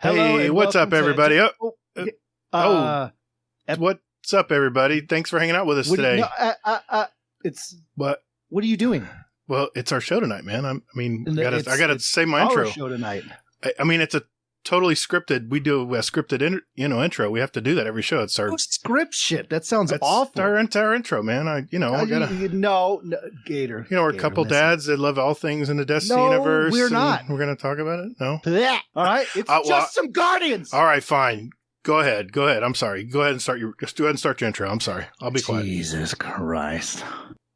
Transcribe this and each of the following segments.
Hey, what's up, everybody? What's up, everybody? Thanks for hanging out with us today. What are you doing? Well, it's our show tonight, man. I gotta say my intro. Our show tonight. I mean, it's a totally scripted. We do a scripted, intro. We have to do that every show. It's our script shit. That sounds awful. Our intro, man. I gotta. No, Gatr. We're a couple dads that love all things in the Destiny universe. We're not. We're gonna talk about it. No. All right. It's just some Guardians. All right, fine. Go ahead. I'm sorry. Go ahead and start your intro. I'm sorry. I'll be quiet. Jesus Christ.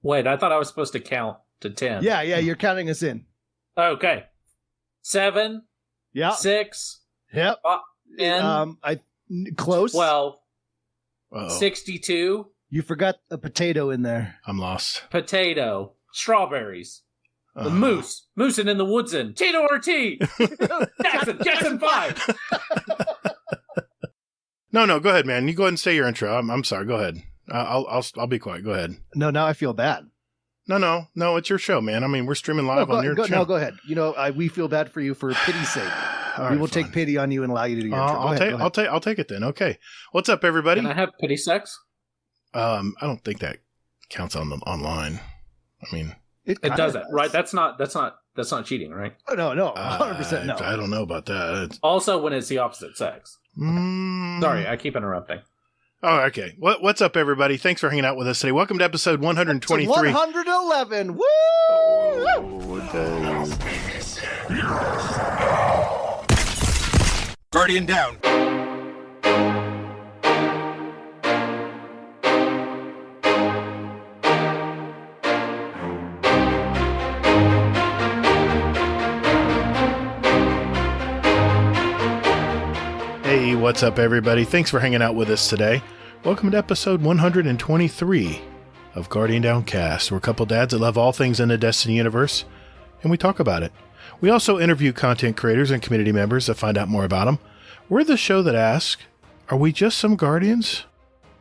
Wait, I thought I was supposed to count to 10. Yeah, you're counting us in. Okay. 7. Yeah. 6. Yep. Close. 12. Uh-oh. 62. You forgot a potato in there. I'm lost. Potato. Strawberries. The moose. Moosin' in the woodsin'. Tito or T. Jackson 5. No, go ahead, man. You go ahead and say your intro. I'm sorry. Go ahead. I'll be quiet. Go ahead. No, now I feel bad. No, it's your show, man. I mean, we're streaming live on your channel. No, go ahead. We feel bad for you for pity's sake. Right, we will take pity on you and allow you to do your intro. I'll take it then. Okay. What's up, everybody? Can I have pity sex? I don't think that counts on them online. I mean, it does that, right? That's not cheating, right? Oh, no, 100% no. I don't know about that. Also, when it's the opposite sex. Sorry, I keep interrupting. Oh, okay. What's up, everybody? Thanks for hanging out with us today. Welcome to episode 123. 111. Woo! Guardian down. Hey, what's up, everybody? Thanks for hanging out with us today. Welcome to episode 123 of Guardian Down Cast. We're a couple dads that love all things in the Destiny universe, and we talk about it. We also interview content creators and community members to find out more about them. We're the show that asks, are we just some Guardians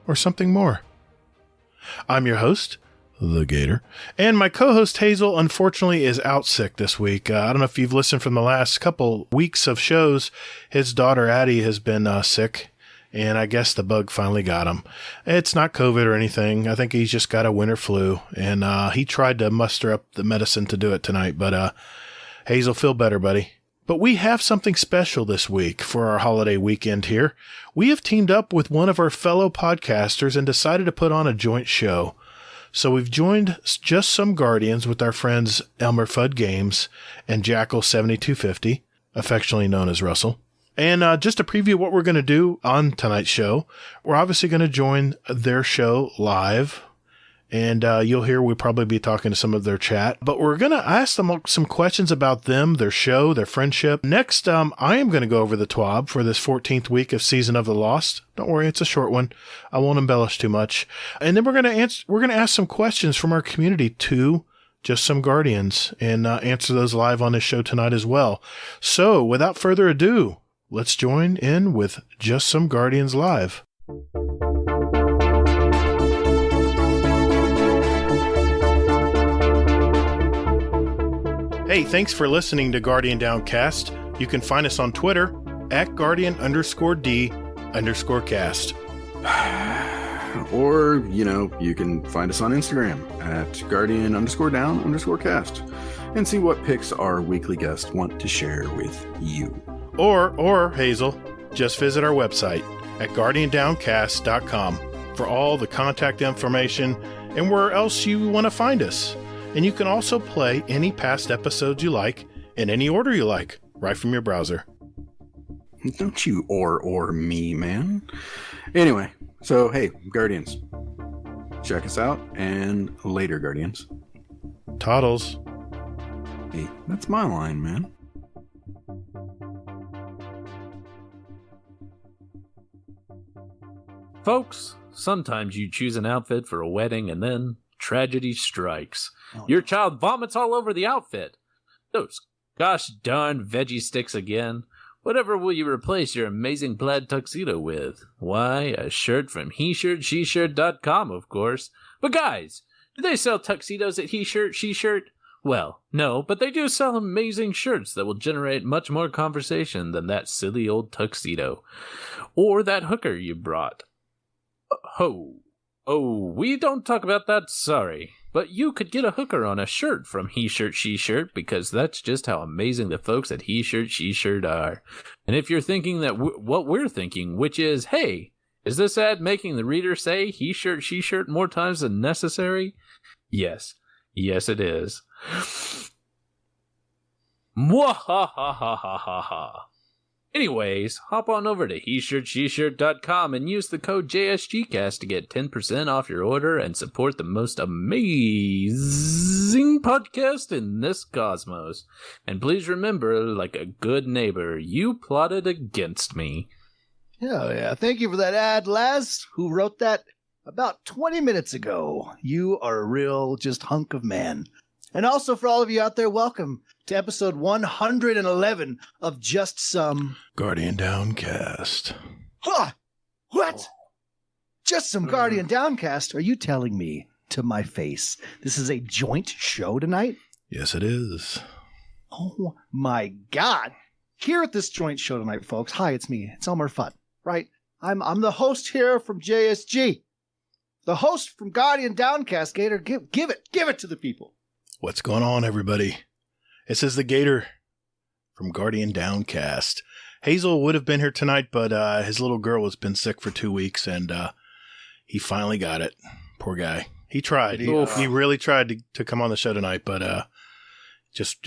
or something more? I'm your host, the Gatr, and my co-host Hazel unfortunately is out sick this week. I don't know if you've listened from the last couple weeks of shows. His daughter Addie has been sick, and I guess the bug finally got him. It's not COVID or anything. I think he's just got a winter flu, and he tried to muster up the medicine to do it tonight, but Hazel, feel better, buddy. But we have something special this week for our holiday weekend here. We have teamed up with one of our fellow podcasters and decided to put on a joint show. So we've joined Just Some Guardians with our friends Elmmerfuddgames and Jackal7250, affectionately known as Russell. And just to preview what we're going to do on tonight's show, we're obviously going to join their show live. And you'll hear we'll probably be talking to some of their chat. But we're going to ask them some questions about them, their show, their friendship. Next, I am going to go over the TWAB for this 14th week of Season of the Lost. Don't worry, it's a short one. I won't embellish too much. And then we're going to ask some questions from our community to Just Some Guardians and answer those live on this show tonight as well. So without further ado, let's join in with Just Some Guardians live. Hey, thanks for listening to Guardian Downcast. You can find us on Twitter @Guardian_D_cast. Or, you can find us on Instagram @Guardian_Down_cast and see what pics our weekly guests want to share with you. Or Hazel, just visit our website at guardiandowncast.com for all the contact information and where else you want to find us. And you can also play any past episodes you like in any order you like, right from your browser. Don't you or me, man. Anyway, so hey, Guardians, check us out, and later, Guardians. Toddles. Hey, that's my line, man. Folks, sometimes you choose an outfit for a wedding and then tragedy strikes. Your child vomits all over the outfit. Those gosh darn veggie sticks again. Whatever will you replace your amazing plaid tuxedo with? Why, a shirt from HeShirtSheShirt.com, of course. But guys, do they sell tuxedos at HeShirt, SheShirt? Well, no, but they do sell amazing shirts that will generate much more conversation than that silly old tuxedo. Or that hooker you brought. Oh, we don't talk about that, sorry. But you could get a hooker on a shirt from He Shirt, She Shirt, because that's just how amazing the folks at He Shirt, She Shirt are. And if you're thinking that what we're thinking, which is, hey, is this ad making the reader say He Shirt, She Shirt more times than necessary? Yes, it is. Mwahahahaha. Anyways, hop on over to HeShirtSheShirt.com and use the code JSG Cast to get 10% off your order and support the most amazing podcast in this cosmos. And please remember, like a good neighbor, you plotted against me. Yeah. Thank you for that ad, Laz, who wrote that about 20 minutes ago. You are a real just hunk of man. And also for all of you out there, welcome to episode 111 of Just Some Guardian Downcast. Huh? What? Just Some Guardian Downcast? Are you telling me to my face this is a joint show tonight? Yes, it is. Oh my God. Here at this joint show tonight, folks. Hi, it's me. It's Elmmerfudd, right? I'm the host here from JSG. The host from Guardian Downcast. Gatr, give it to the people. What's going on, everybody? This is the Gatr from Guardian Downcast. Hazel would have been here tonight, but his little girl has been sick for 2 weeks, and he finally got it. Poor guy. He tried. He really tried to come on the show tonight, but just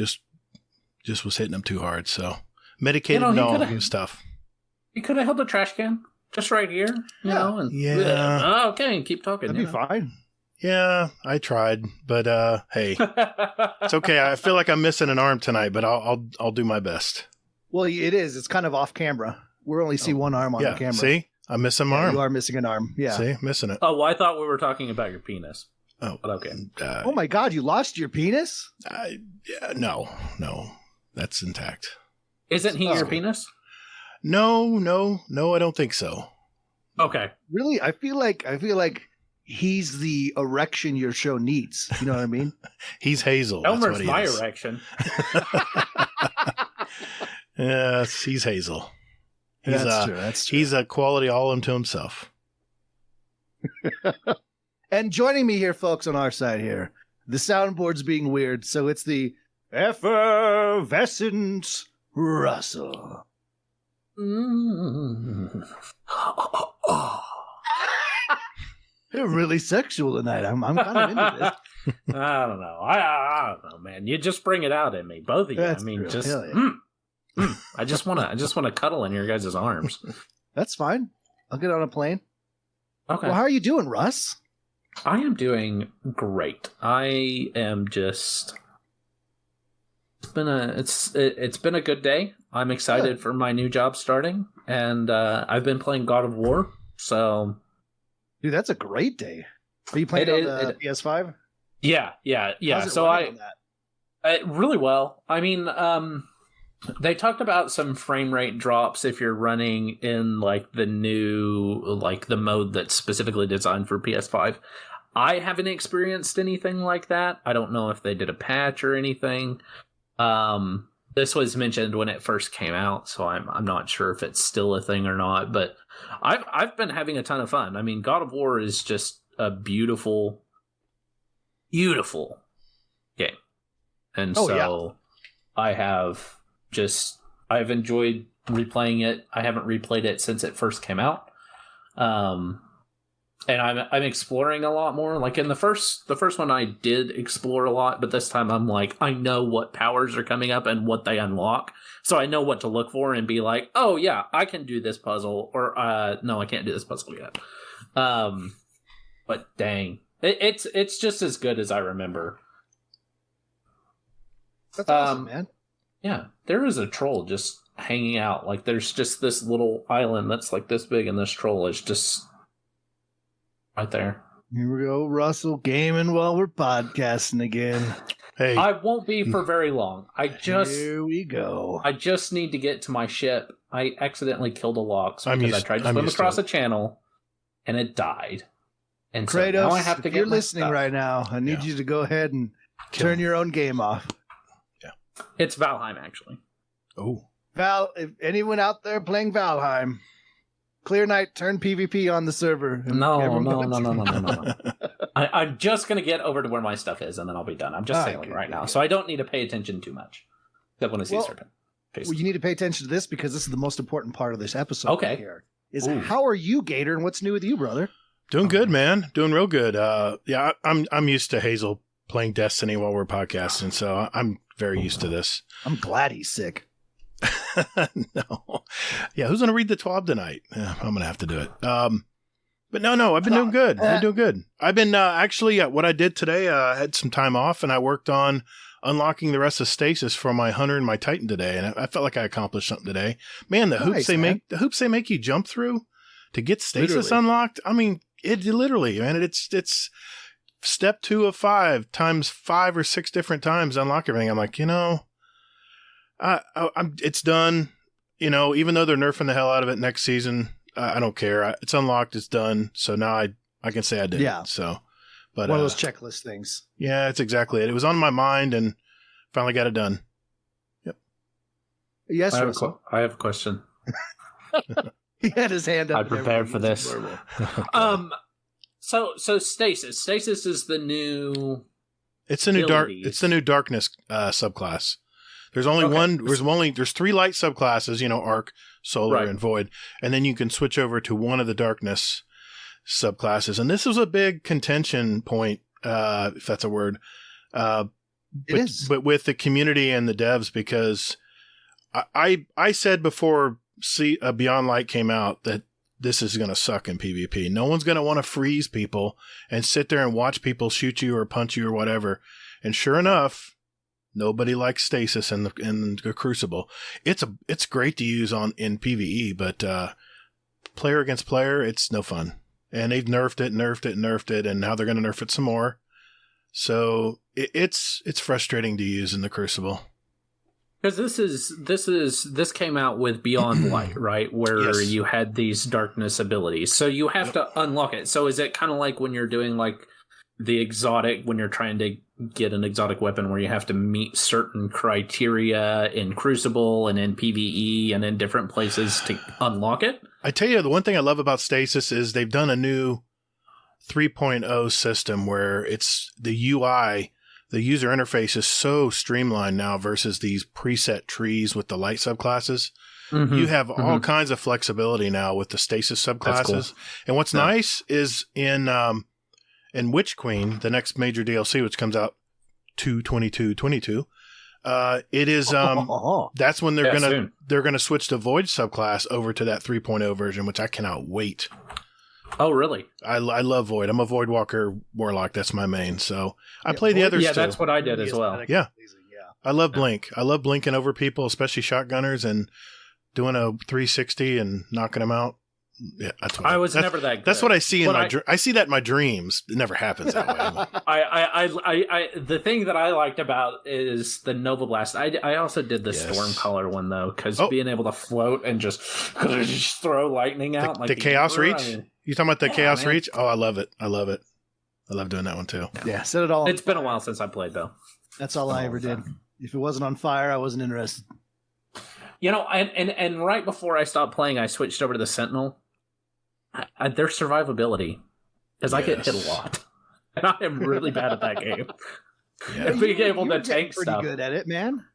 was hitting him too hard. So medicated and all stuff. He could have held the trash can just right here, you know. And, yeah. Okay, keep talking. That'd be fine. Yeah, I tried, but hey, it's okay. I feel like I'm missing an arm tonight, but I'll do my best. Well, it is. It's kind of off camera. We only see one arm on the camera. See, I'm missing my arm. You are missing an arm. Yeah. See, missing it. Oh, well, I thought we were talking about your penis. Oh, but okay. Oh my God, you lost your penis? No, that's intact. Isn't he your penis? No, I don't think so. Okay. Really, I feel like he's the erection your show needs. You know what I mean? He's Hazel. Elmer's my erection. Yes, he's Hazel. That's true. He's a quality all unto himself. And joining me here, folks, on our side here, the soundboard's being weird, so it's the effervescent Russell. You're really sexual tonight. I'm kind of into this. I don't know. I don't know, man. You just bring it out in me, both of you. That's I mean, true. just Yeah. I just want to cuddle in your guys' arms. That's fine. I'll get on a plane. Okay. Well, how are you doing, Russ? I am doing great. I am just. It's been a good day. I'm excited for my new job starting, and I've been playing God of War. So, dude, that's a great day. Are you playing on the PS5? Yeah. How's it So running on that? Really well. I mean, they talked about some frame rate drops if you're running in like the new, like the mode that's specifically designed for PS5. I haven't experienced anything like that. I don't know if they did a patch or anything. This was mentioned when it first came out, so I'm not sure if it's still a thing or not. But I've been having a ton of fun. I mean, God of War is just a beautiful, beautiful game, and I've enjoyed replaying it. I haven't replayed it since it first came out. And I'm exploring a lot more. Like in the first one, I did explore a lot, but this time I'm like, I know what powers are coming up and what they unlock, so I know what to look for and be like, oh yeah, I can do this puzzle, or no, I can't do this puzzle yet. But dang, it's just as good as I remember. That's awesome, man. Yeah, there is a troll just hanging out. Like there's just this little island that's like this big, and this troll is just right there. Here we go, Russell, gaming while we're podcasting again. Hey, I won't be for very long. Here we go. I just need to get to my ship. I accidentally killed a lox because I tried to swim across a channel, and it died. And Kratos, so now I have to if get you're listening right now, I need you to go ahead and Turn your own game off. It's Valheim, actually. Oh. If anyone out there playing Valheim, Clear Night, turn PvP on the server. No. I'm just going to get over to where my stuff is, and then I'll be done. I'm just sailing right now, so I don't need to pay attention too much. Except when I see certain. Well, you need to pay attention to this because this is the most important part of this episode. Okay. Here is how are you, Gatr, and what's new with you, brother? Doing good, man. Doing real good. Yeah, I'm used to Hazel playing Destiny while we're podcasting, so I'm very used to this. I'm glad he's sick. No. Yeah, who's going to read the TWAB tonight? Yeah, I'm going to have to do it. But no, I've been doing good. I've been actually, what I did today, I had some time off, and I worked on unlocking the rest of Stasis for my Hunter and my Titan today, and I felt like I accomplished something today. Man, the hoops they make you jump through to get Stasis unlocked. I mean, it literally, man, it's step 2 of 5 times 5 or 6 different times to unlock everything. I'm like, it's done. Even though they're nerfing the hell out of it next season, I don't care. It's unlocked. It's done. So now I can say I did. Yeah. So, but one of those checklist things. Yeah, it's exactly it. It was on my mind and finally got it done. Yep. Yes, I have a question. He had his hand up. I prepared for this. So Stasis. Stasis is the new. It's the new It's the new darkness subclass. There's only there's 3 light subclasses, Arc, Solar, and Void. And then you can switch over to one of the darkness subclasses. And this was a big contention point, if that's a word. It is. But with the community and the devs, because I said before Beyond Light came out that this is going to suck in PvP. No one's going to want to freeze people and sit there and watch people shoot you or punch you or whatever. And sure enough, nobody likes Stasis in the Crucible. It's great to use in PvE, but player against player, it's no fun. And they've nerfed it, and now they're going to nerf it some more. So it's frustrating to use in the Crucible. Because this came out with Beyond Light, right? Where you had these darkness abilities, so you have to unlock it. So is it kind of like when you're doing like the exotic, when you're trying to get an exotic weapon where you have to meet certain criteria in Crucible and in PvE and in different places to unlock it? I tell you, the one thing I love about Stasis is they've done a new 3.0 system where it's the UI, the user interface is so streamlined now versus these preset trees with the light subclasses. Mm-hmm. You have all kinds of flexibility now with the Stasis subclasses. Cool. And what's nice is in Witch Queen, the next major DLC, which comes out 2/22/22, it is that's when they're gonna switch the Void subclass over to that 3.0 version, which I cannot wait. Oh, really? I love Void. I'm a Void Walker Warlock. That's my main. So I play the others too. Yeah, that's what I did as well. Yeah. I love Blink. I love blinking over people, especially shotgunners, and doing a 360 and knocking them out. Yeah, that's what I was never that good. That's what I see in I see that in my dreams. It never happens that way. I the thing that I liked about is the Nova Blast. I also did the Stormcaller one though, because being able to float and just throw lightning out the Chaos Reach. You talking about the Chaos Reach? Oh, I love it. I love doing that one too. Yeah, set it all. It's been a while since I played though. That's all I ever did. If it wasn't on fire, I wasn't interested. And right before I stopped playing, I switched over to the Sentinel. Their survivability, because I get hit a lot, and I am really bad at that game. Yeah. And being able to tank stuff, pretty good at it, man.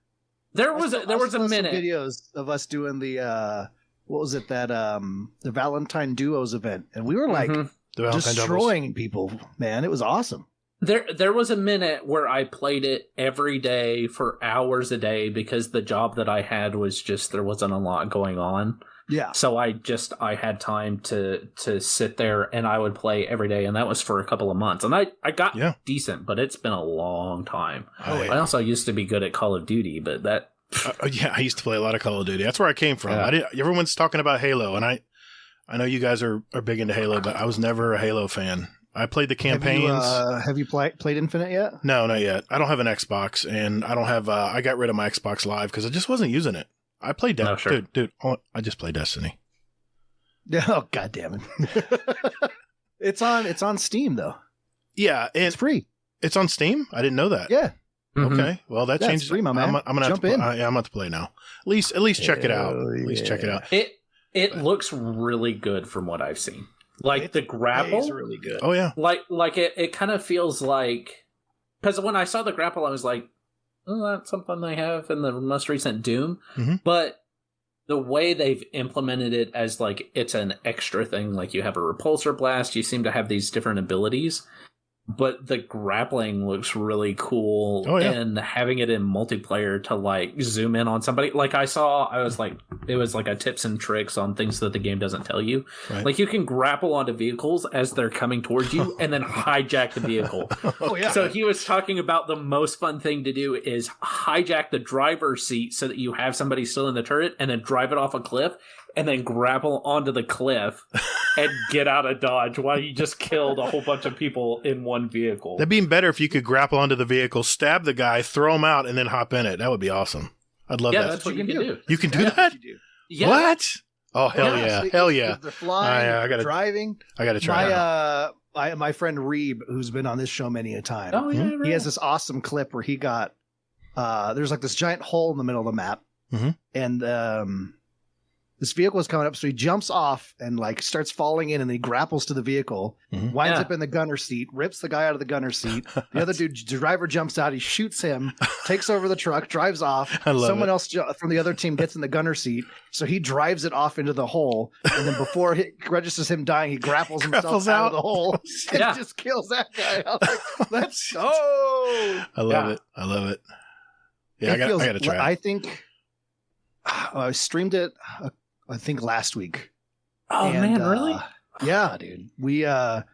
There was a minute videos of us doing the what was it that the Valentine Duos event, and we were like destroying people, man. It was awesome. There was a minute where I played it every day for hours a day because the job that I had was just there wasn't a lot going on. Yeah. So I had time to sit there and I would play every day, and that was for a couple of months. And I got decent, but it's been a long time. Oh, yeah. I also used to be good at Call of Duty, but that I used to play a lot of Call of Duty. That's where I came from. Everyone's talking about Halo, and I know you guys are big into Halo, but I was never a Halo fan. I played the campaigns. Have you played Infinite yet? No, not yet. I don't have an Xbox, and I don't have. I got rid of my Xbox Live because I just wasn't using it. I played Destiny. Dude, I just played Destiny. Oh, God damn it. It's on Steam though. Yeah, and it's free. It's on Steam? I didn't know that. Yeah. Okay. Well, that changes. Free, my man. I'm gonna Jump have to, in. I'm gonna have to play now. At least check it out. At least check it out. It looks really good from what I've seen. Like the grapple is really good. Oh yeah. Like it kind of feels like, because when I saw the grapple, I was like, oh, that's something they have in the most recent Doom. Mm-hmm. But the way they've implemented it as like it's an extra thing, like you have a repulsor blast, you seem to have these different abilities. But the grappling looks really cool, and having it in multiplayer to like zoom in on somebody. Like I was like, it was like a tips and tricks on things that the game doesn't tell you. Right. Like you can grapple onto vehicles as they're coming towards you and then hijack the vehicle. Oh yeah. So he was talking about the most fun thing to do is hijack the driver's seat so that you have somebody still in the turret and then drive it off a cliff and then grapple onto the cliff and get out of Dodge while you just killed a whole bunch of people in one vehicle. That'd be better if you could grapple onto the vehicle, stab the guy, throw him out, and then hop in it. That would be awesome. I'd love that. That's what you can do. You can do that? Yeah. What? Oh, hell yeah. So Hell yeah. They're flying, driving. I got to try it. My friend Reeb, who's been on this show many a time. Oh, yeah, He has this awesome clip where he got, there's like this giant hole in the middle of the map. Mm-hmm. And this vehicle is coming up, so he jumps off and like starts falling in, and then he grapples to the vehicle, winds up in the gunner seat, rips the guy out of the gunner seat. The other driver jumps out, he shoots him, takes over the truck, drives off. Someone else from the other team gets in the gunner seat, so he drives it off into the hole, and then before it registers him dying, he grapples himself out of the hole and just kills that guy. I was like, let's go! I love it. Yeah, I got to try it. I think I streamed it. I think last week. Oh, man, really? Yeah, dude. You got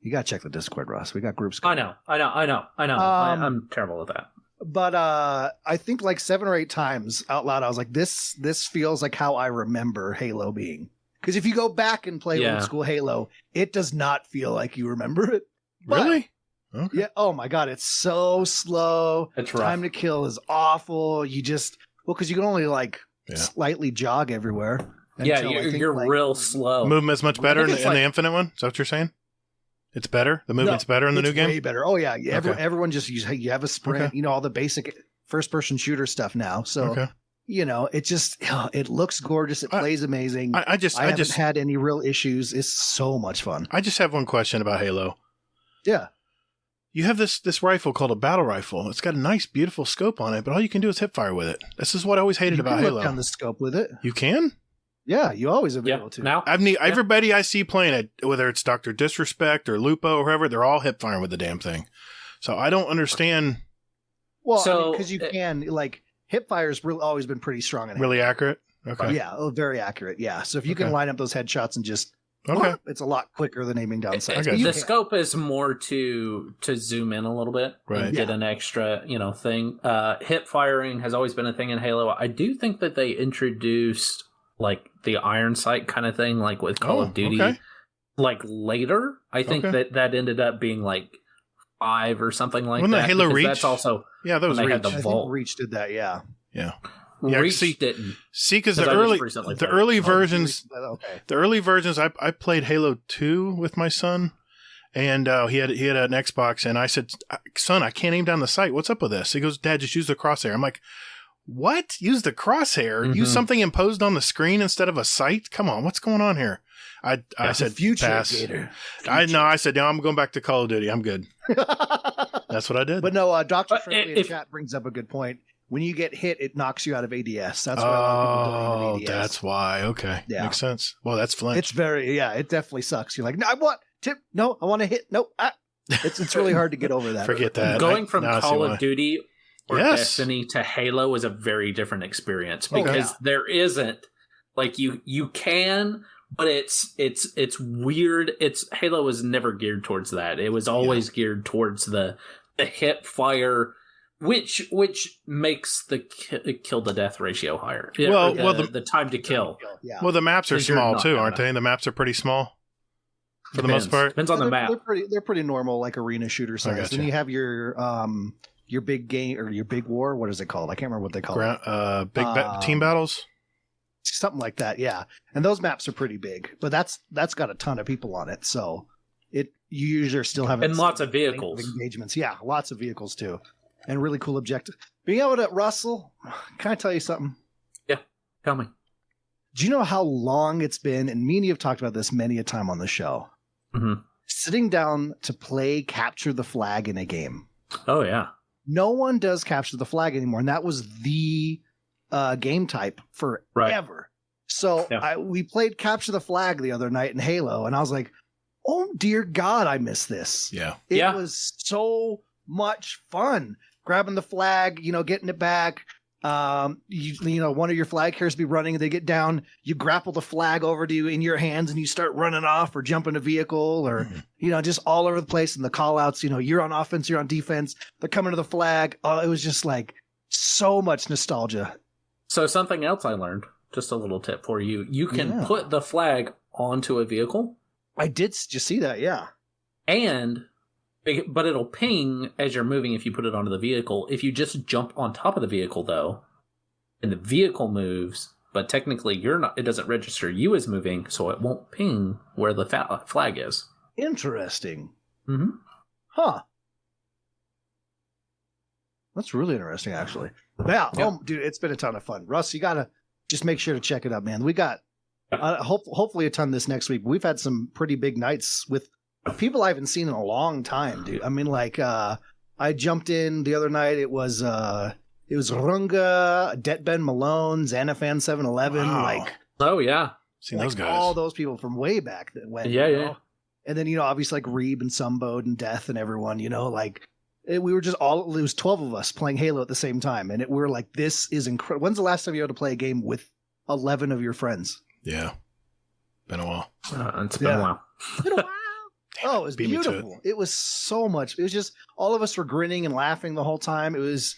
to check the Discord, Ross. We got groups going. I know. I'm terrible at that. But I think like 7 or 8 times out loud, I was like, this feels like how I remember Halo being. Because if you go back and play old school Halo, it does not feel like you remember it. Really? Okay. Yeah. Oh, my God. It's so slow. It's rough. Time to kill is awful. You just, because you can only like slightly jog everywhere. Yeah, you're real slow. Movement's much better in the Infinite one? Is that what you're saying? It's better? The movement's better in the new game? Way better. Oh, yeah. Everyone just, you have a sprint, all the basic first-person shooter stuff now. So, it just, it looks gorgeous. It plays amazing. I haven't had any real issues. It's so much fun. I just have one question about Halo. Yeah. You have this rifle called a battle rifle. It's got a nice, beautiful scope on it, but all you can do is hip fire with it. This is what I always hated about Halo. You can look down the scope with it. You can? Yeah, you always have been able to. Now, everybody I see playing it, whether it's Dr. Disrespect or Lupo or whoever, they're all hip firing with the damn thing. So I don't understand. Well, because you can, like, hip fire's always been pretty strong. Really accurate? Okay. Yeah, very accurate. Yeah. So if you can line up those headshots and just, it's a lot quicker than aiming down sights. The scope is more to zoom in a little bit, and get an extra, thing. Hip firing has always been a thing in Halo. I do think that they introduced like the iron sight kind of thing, like with Call of Duty, like later. I think that ended up being like 5 or something like that. Wasn't that Halo Reach? That's also that was Reach. I think Reach did that. Yeah. Reach didn't. See, because the early versions, I played Halo 2 with my son, and he had an Xbox, and I said, "Son, I can't aim down the sight. What's up with this?" He goes, "Dad, just use the crosshair." I'm like, "What? Use the crosshair? Use something imposed on the screen instead of a sight? Come on, what's going on here?" I said, "Future, pass." Gatr. I said, "No, I'm going back to Call of Duty. I'm good." That's what I did. But no, Dr. Friendly in chat brings up a good point. When you get hit, it knocks you out of ADS. That's why a lot of people don't ADS. That's why. Okay. Yeah. Makes sense. Well, that's flinch. It's it definitely sucks. You're like, no, I want tip. No, I want to hit. Nope. It's really hard to get over that. Forget that. Going from Call of Duty or Destiny to Halo is a very different experience because there isn't like you can, but it's weird. Halo was never geared towards that. It was always geared towards the hip fire, which makes the kill to death ratio higher. The time to kill. Yeah. Well, the maps are small too, aren't they? The maps are pretty small for the most part. Depends on the map. They're pretty normal, like arena shooter size. Then you have your big game or your big war. What is it called? I can't remember what they call it. Team battles. Something like that. Yeah, and those maps are pretty big, but that's got a ton of people on it, so you usually are still having And lots of vehicles. engagements. Yeah, lots of vehicles too, and really cool objectives. Being able to, Russell, can I tell you something? Yeah, tell me. Do you know how long it's been? And me and you have talked about this many a time on the show. Mm-hmm. Sitting down to play Capture the Flag in a game. Oh, yeah. No one does Capture the Flag anymore, and that was the game type forever. Right. So Yeah. we played Capture the Flag the other night in Halo, and I was like, oh, dear God, I miss this. Yeah. It Yeah. was so much fun. Grabbing the flag, getting it back. One of your flag carriers be running, they get down, you grapple the flag over to you in your hands and you start running off or jumping a vehicle or, just all over the place. And the call outs, you're on offense, you're on defense, they're coming to the flag. Oh, it was just like so much nostalgia. So something else I learned, just a little tip for you. You can put the flag onto a vehicle. I did just see that. Yeah. But it'll ping as you're moving if you put it onto the vehicle. If you just jump on top of the vehicle, though, and the vehicle moves, but technically you're not, it doesn't register you as moving, so it won't ping where the flag is. Interesting. Mm-hmm. Huh. That's really interesting, actually. Yeah. Oh, dude, it's been a ton of fun. Russ, you got to just make sure to check it out, man. We got hopefully a ton this next week. We've had some pretty big nights with people I haven't seen in a long time, dude. I mean, like, I jumped in the other night. It was Runga, Detben Malone, Xanafan 711. Wow. Like, Oh, yeah. Seen like those guys. all those people from way back that went. Yeah, you know? yeah. And then, obviously like Reeb and Sumbode and Death and everyone, we were just it was 12 of us playing Halo at the same time. And we were like, this is incredible. When's the last time you had to play a game with 11 of your friends? Yeah. Been a while. It's been a while. Oh, it was Beat me to beautiful. It was so much. It was just all of us were grinning and laughing the whole time. It was,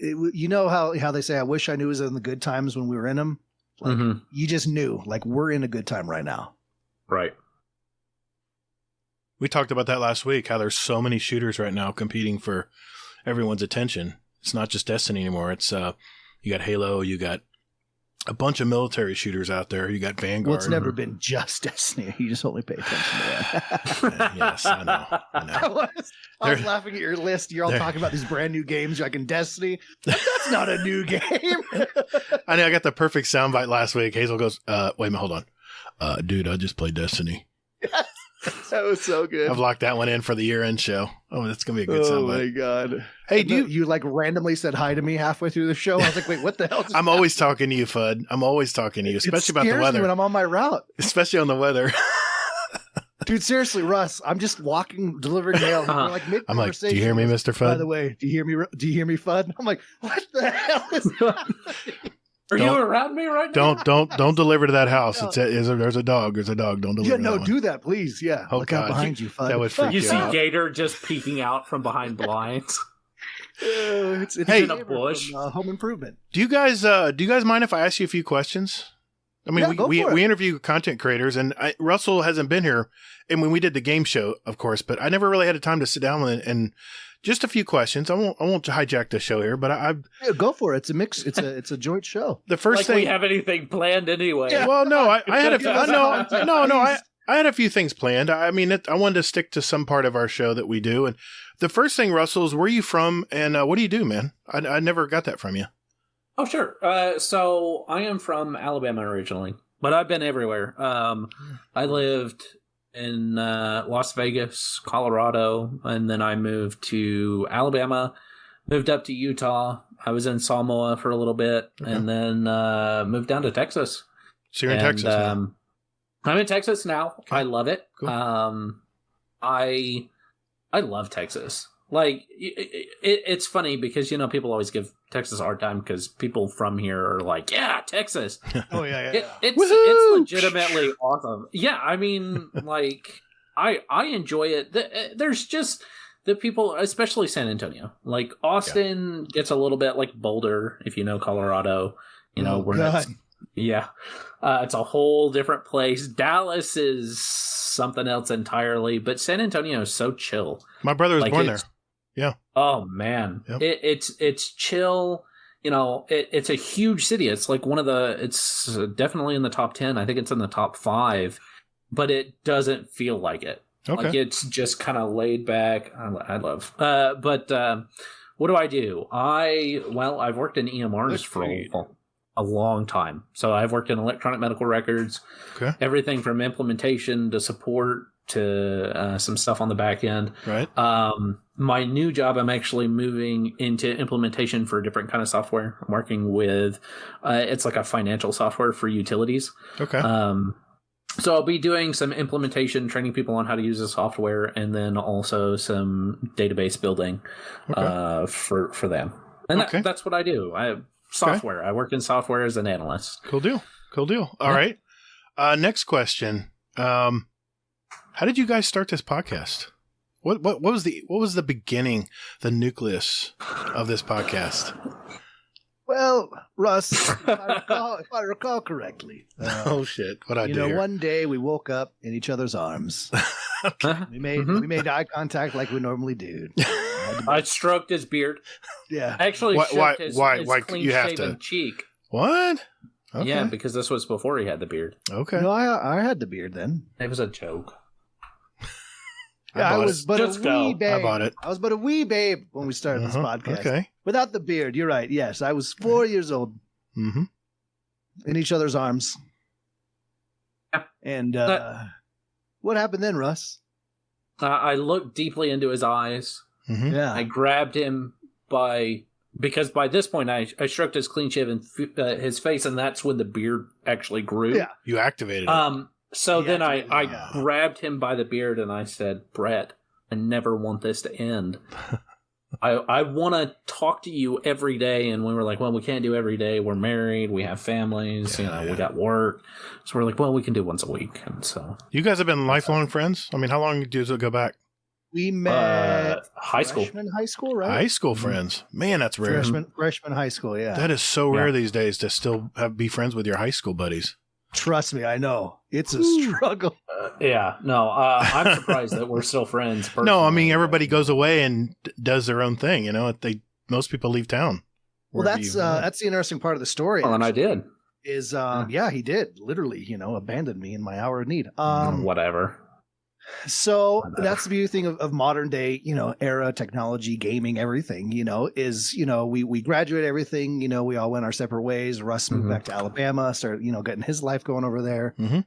how they say, I wish I knew it was in the good times when we were in them. Like, you just knew, like, we're in a good time right now. Right. We talked about that last week, how there's so many shooters right now competing for everyone's attention. It's not just Destiny anymore. It's you got Halo, you got a bunch of military shooters out there. You got Vanguard. Well, it's never been just Destiny. You just only pay attention to that. Yes, I know. I was laughing at your list. You're all talking about these brand new games like in Destiny. That's not a new game. I know. I got the perfect soundbite last week. Hazel goes, wait a minute, hold on. Dude, I just played Destiny. That was so good. I've locked that one in for the year-end show. Oh, that's going to be a good soundbite. Oh, my God. Hey, you like randomly said hi to me halfway through the show? I was like, wait, what the hell? I'm always talking to you, Fudd. I'm always talking to you, especially about the me weather. when I'm on my route. Especially on the weather. Dude, seriously, Russ, I'm just delivering mail. We're like mid-conversation. I'm like, do you hear me, Mr. Fudd? By the way, do you hear me, Fudd? I'm like, what the hell is happening? Are you around me right now? Don't deliver to that house. No. There's a dog. There's a dog. Don't deliver. Yeah, no, do that, please. Yeah, oh, look God. out behind you, Fudd. That would freak you see out. Gatr just peeking out from behind blinds. It's in a bush. From, Home Improvement. Do you guys mind if I ask you a few questions? I mean, yeah, we interview content creators, and Russell hasn't been here, and when we did the game show, of course, but I never really had a time to sit down and just a few questions. I won't hijack the show here, but yeah, go for it. It's a mix. It's a joint show. The first thing we have anything planned anyway. Yeah. Well, no, I had I had a few things planned. I mean, I wanted to stick to some part of our show that we do, and the first thing, Russell, is where are you from, and what do you do, man? I never got that from you. Oh, sure. So I am from Alabama originally, but I've been everywhere. I lived in Las Vegas, Colorado, and then I moved to Alabama, moved up to Utah. I was in Samoa for a little bit, and then moved down to Texas. So you're in Texas now? I'm in Texas now. Okay. I love it. Cool. I love Texas. Like, it's funny because, people always give Texas a hard time because people from here are like, yeah, Texas. Oh, yeah. It's legitimately awesome. Yeah, I mean, like, I enjoy it. There's just the people, especially San Antonio. Like, Austin gets a little bit like Boulder, if you know Colorado. It's a whole different place. Dallas is something else entirely, but San Antonio is so chill. My brother was born there. Yeah. Oh man, yep. It's chill. It's a huge city. It's like it's definitely in the top 10. I think it's in the top 5, but it doesn't feel like it. Okay. Like it's just kind of laid back. I love. But what do? I've worked in EMRs for a long time. So I've worked in electronic medical records. Okay. Everything from implementation to support to some stuff on the back end. Right. My new job, I'm actually moving into implementation for a different kind of software. I'm working with, it's like a financial software for utilities. Okay. So I'll be doing some implementation, training people on how to use the software, and then also some database building for them. And that's what I do. I have software. I work in software as an analyst. Cool deal. All right. Next question. How did you guys start this podcast? What was the beginning, the nucleus of this podcast? Well, Russ, if I recall correctly. Oh shit! What I do? Here? One day we woke up in each other's arms. We made eye contact like we normally do. I stroked his beard. Yeah. Actually, why clean you have shaven to cheek. What? Okay. Yeah, because this was before he had the beard. Okay. No, I had the beard then. It was a joke. Yeah, I was but a wee babe. I bought it. I was but a wee babe when we started this podcast. Okay. Without the beard, you're right. Yes, I was 4 years old. Mm-hmm. In each other's arms. Yeah. And what happened then, Russ? I looked deeply into his eyes. Mm-hmm. Yeah. I grabbed him because by this point I stroked his clean shaven his face, and that's when the beard actually grew. Yeah. You activated it. So then I Yeah. grabbed him by the beard and I said, Brett, I never want this to end. I want to talk to you every day. And we were like, well, we can't do every day. We're married. We have families. We got work. So we're like, well, we can do once a week. And so you guys have been lifelong friends? I mean, how long does it go back? We met high school. Freshman high school, right? High school friends. Man, that's rare. Freshman high school, yeah. That is so rare these days to still be friends with your high school buddies. Trust me, I know. It's a struggle. I'm surprised that we're still friends. Personally. No, I mean, everybody goes away and does their own thing. You know, most people leave town. Well, that's the interesting part of the story. Well, and I did. Is he did literally, abandon me in my hour of need. Whatever. So that's the beauty thing of modern day, era, technology, gaming, everything, is, we graduate everything, we all went our separate ways. Russ moved back to Alabama, started, getting his life going over there. Mm-hmm.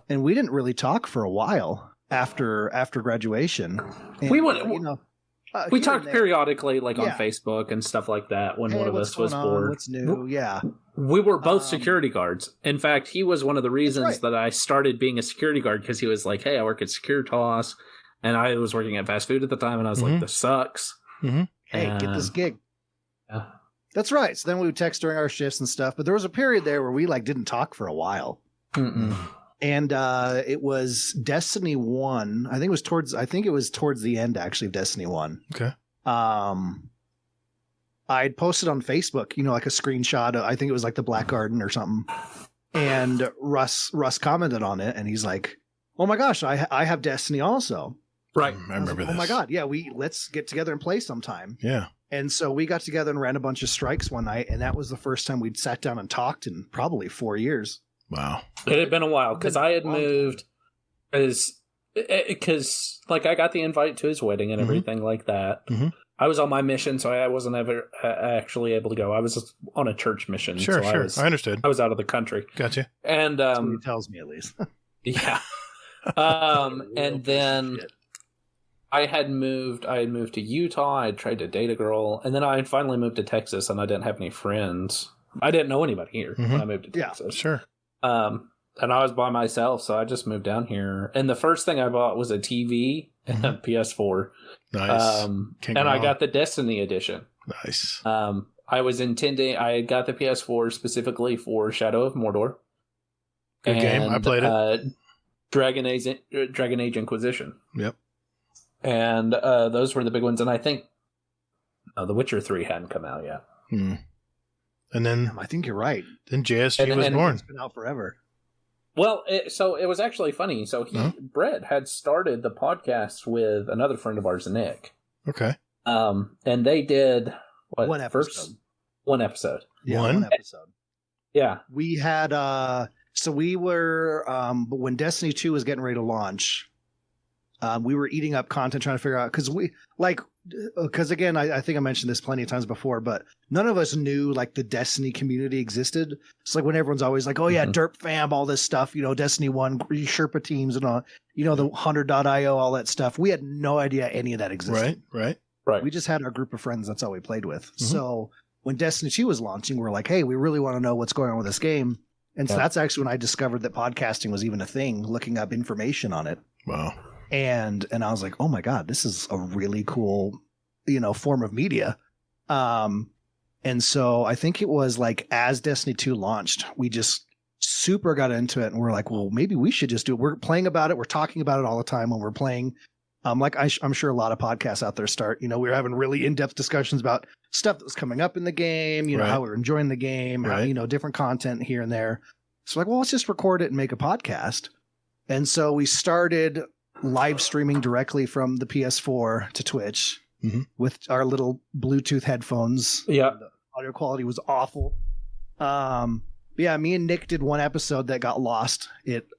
And we didn't really talk for a while after graduation. And, we talked periodically, like on Facebook and stuff like that when one of us was bored. What's new? Yeah. We were both security guards. In fact, he was one of the reasons that I started being a security guard, because he was like, hey, I work at Securitas, and I was working at fast food at the time, and I was like, this sucks. Mm-hmm. Hey, get this gig. Yeah. That's right. So then we would text during our shifts and stuff, but there was a period there where we didn't talk for a while. Mm-mm. And it was Destiny 1. I think it was towards the end, actually, of Destiny 1. Okay. I'd posted on Facebook, like a screenshot of, I think it was like the Black Garden or something. And Russ commented on it, and he's like, oh my gosh, I have Destiny also. Right. I remember this. Oh my God. Yeah. Let's get together and play sometime. Yeah. And so we got together and ran a bunch of strikes one night. And that was the first time we'd sat down and talked in probably 4 years. Wow. It had been a while, because I had moved because I got the invite to his wedding and everything like that. Mm-hmm. I was on my mission, so I wasn't ever actually able to go. I was on a church mission. Sure. I understood. I was out of the country. Gotcha. That's And what he tells me, at least. Yeah. And then I had moved to Utah. I had tried to date a girl, and then I had finally moved to Texas, and I didn't have any friends. I didn't know anybody here when I moved to Texas. Sure. And I was by myself, so I just moved down here. And the first thing I bought was a TV and a PS4. Nice. And I got the Destiny edition. Nice. I had got the PS4 specifically for Shadow of Mordor. Good game. I played it. Dragon Age Inquisition. Yep. And those were the big ones. And I think The Witcher 3 hadn't come out yet. Hmm. And then I think you're right. Then JSG was born. It's been out forever. Well, so it was actually funny. So Brett had started the podcast with another friend of ours, Nick. Okay. And they did one episode. One episode. Yeah, one episode. Yeah. We had so we were when Destiny 2 was getting ready to launch, We were eating up content trying to figure out because again, I think I mentioned this plenty of times before, but none of us knew like the Destiny community existed. It's like when everyone's always like, oh yeah, Derp fam, all this stuff, Destiny 1, Sherpa teams and all, the 100.io, all that stuff. We had no idea any of that existed. Right. We just had our group of friends. That's all we played with. Mm-hmm. So when Destiny 2 was launching, we're like, hey, we really want to know what's going on with this game. And so that's actually when I discovered that podcasting was even a thing, looking up information on it. Wow. And I was like, oh my God, this is a really cool, form of media. And so I think it was like as Destiny 2 launched, we just super got into it and we're like, well, maybe we should just do it. We're playing about it. We're talking about it all the time when we're playing. I'm sure a lot of podcasts out there start, we were having really in-depth discussions about stuff that was coming up in the game, how we were enjoying the game, how, different content here and there. So like, well, let's just record it and make a podcast. And so we started live streaming directly from the PS4 to Twitch with our little Bluetooth headphones. Yeah. The audio quality was awful. Me and Nick did one episode that got lost.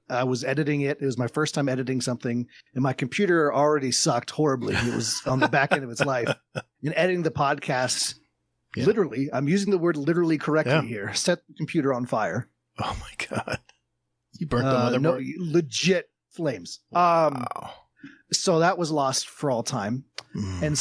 I was editing it. It was my first time editing something, and my computer already sucked horribly. It was on the back end of its life. And editing the podcast, literally, I'm using the word literally correctly here, set the computer on fire. Oh my God. You burnt the motherboard? No, legit flames. Wow. So that was lost for all time. And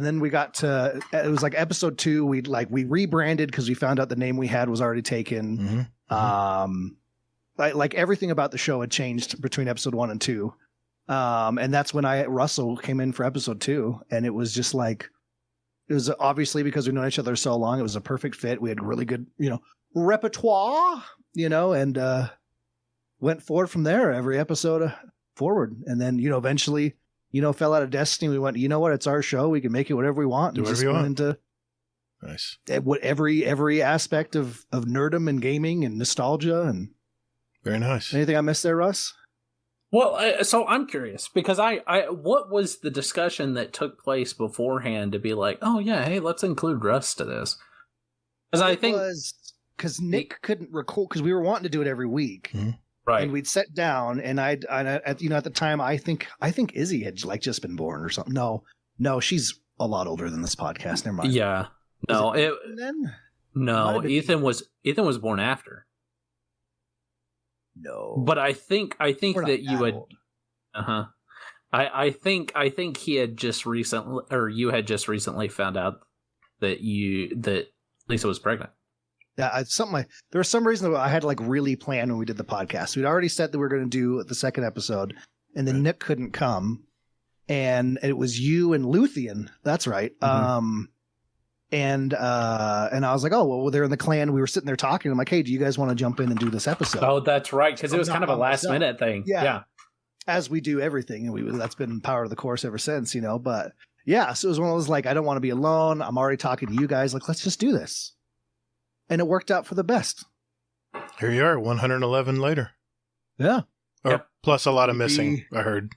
then we got to, it was like episode 2. We rebranded because we found out the name we had was already taken. Like everything about the show had changed between episode 1 and 2. And that's when Russell came in for episode 2. And it was just like, it was obviously because we've known each other so long. It was a perfect fit. We had really good, repertoire, and went forward from there every episode forward. And then, eventually, fell out of Destiny. We went, what? It's our show. We can make it whatever we want. Do whatever you want. Into nice. Every aspect of nerdom and gaming and nostalgia. And very nice. Anything I missed there, Russ? Well, so I'm curious because what was the discussion that took place beforehand to be like, oh yeah, hey, let's include Russ to this? Because I think because Nick couldn't record because we were wanting to do it every week. Right. And we'd sit down and at the time, I think Izzy had just been born or something. No, she's a lot older than this podcast. Never mind. Yeah. No, Ethan was born after. No. But I think that you had old. I think he had just recently, or you had just recently found out that Lisa was pregnant. Yeah, there was some reason that I had to really plan when we did the podcast. We'd already said that we were going to do the second episode, and then Nick couldn't come, and it was you and Luthien. That's right. And I was like, oh well, they're in the clan. We were sitting there talking. I'm like, hey, do you guys want to jump in and do this episode? Oh, that's right, because it was kind of a last minute thing. Yeah. As we do everything, and that's been par of the course ever since, But yeah, so it was one of those I don't want to be alone. I'm already talking to you guys. Let's just do this. And it worked out for the best. Here you are, 111 later. Yeah. Plus a lot of missing, I heard.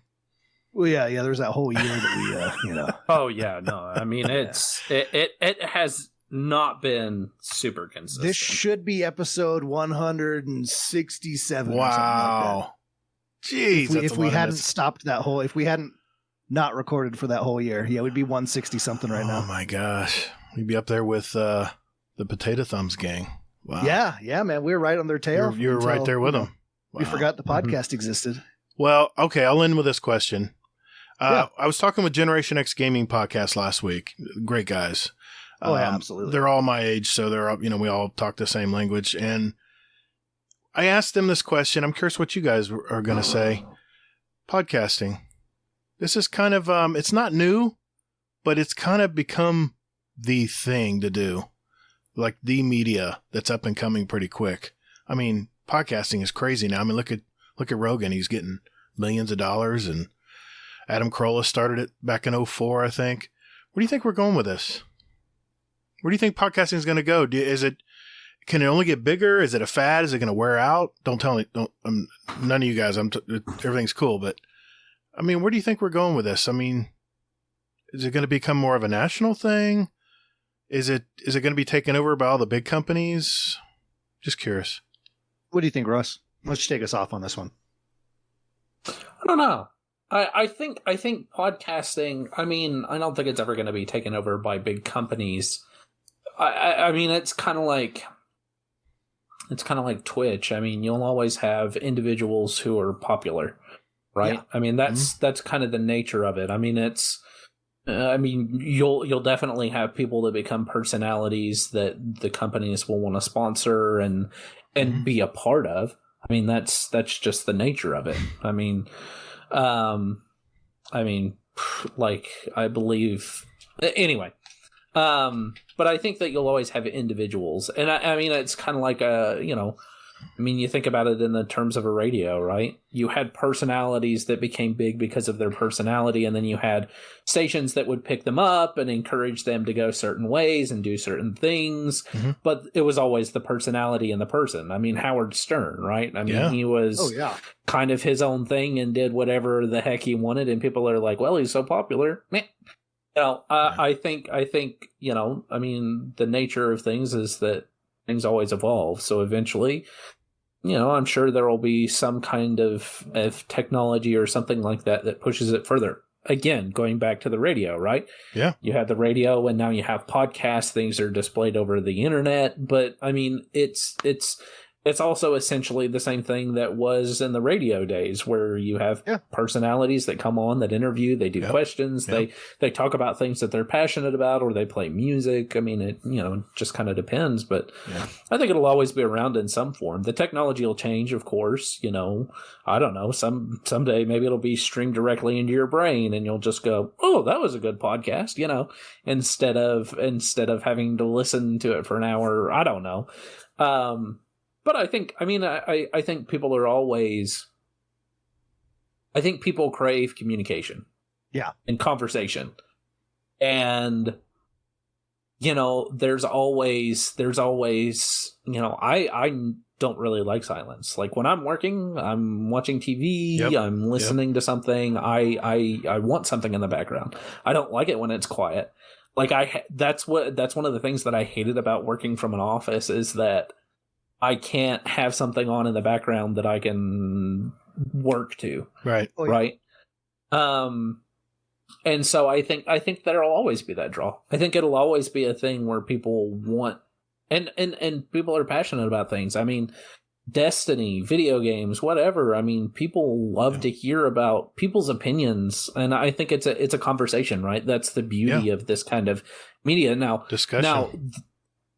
Well, yeah. There's that whole year that we, Oh, yeah. No, I mean, it has not been super consistent. This should be episode 167. Wow. Or something like that. Jeez. If we hadn't stopped if we hadn't not recorded for that whole year, we'd be 160 something right now. Oh my gosh. We'd be up there with, the Potato Thumbs gang. Wow. Yeah, man. We were right on their tail. You were right there with them. Wow. We forgot the podcast existed. Well, okay. I'll end with this question. I was talking with Generation X Gaming Podcast last week. Great guys. Oh, yeah, absolutely. They're all my age, so they're we all talk the same language. And I asked them this question. I'm curious what you guys are going to say. Podcasting. This is kind of, it's not new, but it's kind of become the thing to do. Like the media that's up and coming pretty quick. I mean, podcasting is crazy now. I mean, look at Rogan. He's getting millions of dollars, and Adam Carolla started it back in 2004, I think. Where do you think we're going with this? Where do you think podcasting is going to go? Can it only get bigger? Is it a fad? Is it going to wear out? Don't tell me. None of you guys. Everything's cool, but I mean, where do you think we're going with this? I mean, is it going to become more of a national thing? Is it going to be taken over by all the big companies? Just curious. What do you think, Russ? Let's take us off on this one. I don't know. I think podcasting, I mean, I don't think it's ever going to be taken over by big companies. I mean, it's kind of like Twitch. I mean, you'll always have individuals who are popular, right? Yeah. I mean, that's kind of the nature of it. I mean, you'll definitely have people that become personalities that the companies will want to sponsor and be a part of. I mean, that's just the nature of it. I mean, like, I believe anyway. But I think that you'll always have individuals, and I mean, it's kind of like you think about it in the terms of a radio, right? You had personalities that became big because of their personality, and then you had stations that would pick them up and encourage them to go certain ways and do certain things. Mm-hmm. But it was always the personality and the person. I mean, Howard Stern, right? I mean, he was kind of his own thing and did whatever the heck he wanted, and people are like, well, he's so popular. Meh. I think, I mean, the nature of things is that things always evolve. So eventually, I'm sure there will be some kind of technology or something like that pushes it further. Again, going back to the radio, right? Yeah. You had the radio, and now you have podcasts. Things are displayed over the internet. But I mean, it's also essentially the same thing that was in the radio days, where you have personalities that come on, that interview, they do questions, they talk about things that they're passionate about, or they play music. I mean, it just kind of depends, but I think it'll always be around in some form. The technology will change, of course. I don't know. Someday maybe it'll be streamed directly into your brain, and you'll just go, "Oh, that was a good podcast," instead of having to listen to it for an hour. I don't know. But I think people are always... I think people crave communication. Yeah. And conversation. And, there's always, I don't really like silence. Like, when I'm working, I'm watching TV, I'm listening to something, I want something in the background. I don't like it when it's quiet. Like, that's one of the things that I hated about working from an office, is that I can't have something on in the background that I can work to. Right. Right. And so I think there'll always be that draw. I think it'll always be a thing where people want, and people are passionate about things. I mean, Destiny, video games, whatever. I mean, people love to hear about people's opinions, and I think it's a conversation, right? That's the beauty of this kind of media. Now, discussion. Now,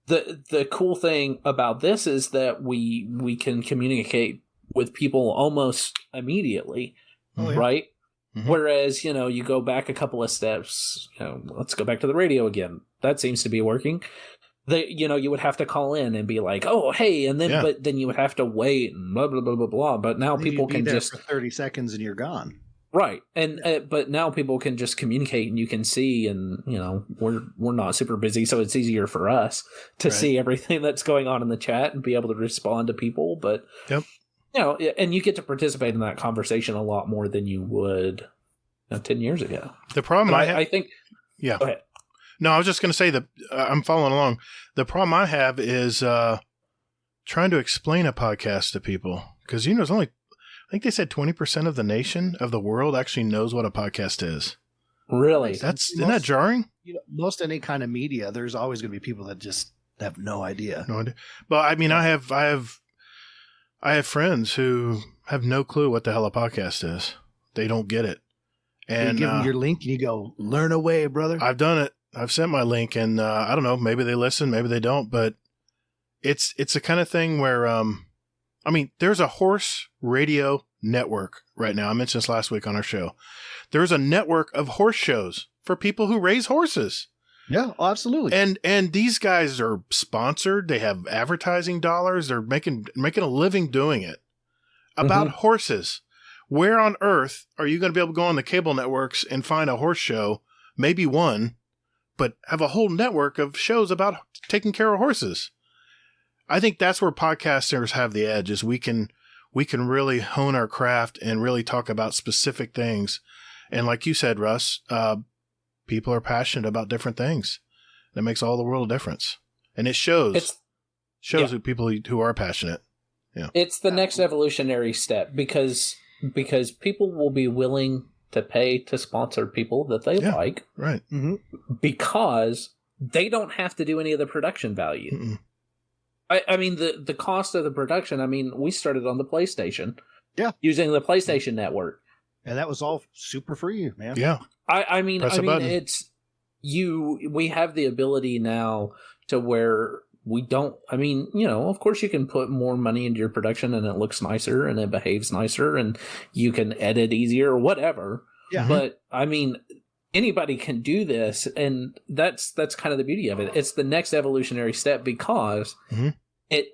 the cool thing about this is that we can communicate with people almost immedially, right? Mm-hmm. Whereas, you go back a couple of steps, let's go back to the radio again. That seems to be working. You would have to call in and be like, oh, hey, and then, but then you would have to wait and blah, blah, blah, blah, blah. But now people can just... for 30 seconds and you're gone. Right. And but now people can just communicate, and you can see, and we're not super busy, so it's easier for us to see everything that's going on in the chat and be able to respond to people. But and you get to participate in that conversation a lot more than you would 10 years ago. The problem I think go ahead. No, I was just going to say that I'm following along. The problem I have is trying to explain a podcast to people, because there's only, I think they said 20% of the nation, of the world, actually knows what a podcast is. Really? Isn't that jarring? Most any kind of media, there's always going to be people that just have no idea. No idea. Well, I mean, I have friends who have no clue what the hell a podcast is. They don't get it. And you give them your link and you go, learn away, brother. I've done it. I've sent my link, and I don't know, maybe they listen, maybe they don't, but it's the kind of thing where, I mean, there's a horse radio network right now. I mentioned this last week on our show. There's a network of horse shows for people who raise horses. Yeah, absolutely. And these guys are sponsored. They have advertising dollars. They're making a living doing it. About horses. Where on earth are you going to be able to go on the cable networks and find a horse show, maybe one, but have a whole network of shows about taking care of horses? I think that's where podcasters have the edge, is we can really hone our craft and really talk about specific things. And like you said, Russ, people are passionate about different things. That makes all the world a difference. And it shows. Who people who are passionate. Yeah. It's the next evolutionary step, because people will be willing to pay to sponsor people that they like. Right. Mm-hmm. Because they don't have to do any of the production value. Mm-mm. I mean, the cost of the production, I mean, we started on the PlayStation. Yeah. Using the PlayStation Network. And that was all super free, man. Yeah. I mean, button. we have the ability now to where we don't, I mean, you know, of course you can put more money into your production and it looks nicer and it behaves nicer and you can edit easier or whatever. Yeah. But I mean, anybody can do this, and that's kind of the beauty of it. It's the next evolutionary step because it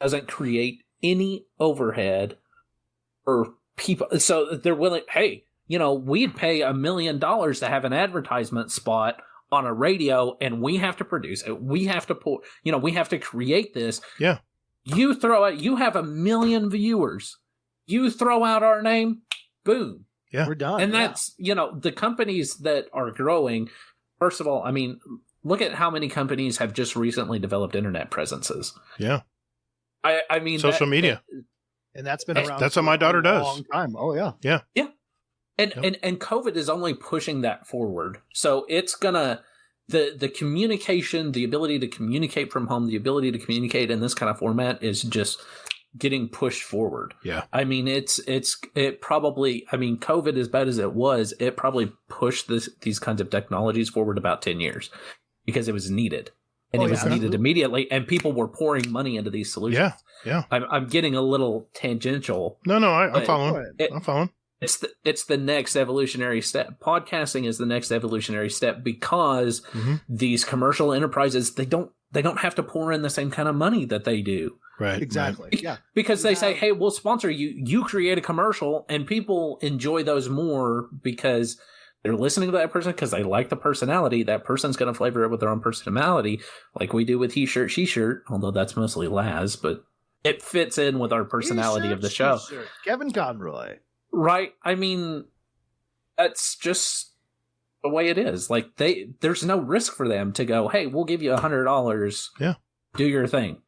doesn't create any overhead for people. So they're willing, hey, you know, we'd pay $1 million to have an advertisement spot on a radio, and we have to produce it. We have to put, you know, we have to create this. Yeah. You throw out, you have 1 million viewers. You throw out our name, boom. Yeah. We're done. And that's, you know, the companies that are growing, first of all, I mean, look at how many companies have just recently developed internet presences. Yeah. I mean, social media. And that's been around. That's what my daughter does. A long time. Oh, yeah. Yeah. Yeah. And COVID is only pushing that forward. So it's gonna, the communication, the ability to communicate from home, the ability to communicate in this kind of format is just getting pushed forward. Yeah. I mean, it probably, I mean, COVID, as bad as it was, it probably pushed these kinds of technologies forward about 10 years because it was needed. And it was needed immediately, and people were pouring money into these solutions. Yeah. I'm getting a little tangential. No, I'm following. I'm following. It's the next evolutionary step. Podcasting is the next evolutionary step because these commercial enterprises, they don't have to pour in the same kind of money that they do. Right. Exactly. Right. Yeah. Because they say, hey, we'll sponsor you. You create a commercial, and people enjoy those more because they're listening to that person because they like the personality. That person's going to flavor it with their own personality, like we do with He Shirt, She Shirt, although that's mostly Laz, but it fits in with our personality of the show. Kevin Conroy. Right. I mean, that's just the way it is. Like, there's no risk for them to go, hey, we'll give you $100. Yeah. Do your thing.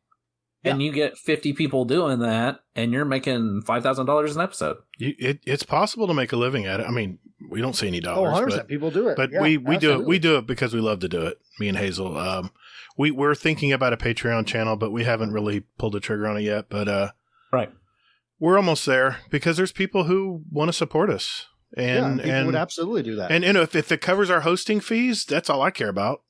And you get 50 people doing that, and you're making $5,000 an episode. It's possible to make a living at it. I mean, we don't see any dollars. 100%. People do it. But we do it. We do it because we love to do it. Me and Hazel. We're thinking about a Patreon channel, but we haven't really pulled the trigger on it yet. But right, we're almost there because there's people who want to support us, and people would absolutely do that. And you know, if it covers our hosting fees, that's all I care about.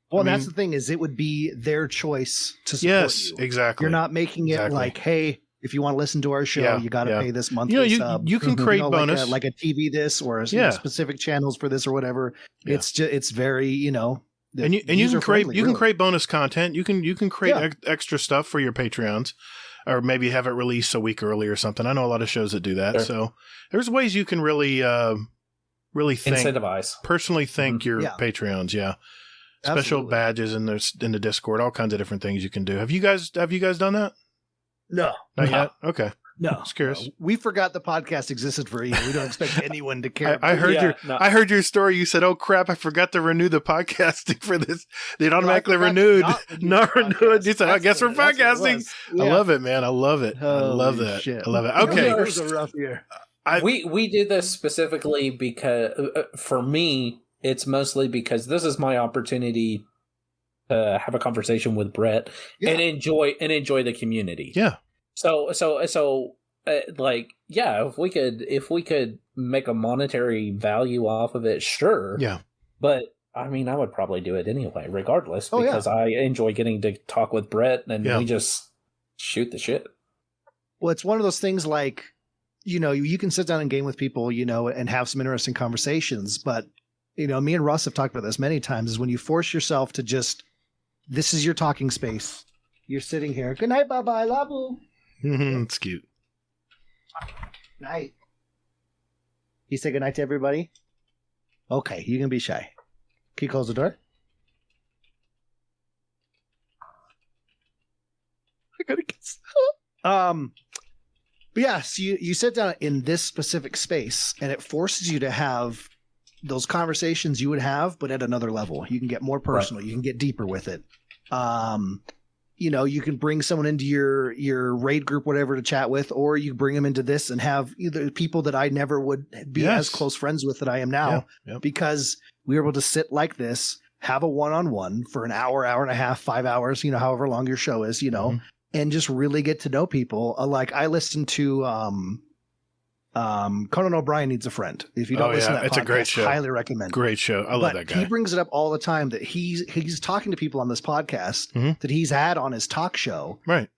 Well, that's the thing is, it would be their choice to support you. Yes, exactly. You're not making it like, hey, if you want to listen to our show, you got to pay this monthly sub. You can create bonus, like a TV this or specific channels for this or whatever. Yeah. It's very, and you can create bonus content. You can create extra stuff for your Patreons, or maybe have it released a week early or something. I know a lot of shows that do that. Sure. So there's ways you can really incentivize, personally thank your Patreons. Yeah. Special badges in the Discord, all kinds of different things you can do. Have you guys done that? No. Not yet? Okay. No. Just curious. No. We forgot the podcast existed for a year. We don't expect anyone to care. I heard your story. You said, "Oh crap, I forgot to renew the podcasting for this." They automatically renewed. Not renewed. You said, "I guess we're podcasting." Yeah. I love it, man. I love it. I love that. Shit. I love it. Okay. It was a rough year. We did this specifically because for me, it's mostly because this is my opportunity to have a conversation with Brett and enjoy the community. Yeah. So, if we could make a monetary value off of it, sure. Yeah. But I mean, I would probably do it anyway, regardless, because I enjoy getting to talk with Brett and we just shoot the shit. Well, it's one of those things like, you can sit down and game with people, and have some interesting conversations, but me and Russ have talked about this many times, is when you force yourself to just, this is your talking space. You're sitting here. Good night, Baba. I love you. It's cute. Night. You say good night to everybody? Okay, you can be shy. Can you close the door? I gotta kiss. But yeah, so you sit down in this specific space, and it forces you to have those conversations you would have, but at another level. You can get more personal. Right. You can get deeper with it. you can bring someone into your raid group, whatever, to chat with, or you bring them into this and have either people that I never would be as close friends with that I am now, because we were able to sit like this, have a one-on-one for an hour, hour and a half, 5 hours, however long your show is, and just really get to know people. Like I listened to Conan O'Brien Needs a Friend. If you don't listen to that it's podcast, a great show. Highly recommend. Great show. I love that guy. He brings it up all the time that he's talking to people on this podcast that he's had on his talk show, right,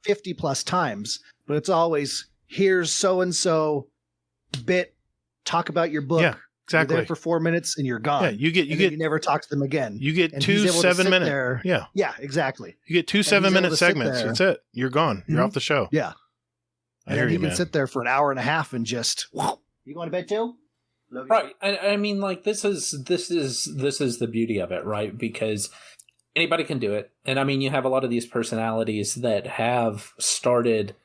50 plus times, but it's always, here's so and so bit, talk about your book. Yeah, exactly. You're there for 4 minutes and you're gone. Yeah, you never talk to them again. You get and 2 7-minute. There. Yeah, exactly. You get 2 7-minute segments. That's it. You're gone. You're off the show. Yeah. I hear you, man. Can sit there for an hour and a half and just, you going to bed too? Right. I mean, like, this is the beauty of it, right? Because anybody can do it. And I mean, you have a lot of these personalities that have started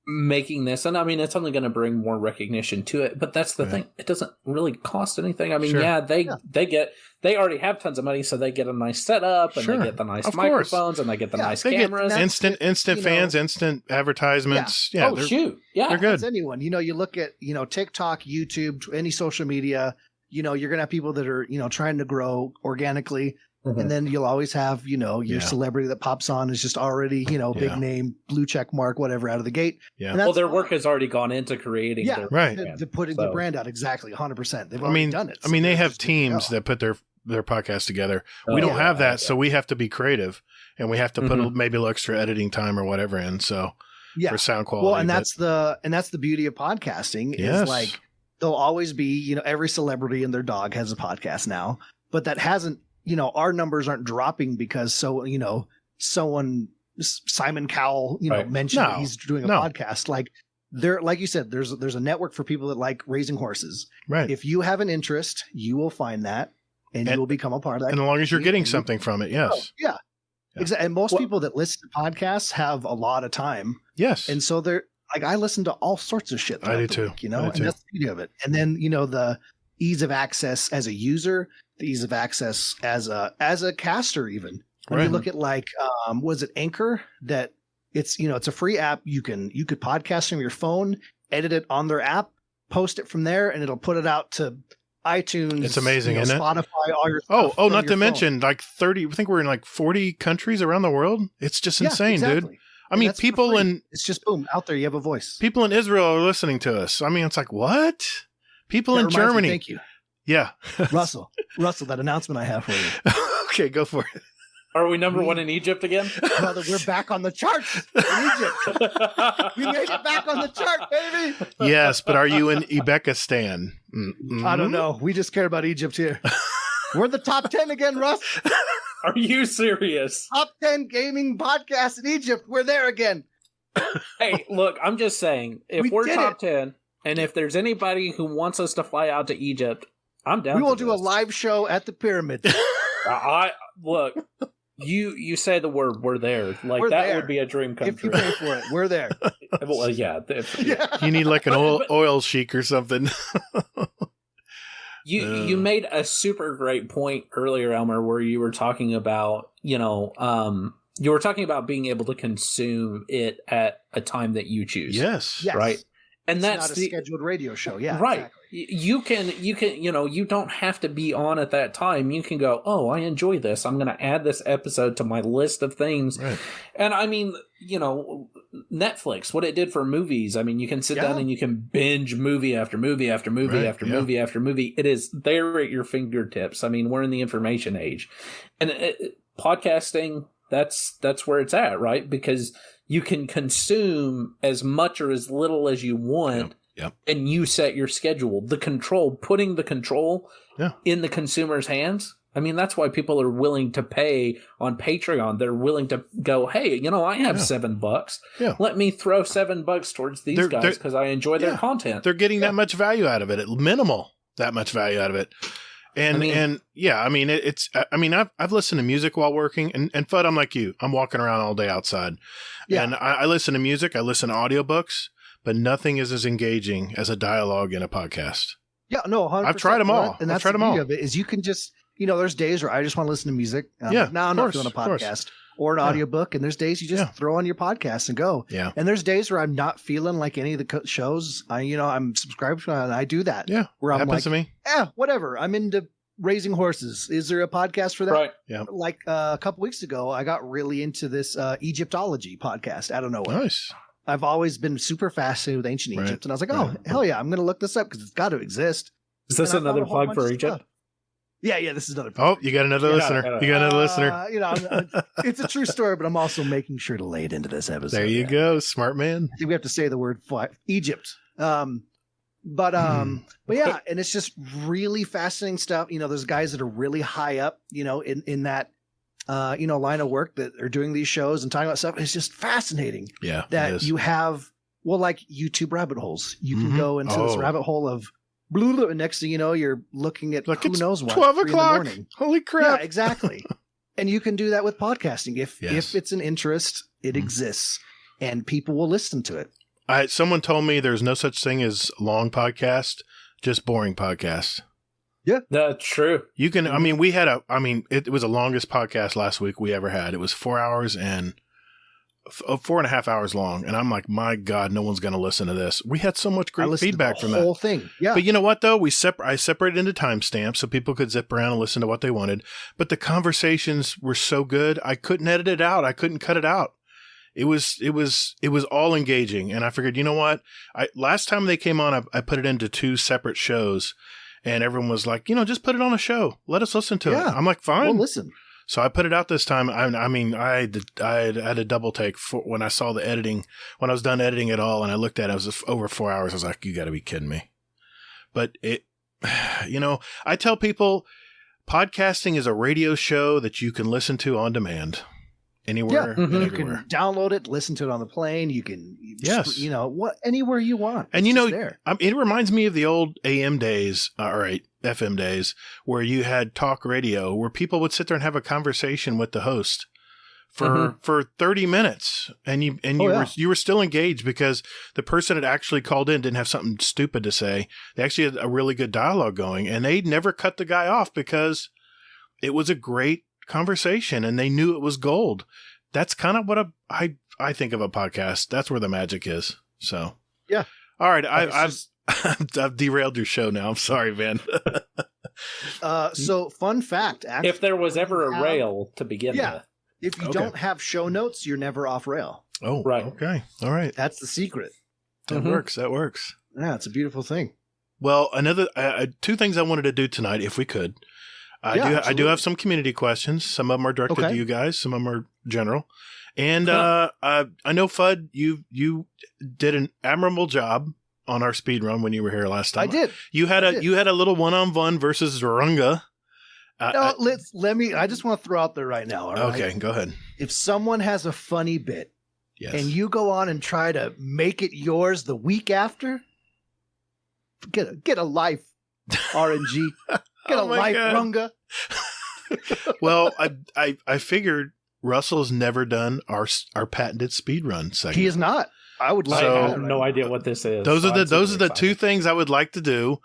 making this, and I mean, it's only going to bring more recognition to it, but that's the thing. It doesn't really cost anything. I mean, they already have tons of money, so they get a nice setup, and they get the nice microphones, and they get the nice cameras. Instant fans, instant advertisements. Yeah. Shoot. Yeah. They're good. As anyone, you look at, TikTok, YouTube, any social media, you're going to have people that are, trying to grow organically. And then you'll always have, your celebrity that pops on is just already, big name, blue check mark, whatever, out of the gate. Yeah. Well, their work has already gone into creating their brand. To putting the brand out. Exactly. 100%. They've already done it. I mean, they have teams that put their podcast together. We don't have that. So we have to be creative, and we have to put maybe a little extra editing time or whatever in. So for sound quality. Well, and that's the beauty of podcasting is like, there'll always be, every celebrity and their dog has a podcast now, but that hasn't, our numbers aren't dropping because someone, Simon Cowell, mentioned that he's doing a podcast. Like like you said, there's a network for people that like raising horses. Right. If you have an interest, you will find that and you will become a part of that. And as long as you're getting something from it. Yes. Yeah. Exactly. And most people that listen to podcasts have a lot of time. Yes. And so they're like, I listen to all sorts of shit. I do too. Week, and that's the beauty of it. And then, the ease of access as a user, the ease of access as a caster, even when you look at like, was it Anchor that it's a free app. You could podcast from your phone, edit it on their app, post it from there, and it'll put it out to iTunes. It's amazing, isn't Spotify, it? all your stuff not to mention like 30. I think we're in like 40 countries around the world. It's just insane, dude. I mean, people it's just boom out there. You have a voice. People in Israel are listening to us. I mean, it's like what? People in Germany. Thank you. Yeah. Russell, that announcement I have for you. Okay, go for it. Are we number one in Egypt again? Brother, we're back on the charts in Egypt. We made it back on the chart, baby. Yes, but are you in Uzbekistan? I don't know. We just care about Egypt here. We're the top 10 again, Russ. Are you serious? Top 10 gaming podcasts in Egypt. We're there again. Hey, look, I'm just saying, if we're top 10, and if there's anybody who wants us to fly out to Egypt, I'm down. We will do a live show at the pyramid. Look, you say the word, we're there. Like, we're that there. would be a dream come true. true. If you pay for it, we're there. Well, yeah. You need like an oil sheik or something. You made a super great point earlier, Elmer, where you were talking about, you were talking about being able to consume it at a time that you choose. Yes. Right. And it's that's not a scheduled radio show. Yeah. Right. Exactly. You can, you don't have to be on at that time. You can go, oh, I enjoy this. I'm going to add this episode to my list of things. Right. And I mean, Netflix, what it did for movies. I mean, you can sit down and you can binge movie after movie after movie after movie after movie. It is there at your fingertips. I mean, we're in the information age, and podcasting, that's where it's at, right? Because you can consume as much or as little as you want. Yep. And you set your schedule. Putting the control in the consumer's hands. I mean, that's why people are willing to pay on Patreon. They're willing to go, hey, I have $7. Yeah. Let me throw $7 towards these guys because I enjoy their content. They're getting that much value out of it. Minimal that much value out of it. And I've listened to music while working, and Fudd, I'm like you. I'm walking around all day outside. Yeah. And I listen to music. I listen to audiobooks. But nothing is as engaging as a dialogue in a podcast. Yeah, no, 100%. I've tried them all. And that's the beauty of it is you can just there's days where I just want to listen to music. No, I'm not feeling a podcast or an audiobook. And there's days you just throw on your podcast and go. Yeah. And there's days where I'm not feeling like any of the shows. I'm subscribed to, and I do that. Yeah. Where I'm happens to me. Whatever. I'm into raising horses. Is there a podcast for that? Right. Yeah. Like a couple weeks ago, I got really into this Egyptology podcast out of nowhere. Nice. I've always been super fascinated with ancient Egypt. And I was like, hell yeah, I'm going to look this up because it's got to exist. Is this another plug for Egypt? Yeah, this is another. Oh, you got another listener. You got another listener. It's a true story, but I'm also making sure to lay it into this episode. There you go, smart man. I think we have to say the word Egypt. But yeah, and it's just really fascinating stuff. There's guys that are really high up, in that, line of work that are doing these shows and talking about stuff. It's just fascinating. Yeah, that you have, like YouTube rabbit holes. You can go into this rabbit hole of. And next thing you know, you're looking at who knows what. 12 o'clock. Holy crap. Yeah, exactly. And you can do that with podcasting. If it's an interest, it exists and people will listen to it. Someone told me there's no such thing as long podcast, just boring podcast. Yeah. That's true. You can, it was the longest podcast last week we ever had. It was 4 hours and 4.5 hours long, and I'm like, my God, no one's going to listen to this. We had so much great feedback from that whole thing. Yeah, but you know what though? I separated into timestamps so people could zip around and listen to what they wanted. But the conversations were so good, I couldn't edit it out. I couldn't cut it out. It was all engaging, and I figured, you know what? Last time they came on, I put it into 2 separate shows, and everyone was like, just put it on a show. Let us listen to it. I'm like, fine. We'll listen. So I put it out this time. I had a double take when I saw the editing, when I was done editing it all, and I looked at it, it was just over 4 hours. I was like, you got to be kidding me. But I tell people podcasting is a radio show that you can listen to on demand anywhere and you everywhere. Can download it, listen to it on the plane. You can, anywhere you want. And it reminds me of the old AM days, FM days, where you had talk radio, where people would sit there and have a conversation with the host for 30 minutes, and you were still engaged because the person that actually called in didn't have something stupid to say. They actually had a really good dialogue going, and they never cut the guy off because it was a great conversation and they knew it was gold. That's kind of what I think of a podcast. That's where the magic is. So yeah. All right, I've derailed your show now. I'm sorry, man. So fun fact, actually, if there was ever a rail to begin with. If you don't have show notes, you're never off rail. Oh, right. Okay. All right. That's the secret. That works. That works. Yeah, it's a beautiful thing. Well, another 2 things I wanted to do tonight, if we could. I do have some community questions. Some of them are directed to you guys. Some of them are general. And I know, Fudd, you did an admirable job on our speed run when you were here last time. I did. You had a little one-on-one versus Runga. I just want to throw out there right now. All right? Okay, go ahead. If someone has a funny bit and you go on and try to make it yours the week after, get a life, RNG. Get a life, Runga. Well, I figured Russell's never done our patented speed run segment. He is not. I have no idea what this is. Those are the 2 things I would like to do.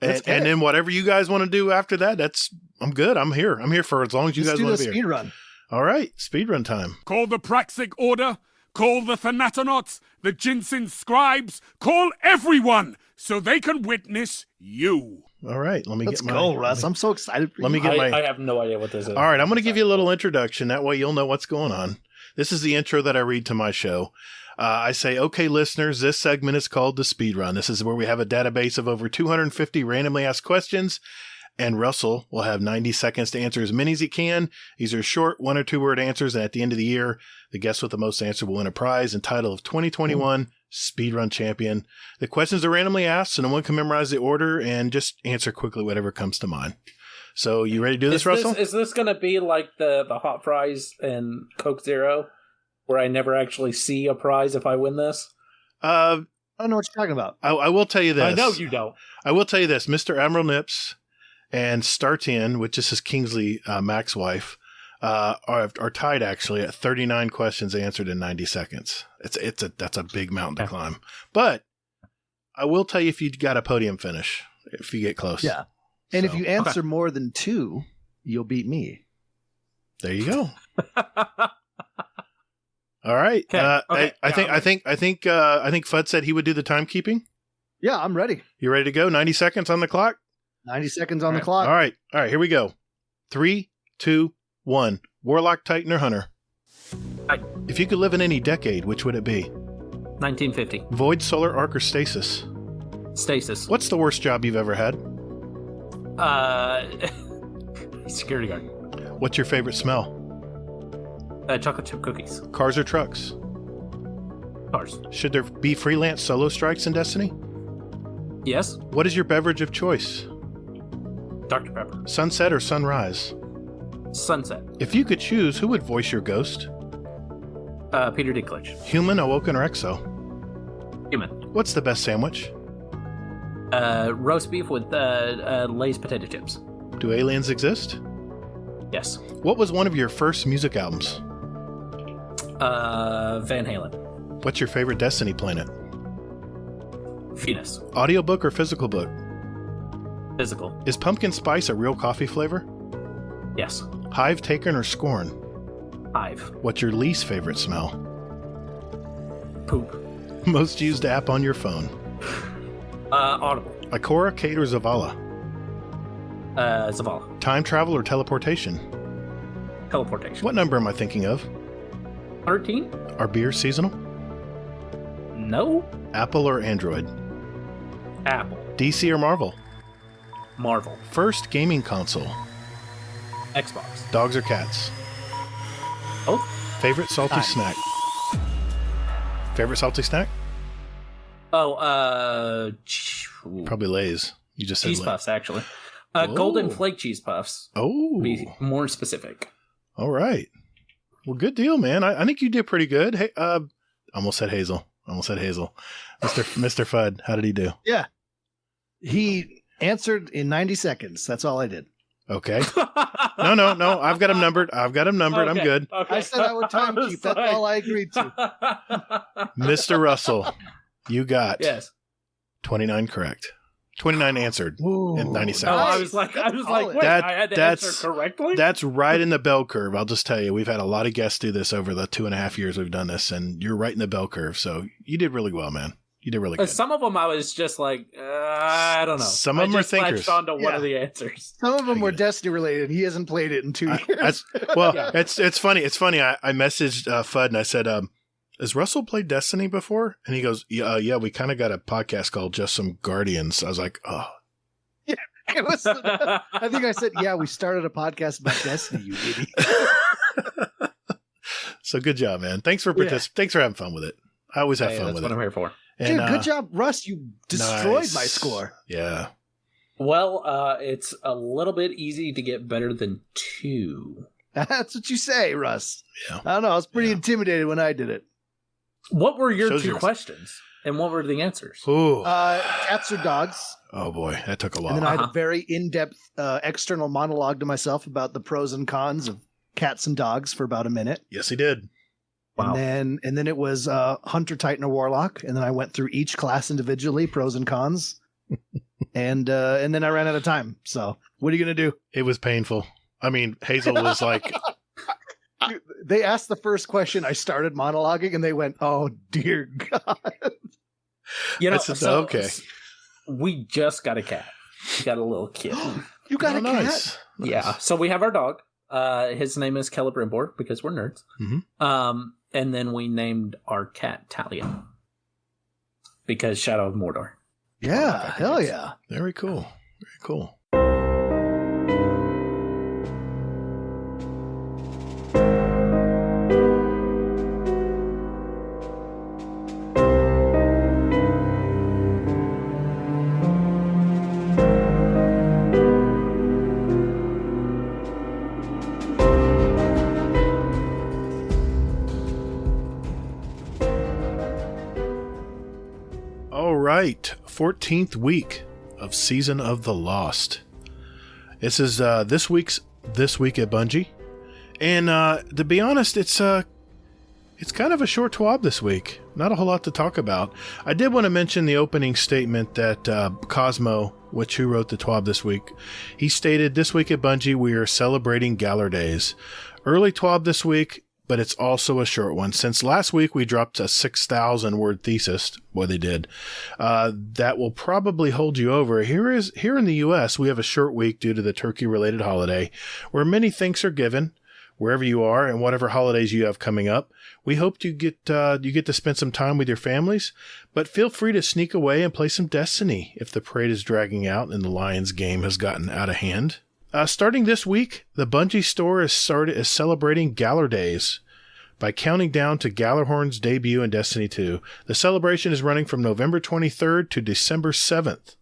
And then whatever you guys want to do after that, I'm good. I'm here. I'm here for as long as you guys want to be here. Speed run. All right, speed run time. Call the Praxic Order. Call the Thanatonauts, the Jinsen Scribes. Call everyone so they can witness you. All right, let's go, Russ. I'm so excited for you. I have no idea what this is. All right, I'm going to give you a little introduction. That way you'll know what's going on. This is the intro that I read to my show. I say, okay, listeners, this segment is called the Speed Run. This is where we have a database of over 250 randomly asked questions, and Russell will have 90 seconds to answer as many as he can. These are short 1 or 2 word answers, and at the end of the year, the guest with the most answers will win a prize and title of 2021 Speedrun Champion. The questions are randomly asked, so no one can memorize the order, and just answer quickly whatever comes to mind. So you ready to do this, Russell? Is this going to be like the hot fries and Coke Zero, where I never actually see a prize if I win this? I don't know what you're talking about. I will tell you this. I know you don't. I will tell you this. Mr. Admiral Nips and Startin, which is his Kingsley Mac's wife, are tied actually at 39 questions answered in 90 seconds. That's a big mountain to climb. But I will tell you if you got a podium finish, if you get close. Yeah. And if you answer more than 2, you'll beat me. There you go. All right. Okay. I think Fudd said he would do the timekeeping. Yeah, I'm ready. You ready to go? 90 seconds on the clock? 90 seconds on the clock. All right, here we go. 3, 2, 1. Warlock, Titan, or Hunter? If you could live in any decade, which would it be? 1950. Void, solar, arc, or stasis? Stasis. What's the worst job you've ever had? Security guard. What's your favorite smell? Chocolate chip cookies. Cars or trucks? Cars. Should there be freelance solo strikes in Destiny? Yes. What is your beverage of choice? Dr. Pepper. Sunset or sunrise? Sunset. If you could choose, who would voice your ghost? Peter Dinklage. Human, awoken, or exo? Human. What's the best sandwich? Roast beef with Lay's potato chips. Do aliens exist? Yes. What was one of your first music albums? Van Halen. What's your favorite Destiny planet? Venus. Audiobook or physical book? Physical. Is pumpkin spice a real coffee flavor? Yes. Hive, Taken, or Scorn? Hive. What's your least favorite smell? Poop. Most used app on your phone? Audible. Ikora, Kate, or Zavala? Zavala. Time travel or teleportation? Teleportation. What number am I thinking of? 13? Are beers seasonal? No. Apple or Android? Apple. DC or Marvel? Marvel. First gaming console? Xbox. Dogs or cats? Both. Favorite salty Hi. snack? Favorite salty snack? Oh, Probably Lay's. You just said cheese Lay's. puffs, actually. Whoa. Golden flake cheese puffs. Oh. To be more specific. All right. Well, good deal, man. I think you did pretty good. Hey, almost said Hazel. Mr. Fudd, how did he do? Yeah. He answered in 90 seconds. That's all I did. Okay. No. I've got him numbered. I'm Okay, good. Okay. I said I would time keep. That's all I agreed to. Mr. Russell, you got Yes. 29 correct. 29 answered in 90 Oh, seconds. I was like, wait, That- I had to that's- answer correctly? That's right in the bell curve. I'll just tell you, we've had a lot of guests do this over the 2.5 years we've done this, and you're right in the bell curve. So you did really well, man. You did really good. Some of them I was just like, I don't know. Some of them are thinkers. I onto one Yeah. of the answers. Some of them were Destiny related. He hasn't played it in 2 years. It's funny. It's funny. I messaged Fudd and I said, has Russell played Destiny before? And he goes, yeah, we kind of got a podcast called Just Some Guardians. I was like, oh. It was, I think I said, yeah, we started a podcast about Destiny, you idiot. So good job, man. Thanks for having fun with it. I always have fun That's with what it. I'm here for. And, Dude, good job, Russ. You destroyed nice. my score. Yeah. Well, it's a little bit easy to get better than 2. That's what you say, Russ. Yeah. I don't know. I was pretty intimidated when I did it. What were your Shows 2 yours. questions? And what were the answers? Ooh. Cats or dogs? Oh boy, that took a while. And then I had a very in-depth external monologue to myself about the pros and cons of cats and dogs for about a minute. Yes, he did. Wow. And then it was Hunter, Titan, or Warlock. And then I went through each class individually, pros and cons. and then I ran out of time. So what are you going to do? It was painful. I mean, Hazel was like, They asked the first question. I started monologuing and they went, oh, dear God. You know, I said, okay. We just got a cat. We got a little kitten. You got Oh, a cat? nice. Yeah. So we have our dog. His name is Celebrimbor because we're nerds. Mhm. And then we named our cat Talia because Shadow of Mordor. Yeah, hell yeah. Very cool. Very cool. All right, 14th week of Season of the Lost. This is This Week at Bungie. And to be honest, it's It's kind of a short TWAB this week. Not a whole lot to talk about. I did want to mention the opening statement that Cosmo, who wrote the TWAB this week, he stated, "This week at Bungie, we are celebrating Gatr Days. Early TWAB this week, but it's also a short one. Since last week we dropped a 6,000-word thesis," boy, they did, "that will probably hold you over. Here in the U.S., we have a short week due to the turkey-related holiday, where many thanks are given, wherever you are and whatever holidays you have coming up. We hope you get to spend some time with your families, but feel free to sneak away and play some Destiny if the parade is dragging out and the Lions game has gotten out of hand. Starting this week, the Bungie store is celebrating Gatr Days by counting down to Gjallarhorn's debut in Destiny 2. The celebration is running from November 23rd to December 7th.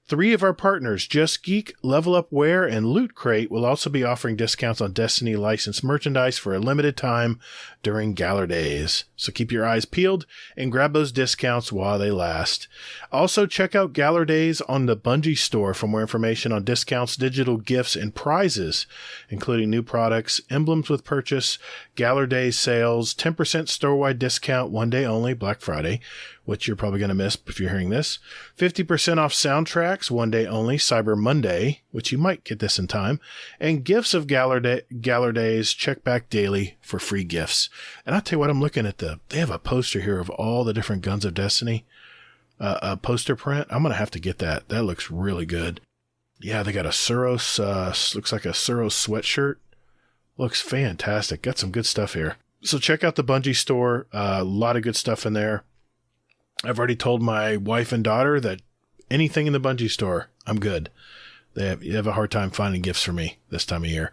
3 of our partners, Just Geek, Level Up Wear, and Loot Crate, will also be offering discounts on Destiny licensed merchandise for a limited time during Gatr Days. So keep your eyes peeled and grab those discounts while they last. Also, check out Gatr Days on the Bungie store for more information on discounts, digital gifts, and prizes, including new products, emblems with purchase, Gatr Days sales, 10% store-wide discount one day only, Black Friday, which you're probably going to miss if you're hearing this. 50% off soundtracks, one day only, Cyber Monday, which you might get this in time. And gifts of Gatr Days, check back daily for free gifts. And I'll tell you what, I'm looking at they have a poster here of all the different Guns of Destiny. A poster print. I'm going to have to get that. That looks really good. Yeah, they got a Suros, looks like a Suros sweatshirt. Looks fantastic. Got some good stuff here. So check out the Bungie store. A lot of good stuff in there. I've already told my wife and daughter that anything in the Bungie store, I'm good. You have a hard time finding gifts for me this time of year.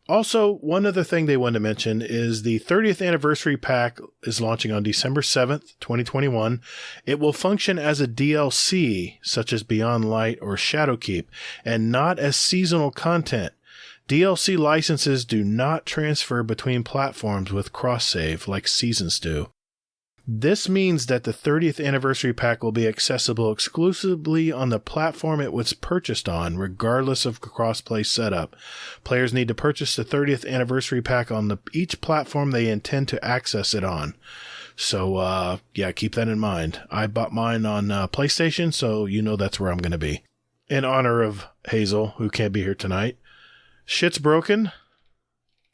Also, one other thing they wanted to mention is the 30th anniversary pack is launching on December 7th, 2021. It will function as a DLC, such as Beyond Light or Shadowkeep, and not as seasonal content. DLC licenses do not transfer between platforms with cross-save like seasons do. This means that the 30th anniversary pack will be accessible exclusively on the platform it was purchased on, regardless of cross-play setup. Players need to purchase the 30th anniversary pack on each platform they intend to access it on. So, keep that in mind. I bought mine on PlayStation, so you know that's where I'm going to be. In honor of Hazel, who can't be here tonight, shit's broken.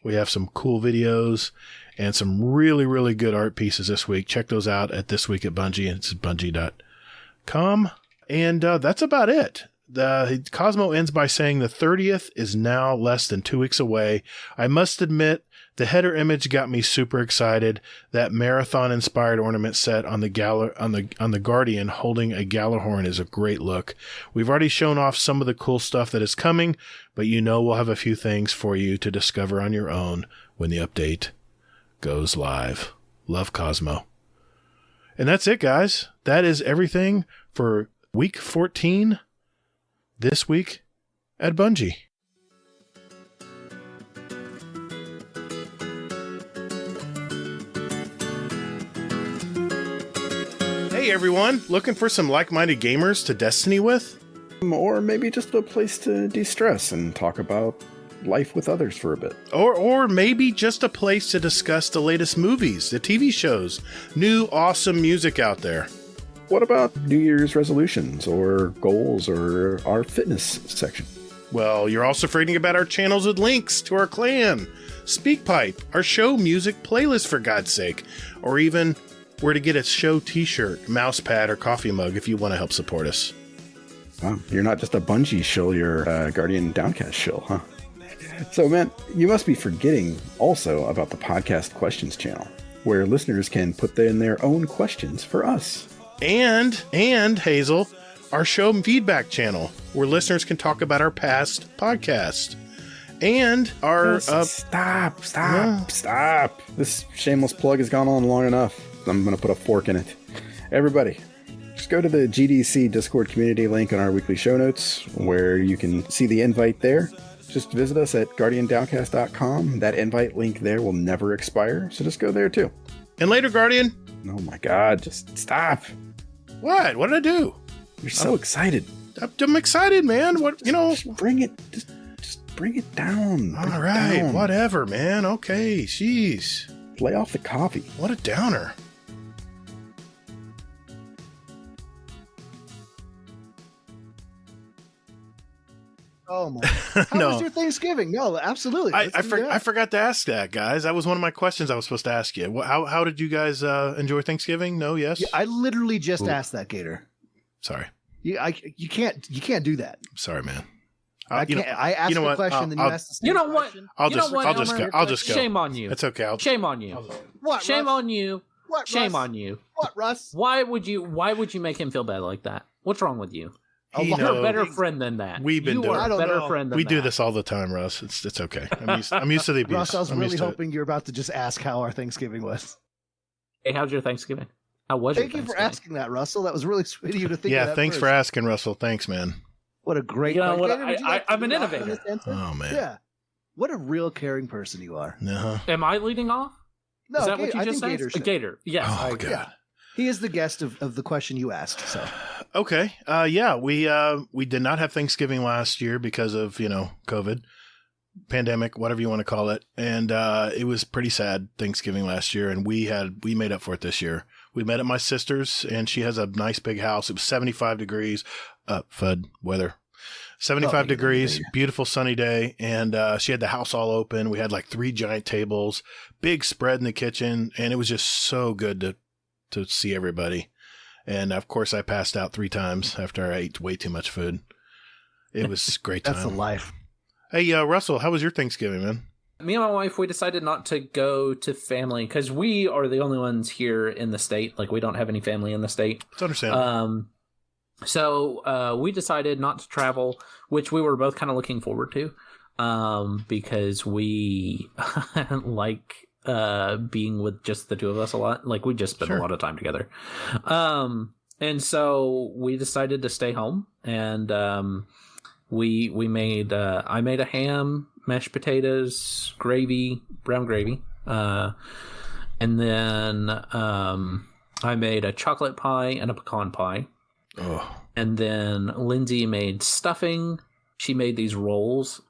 We have some cool videos and some really, really good art pieces this week. Check those out at This Week at Bungie, and it's bungie.com. And that's about it. Cosmo ends by saying the 30th is now less than 2 weeks away. I must admit, the header image got me super excited. That marathon-inspired ornament set on the Guardian holding a Gjallarhorn is a great look. We've already shown off some of the cool stuff that is coming, but we'll have a few things for you to discover on your own when the update goes live. Love, Cosmo. And that's it, guys. That is everything for week 14 this week at Bungie. Hey everyone, looking for some like-minded gamers to Destiny with? Or maybe just a place to de-stress and talk about life with others for a bit. Or maybe just a place to discuss the latest movies, the TV shows, new awesome music out there. What about New Year's resolutions or goals or our fitness section? Well, you're also forgetting about our channels with links to our clan, Speakpipe, our show music playlist for God's sake, or even where to get a show t-shirt, mouse pad, or coffee mug if you want to help support us. Wow, you're not just a Bungie shill, you're a Guardian Downcast shill, huh? So, man, you must be forgetting also about the podcast questions channel, where listeners can put in their own questions for us. And Hazel, our show feedback channel, where listeners can talk about our past podcast. And our... Stop. This shameless plug has gone on long enough. I'm going to put a fork in it. Everybody, just go to the GDC Discord community link on our weekly show notes, where you can see the invite there. Just visit us at guardiandowncast.com. That invite link there will never expire, so just go there too. And later, Guardian. Oh my God, just stop. What? What did I do? You're so excited. I'm excited, man. Just bring it. Just bring it down. All right, whatever, man. Okay, jeez. Lay off the coffee. What a downer. Oh my! How No. was your Thanksgiving? No, absolutely. I forgot to ask that, guys. That was one of my questions I was supposed to ask you. How did you guys enjoy Thanksgiving? No, yes. Yeah, I literally just asked that, Gatr. Sorry. You can't do that. Sorry, man. I can't. I asked the question, then you asked the same You know what? question. I'll You know just what, I'll just go. Shame on you. It's okay. Shame on you. What? Shame Russ? on you. What? Shame Russ? on you. What, Russ? Why would you make him feel bad like that? What's wrong with you? He You're a knows. better friend than that. We've been you doing- are I a don't better know. friend than We that. do this all the time, Russ. It's okay. I'm used to the abuse. Russ, I was I'm really used to it. hoping you were about to just ask how our Thanksgiving was. Hey, how's your Thanksgiving? How was Thank your you for Thanksgiving? asking that, Russell. That was really sweet of you to think of Yeah, that thanks for first. asking, Russell. Thanks, man. What a great You know what, Gatr, would you like to I'm an lead off on innovator. this answer? Oh man. Yeah. What a real caring person you are. Uh-huh. Am I leading off? No, Is that what Gatr- you I just think said? Gatr should. Gatr. Yes. Oh god. Yeah. He is the guest of the question you asked. So Okay. Yeah, we did not have Thanksgiving last year because of, COVID, pandemic, whatever you want to call it. And it was pretty sad Thanksgiving last year, and we made up for it this year. We met at my sister's, and she has a nice big house. It was 75 degrees, FUD weather. 75 degrees, beautiful sunny day, and she had the house all open. We had like 3 giant tables, big spread in the kitchen, and it was just so good to see everybody. And of course, I passed out 3 times after I ate way too much food. It was a great time. that's the life. Hey, Russell, how was your Thanksgiving, man? Me and my wife, we decided not to go to family because we are the only ones here in the state. Like, we don't have any family in the state. It's understandable. So we decided not to travel, which we were both kind of looking forward to, because we like being with just the two of us a lot. Like, we just spend Sure. a lot of time together. And so we decided to stay home, and we made I made a ham, mashed potatoes, gravy, brown gravy, and then I made a chocolate pie and a pecan pie. Oh, And then Lindsay made stuffing. She made these rolls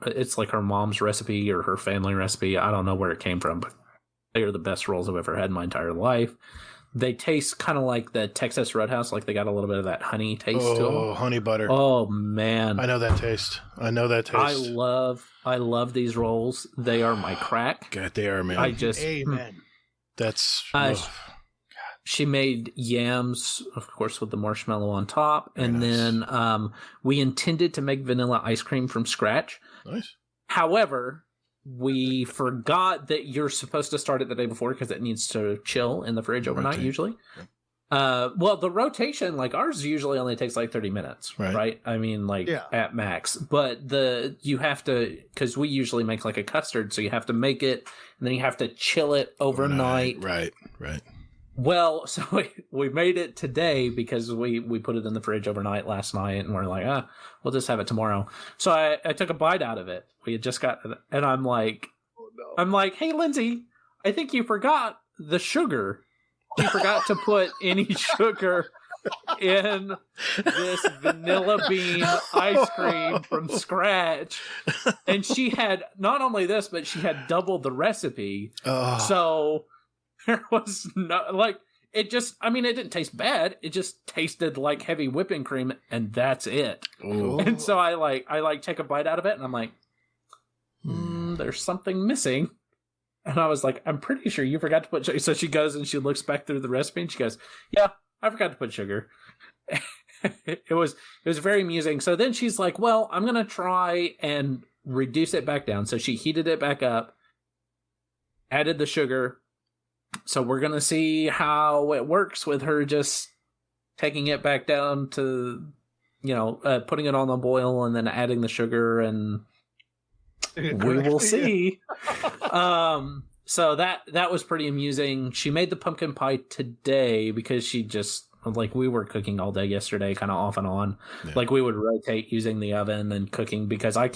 it's like her mom's recipe or her family recipe. I don't know where it came from, but they are the best rolls I've ever had in my entire life. They taste kind of like the Texas Roadhouse, like they got a little bit of that honey taste to them. oh, honey butter. Oh man, I know that taste. I love these rolls. They are my crack. God, they are, man. Amen. That's. Uh, ugh. She made yams, of course, with the marshmallow on top. And Very nice. then we intended to make vanilla ice cream from scratch. Nice. However, we forgot that you're supposed to start it the day before because it needs to chill in the fridge overnight, Rotate. usually. Well, the rotation, like ours usually only takes like 30 minutes, right? I mean, like at max. But you have to, because we usually make like a custard, so you have to make it and then you have to chill it overnight. Right. Well, so we made it today because we put it in the fridge overnight last night, and we're like, we'll just have it tomorrow. So I took a bite out of it. We had just got, and I'm like, hey, Lindsay, I think you forgot the sugar. You forgot to put any sugar in this vanilla bean ice cream from scratch. And she had not only this, but she had doubled the recipe. Oh. So there was no, like, it just, I mean, it didn't taste bad. It just tasted like heavy whipping cream, and that's it. Oh. And so I take a bite out of it, and I'm like, there's something missing. And I was like, I'm pretty sure you forgot to put sugar. So she goes and she looks back through the recipe, and she goes, yeah, I forgot to put sugar. It was very amusing. So then she's like, well, I'm going to try and reduce it back down. So she heated it back up, added the sugar. So we're going to see how it works with her just taking it back down to, putting it on the boil and then adding the sugar, and we will see. So that was pretty amusing. She made the pumpkin pie today because she just, like, we were cooking all day yesterday, kind of off and on. Yeah. Like, we would rotate using the oven and cooking because I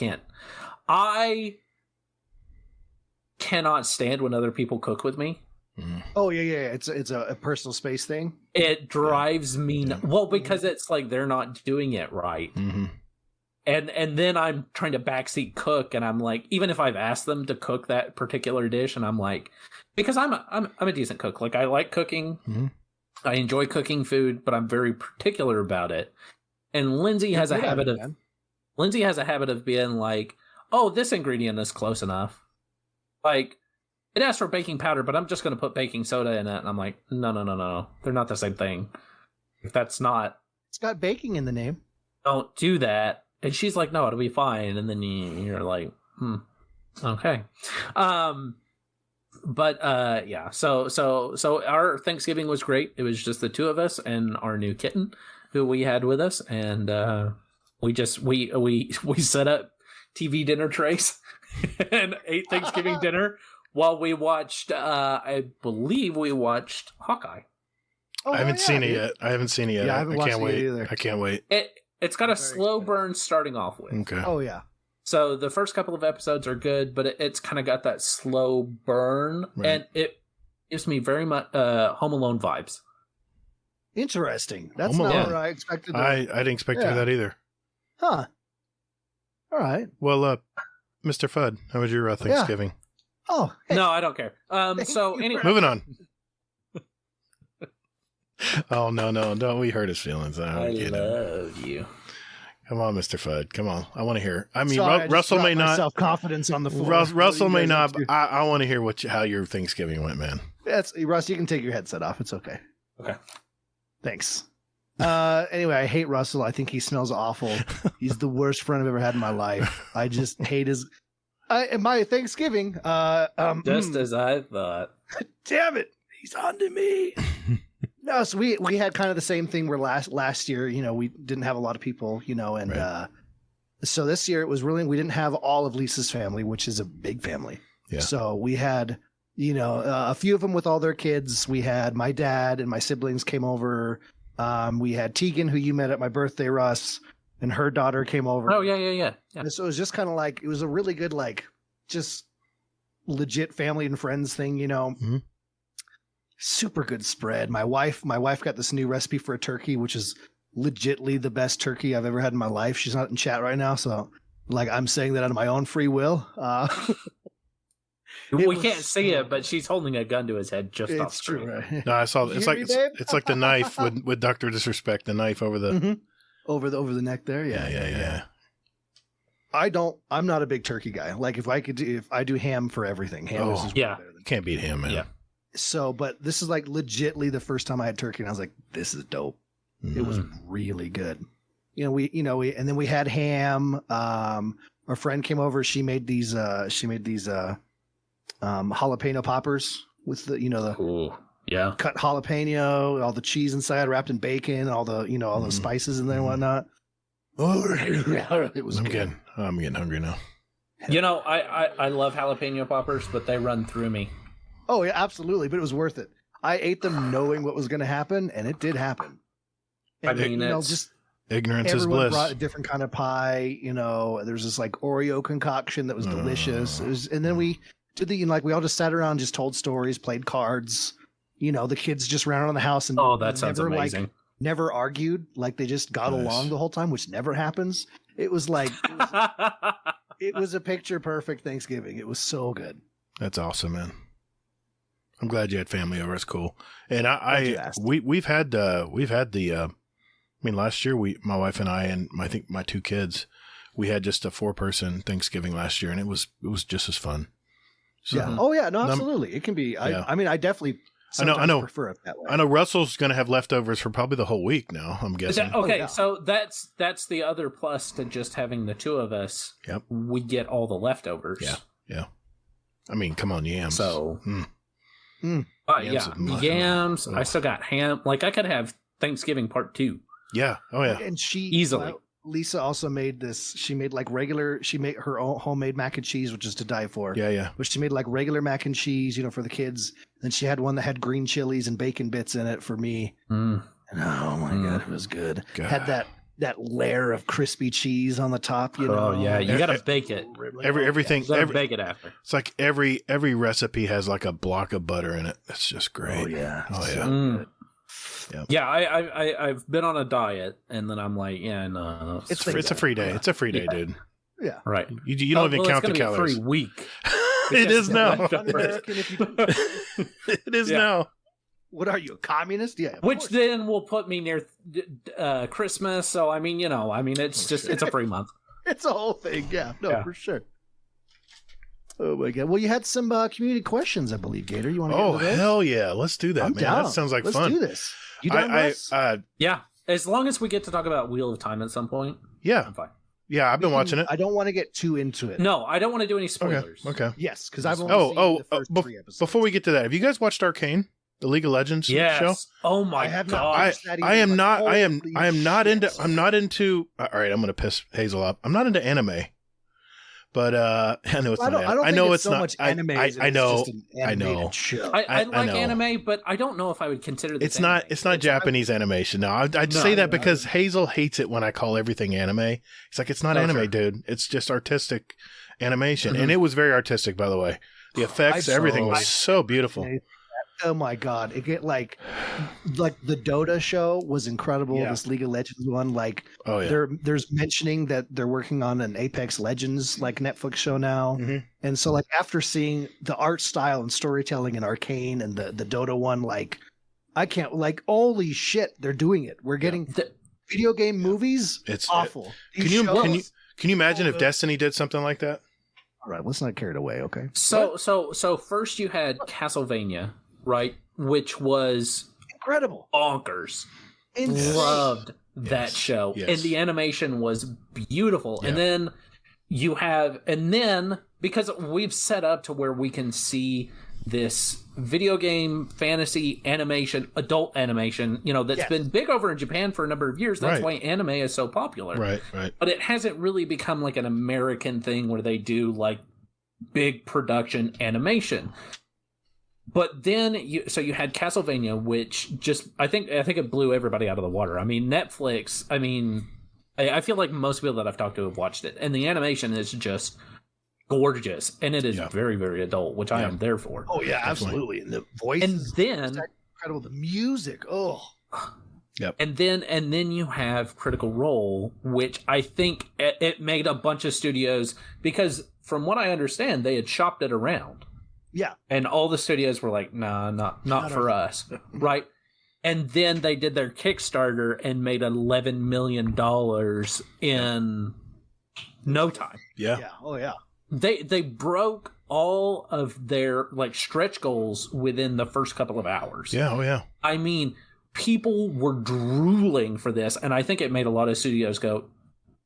cannot stand when other people cook with me. Oh yeah. It's a personal space thing. It drives me well, because it's like they're not doing it right. Mm-hmm. And then I'm trying to backseat cook, and I'm like, even if I've asked them to cook that particular dish, and I'm like, because I'm a decent cook. Like, I like cooking. Mm-hmm. I enjoy cooking food, but I'm very particular about it. And Lindsay has a habit of being like, oh, this ingredient is close enough. Like, it asks for baking powder, but I'm just going to put baking soda in it. And I'm like, no. They're not the same thing. That's not. It's got baking in the name. Don't do that. And she's like, no, it'll be fine. And then you're like, okay. But yeah. So our Thanksgiving was great. It was just the two of us and our new kitten who we had with us. And we set up TV dinner trays and ate Thanksgiving dinner while we watched, I believe we watched Hawkeye. Oh, I haven't seen it yet. Yeah, I haven't watched can't it wait. either. I can't wait. It's got a slow burn starting off with. Okay. Oh, yeah. So the first couple of episodes are good, but it's kind of got that slow burn, and it gives me very much Home Alone vibes. Interesting. That's not what I expected. I didn't expect to hear that either. Huh. All right. Well, Mr. Fudd, how was your Thanksgiving? Yeah. Oh, hey. No, I don't care. So anyway, moving on. Oh no! Don't we hurt his feelings? I love you. Come on, Mr. Fudd. Come on. I want to hear. I mean, Sorry, Russell may not. Self-confidence on the floor. Russell may not. I want to hear how your Thanksgiving went, man. Russ, you can take your headset off. It's okay. Okay. Thanks. Anyway, I hate Russell. I think he smells awful. He's the worst friend I've ever had in my life. I just hate his. My Thanksgiving. Just as I thought. Damn it! He's onto me. No, so we had kind of the same thing where last year, we didn't have a lot of people, and so this year it was really, we didn't have all of Lisa's family, which is a big family. Yeah. So we had, a few of them with all their kids. We had my dad and my siblings came over. We had Tegan, who you met at my birthday, Russ, and her daughter came over. Oh, yeah. And so it was just kind of like, it was a really good, like, just legit family and friends thing, Mm-hmm. Super good spread. My wife got this new recipe for a turkey, which is legitly the best turkey I've ever had in my life. She's not in chat right now, so like I'm saying that out of my own free will. We can't see it, but she's holding a gun to his head just off screen. True, right? No, I saw. It's like the knife with Dr. Disrespect. The knife over the over the neck there. Yeah. I'm not a big turkey guy. Like if I do ham for everything. Ham is just better than can't beat ham, man. Yeah. So, but this is like legitly the first time I had turkey, and I was like, "This is dope." Mm-hmm. It was really good. And then we had ham. Our friend came over. She made these jalapeno poppers with the cut jalapeno, all the cheese inside, wrapped in bacon, all the all the spices in there and whatnot. Oh, it was good. I'm getting hungry now. I love jalapeno poppers, but they run through me. Oh, yeah, absolutely. But it was worth it. I ate them knowing what was going to happen, and it did happen. And, just ignorance is everyone bliss. Brought a different kind of pie. There's this like Oreo concoction that was delicious. And then we did we all just sat around, just told stories, played cards. The kids just ran around the house and that sounds amazing. Never argued. Like they just got along the whole time, which never happens. It was like it was a picture perfect Thanksgiving. It was so good. That's awesome, man. I'm glad you had family over. It's cool. And we've had last year my wife and I I think my two kids, we had just a 4-person Thanksgiving last year, and it was just as fun. So, yeah. Oh yeah. No, absolutely. It can be. I definitely. I know. Prefer it that way. I know Russell's going to have leftovers for probably the whole week now, I'm guessing. So that's the other plus to just having the two of us. Yep. We get all the leftovers. Yeah. I mean, come on, yams. So. Yams. Yams. I still got ham. Like I could have Thanksgiving part 2. Yeah. Oh yeah. And she easily. Lisa also made this. She made she made her own homemade mac and cheese, which is to die for. Yeah. But she made like regular mac and cheese, for the kids. Then she had one that had green chilies and bacon bits in it for me. And oh my God, it was good. Had that layer of crispy cheese on the top. Oh yeah, you gotta bake it. Everything. Bake it after. It's like every recipe has like a block of butter in it. It's just great. Oh yeah. Oh yeah. Yeah, I've been on a diet, and then I'm like, yeah, no. It's a free day. It's a free day, dude. Yeah. Right. You don't even count the calories. It's going to be a free week. It is now. Un-American if you do. It is now. What are you, a communist? Yeah. of Which course. then will put me near Christmas. So I mean, it's a free month. It's a whole thing. Yeah. No, Yeah. for sure. Oh my god. Well, you had some community questions, I believe, Gatr. You want to get into those? Hell yeah. Let's do that, I'm man. down. That sounds like Let's fun. do this. You down, Russ? Yeah, as long as we get to talk about Wheel of Time at some point, Yeah. I'm fine. Yeah, I've been watching it. I don't want to get too into it. No, I don't want to do any spoilers. Okay. Yes, because I've only seen the first 3 episodes. Before we get to that, have you guys watched Arcane, the League of Legends Yes. show? Oh my I have not god. watched that either, I am but not. I am holy not shit. into. I'm not into. All right, I'm gonna piss Hazel up. I'm not into anime, but I know it's I not. don't I think know it's so not. much anime. as I it's know. just an I know. animated show. I like know. anime, but I don't know if I would consider this. It's not. It's not Japanese animation. No, I'd say that because Hazel hates it when I call everything anime. He's like, it's not anime, sure. dude. It's just artistic animation, Mhm. and it was very artistic, by the way. The effects, I everything saw- was so beautiful. Oh my god! It get like the Dota show was incredible. Yeah. This League of Legends one, like Oh yeah. there's mentioning that they're working on an Apex Legends like Netflix show now, Mhm. and so like after seeing the art style and storytelling in Arcane and the Dota one, like I can't like holy shit, they're doing it. We're getting video game movies. It's Awful. Can These you shows- can you imagine if the- Destiny did something like that? All right, let's not carry it away. Okay. So first you had Castlevania, right, which was Incredible. bonkers. Insane. Loved that Yes. show, Yes. and the animation was beautiful. Yeah. And then you have, because we've set up to where we can see this video game fantasy animation, adult animation, that's Yes. been big over in Japan for a number of years. That's Right. why anime is so popular. Right. But it hasn't really become like an American thing where they do like big production animation. But then you had Castlevania, which just I think it blew everybody out of the water. I mean, Netflix. I mean, I feel like most people that I've talked to have watched it, and the animation is just gorgeous, and it is very, very adult, which I am there for. Oh yeah, absolutely. And the voice And is then incredible. The music. Oh. And then you have Critical Role, which I think it made a bunch of studios, because from what I understand, they had shopped it around. Yeah. And all the studios were like, nah, not for us. Right. And then they did their Kickstarter and made $11 million in no time. Yeah. Yeah. Oh yeah. They broke all of their like stretch goals within the first couple of hours. Yeah. Oh yeah. I mean, people were drooling for this, and I think it made a lot of studios go,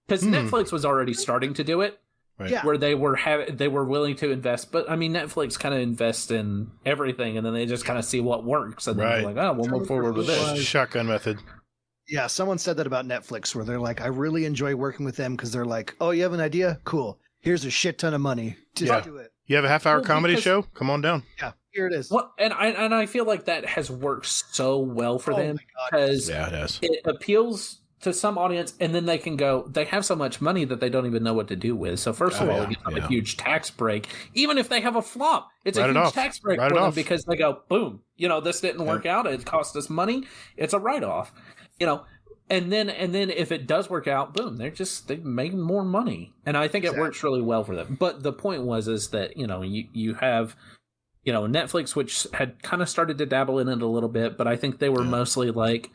because Netflix was already starting to do it, Right. Yeah. where they were willing to invest. But I mean, Netflix kind of invests in everything, and then they just kind of see what works, and then they're like, oh, we'll move forward with this. Shotgun method. Yeah. Someone said that about Netflix, where they're like, I really enjoy working with them because they're like, oh, you have an idea? Cool. Here's a shit ton of money. Just do it. You have a half-hour Well, comedy because- show? Come on down. Yeah. Here it is. Well, and I feel like that has worked so well for Oh them, my God. because Yeah, it has. it appeals to some audience, and then they can go, they have so much money that they don't even know what to do with. So first of all, you have a huge tax break. Even if they have a flop, it's Write a it huge off. tax break Write for it them, off. because they go, boom, this didn't work out. It cost us money. It's a write-off, and then if it does work out, boom, they make more money. And I think it works really well for them. But the point is that, you have, Netflix, which had kind of started to dabble in it a little bit, but I think they were mostly like,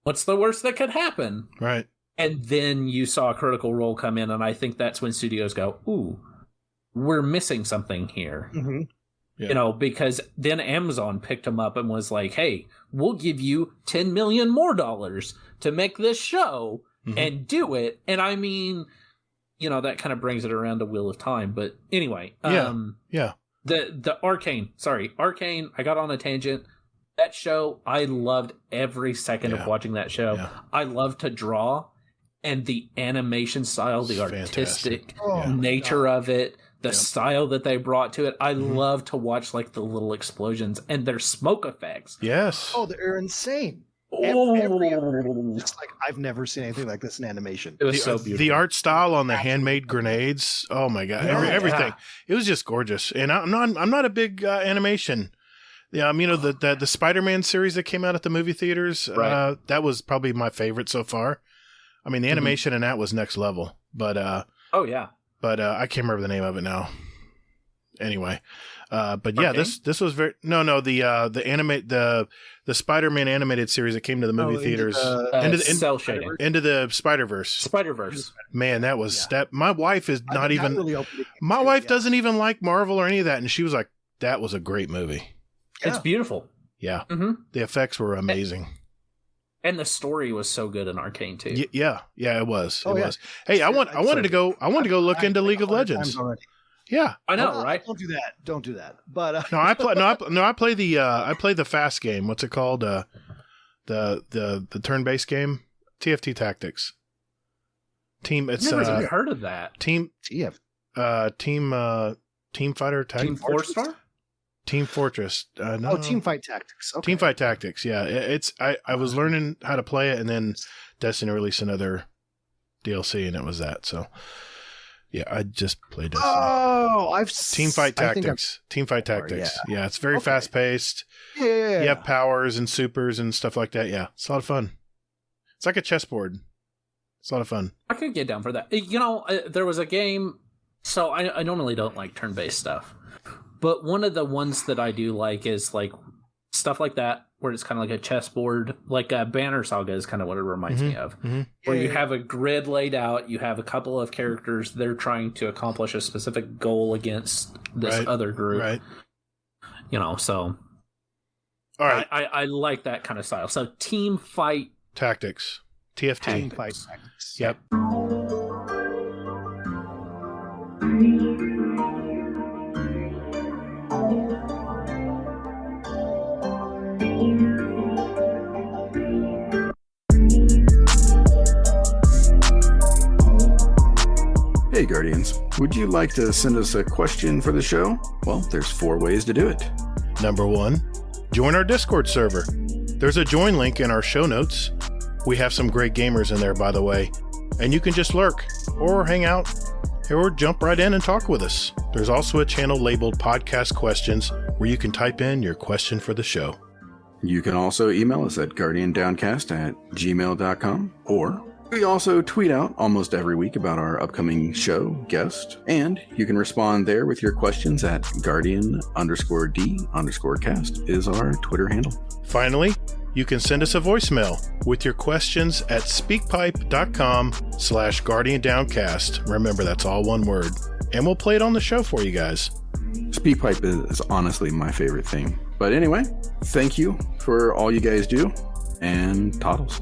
what's the worst that could happen? Right. And then you saw Critical Role come in, and I think that's when studios go, ooh, we're missing something here. Mm-hmm. Yeah. Because then Amazon picked them up and was like, hey, we'll give you $10 million more to make this show and do it. And I mean, that kind of brings it around to Wheel of Time. But anyway, Yeah. the Arcane, I got on a tangent. That show, I loved every second of watching that show. Yeah. I love to draw, and the animation style, the artistic nature of it, the style that they brought to it. I love to watch like the little explosions and their smoke effects. Yes. Oh, they're insane. Just like I've never seen anything like this in animation. It was so beautiful. The art style on the handmade grenades. Oh my God. Everything. It was just gorgeous. And I'm not a big animation. Yeah, the Spider-Man series that came out at the movie theaters, Right. that was probably my favorite so far. I mean, the animation in that was next level, but Oh yeah. but I can't remember the name of it now. Anyway, but yeah, Arcane? this was the Spider-Man animated series that came to the movie theaters Cell shading. into the Spider-Verse. Spider-Verse. Man, that was that. My wife is not even. Really open to My games, wife yeah. doesn't even like Marvel or any of that, and she was like, "That was a great movie." It's beautiful. Yeah, Mm-hmm. the effects were amazing. And the story was so good in Arcane too. Yeah, it was. Oh, It yeah. was. Hey, I wanted to go look into League of Legends. Yeah, I know, right? Don't do that. Don't do that. But no, I play the fast game. What's it called? The turn-based game, TFT Tactics. Team. It's I've never even heard of that. team TF. team fighter Team tactics. 4-star? Team Fortress. No. Oh, Team Fight Tactics. Okay. Team Fight Tactics. Yeah, I was learning how to play it, and then Destiny released another DLC, and it was that. So yeah, I just played Destiny. Oh, Team Fight I think Tactics. Team Fight Oh, Tactics. yeah. Yeah, it's very Okay. fast paced. Yeah. You have powers and supers and stuff like that. Yeah, it's a lot of fun. It's like a chessboard. It's a lot of fun. I could get down for that. There was a game. So I normally don't like turn-based stuff, but one of the ones that I do like is like stuff like that, where it's kind of like a chessboard, like a Banner Saga is kind of what it reminds me of, where you have a grid laid out, you have a couple of characters, they're trying to accomplish a specific goal against this Right. other group. Right. So All right. I like that kind of style. So Team Fight. Tactics. TFT. Team Fight Tactics. Yep. Hey Guardians, would you like to send us a question for the show? Well, there's 4 ways to do it. Number 1, join our Discord server. There's a join link in our show notes. We have some great gamers in there, by the way, and you can just lurk or hang out or jump right in and talk with us. There's also a channel labeled Podcast Questions where you can type in your question for the show. You can also email us at guardiandowncast@gmail.com, or we also tweet out almost every week about our upcoming show, guest, and you can respond there with your questions at guardian_d_cast is our Twitter handle. Finally, you can send us a voicemail with your questions at speakpipe.com/guardiandowncast. Remember, that's all one word. And we'll play it on the show for you guys. Speakpipe is honestly my favorite thing. But anyway, thank you for all you guys do, and toddles.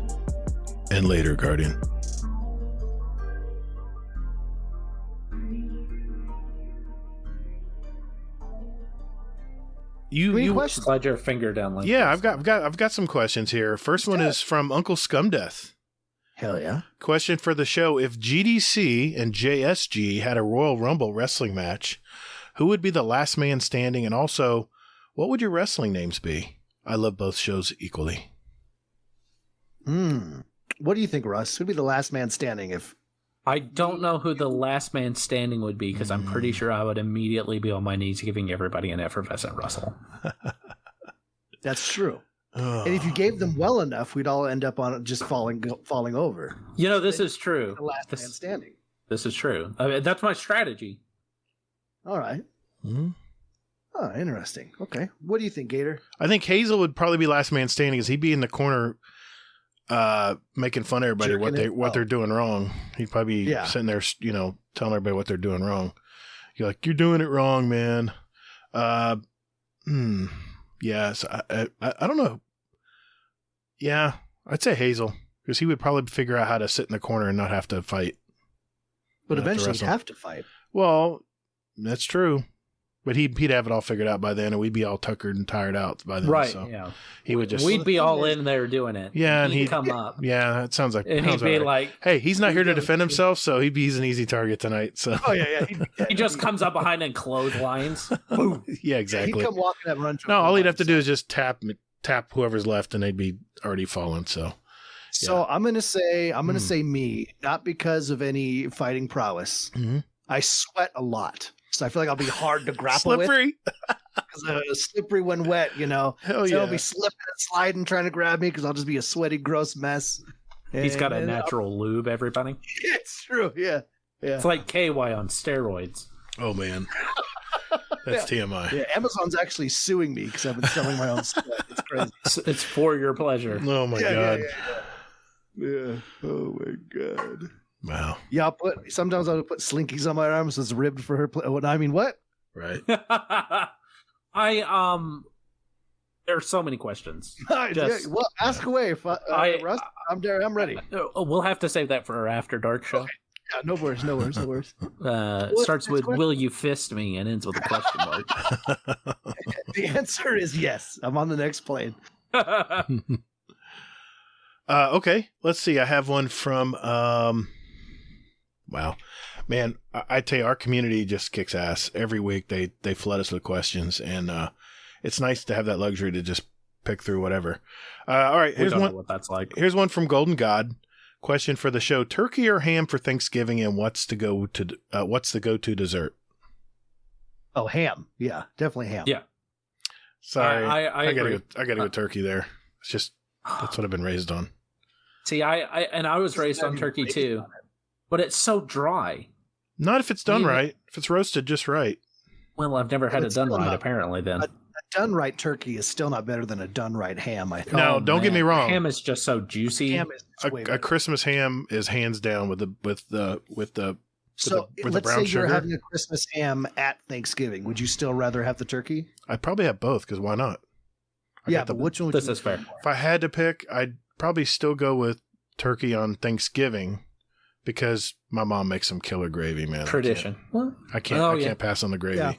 And later, Guardian. Any You questions? Slide your finger down like Yeah, this. I've got some questions here. First one is from Uncle Scumdeath. Hell yeah. Question for the show: if GDC and JSG had a Royal Rumble wrestling match, who would be the last man standing? And also, what would your wrestling names be? I love both shows equally. What do you think, Russ? Who'd be the last man standing if... I don't know who the last man standing would be, because I'm pretty sure I would immediately be on my knees giving everybody an effervescent rustle. That's true. Oh. And if you gave them well enough, we'd all end up on just falling over. This is true. The last man standing. This is true. I mean, that's my strategy. All right. Mhm. Oh, interesting. Okay. What do you think, Gatr? I think Hazel would probably be last man standing, because he'd be in the corner making fun of everybody Jerking what it. they're doing wrong. He'd probably be Yeah. sitting there, telling everybody what they're doing wrong. You're like, you're doing it wrong, man. Yes, I don't know. Yeah, I'd say Hazel, because he would probably figure out how to sit in the corner and not have to fight. But Not to eventually he'd wrestle. have to fight. Well, that's true. But he'd have it all figured out by then, and we'd be all tuckered and tired out by then. Right. So Yeah. he would just. We'd be all in there doing it. Yeah, and he'd he'd come up. Yeah, that sounds like. And he'd sounds be all right. like, "Hey, he's not here to defend himself, so he's an easy target tonight." So. Oh, yeah. He'd he just comes up behind and clotheslines. boom. Yeah, He'd exactly. come walking that run. No, all he'd have to do is just tap whoever's left, and they'd be already fallen. So. So I'm gonna say me, not because of any fighting prowess. Mhm. I sweat a lot, so I feel like I'll be hard to grapple with. Slippery. because slippery when wet, Hell So yeah. he'll be slipping and sliding, trying to grab me because I'll just be a sweaty, gross mess. He's got a And natural lube, everybody. It's true, yeah. It's like KY on steroids. Oh, man. That's TMI. Yeah, Amazon's actually suing me because I've been selling my own sweat. It's crazy. It's for your pleasure. Oh, my God. Yeah. Oh my God. Wow. Yeah, sometimes I'll put slinkies on my arms so it's ribbed for her. I mean, what? Right. There are so many questions. Well, ask away, Russ. I'm there. I'm ready. We'll have to save that for our After Dark show. Okay. Yeah, no worries. Starts with "Will you fist me?" and ends with a question mark. The answer is yes. I'm on the next plane. Okay, let's see. I have one from, wow, man, I tell you, our community just kicks ass. Every week they flood us with questions, and it's nice to have that luxury to just pick through whatever. All right, here's one. Know what that's like. Here's one from Golden God. Question for the show: turkey or ham for Thanksgiving, and what's the go-to dessert? Oh, ham. Yeah, definitely ham. Yeah. Sorry, I gotta go turkey there. It's just that's what I've been raised on. See, I was raised on turkey too, but it's so dry. Not if it's done right. If it's roasted just right. Well, I've never had it done right. Apparently, then A done right turkey is still not better than a done right ham. I think. No, don't get me wrong. Ham is just so juicy. Ham is way A better. Christmas ham is hands down with the So with the let's brown say sugar. you're having a Christmas ham at Thanksgiving. Would you still rather have the turkey? I'd probably have both because why not? Yeah, but which one would This you is fair. If I had to pick, I'd probably still go with turkey on Thanksgiving because my mom makes some killer gravy, man. Tradition. I can't pass on the gravy. Yeah.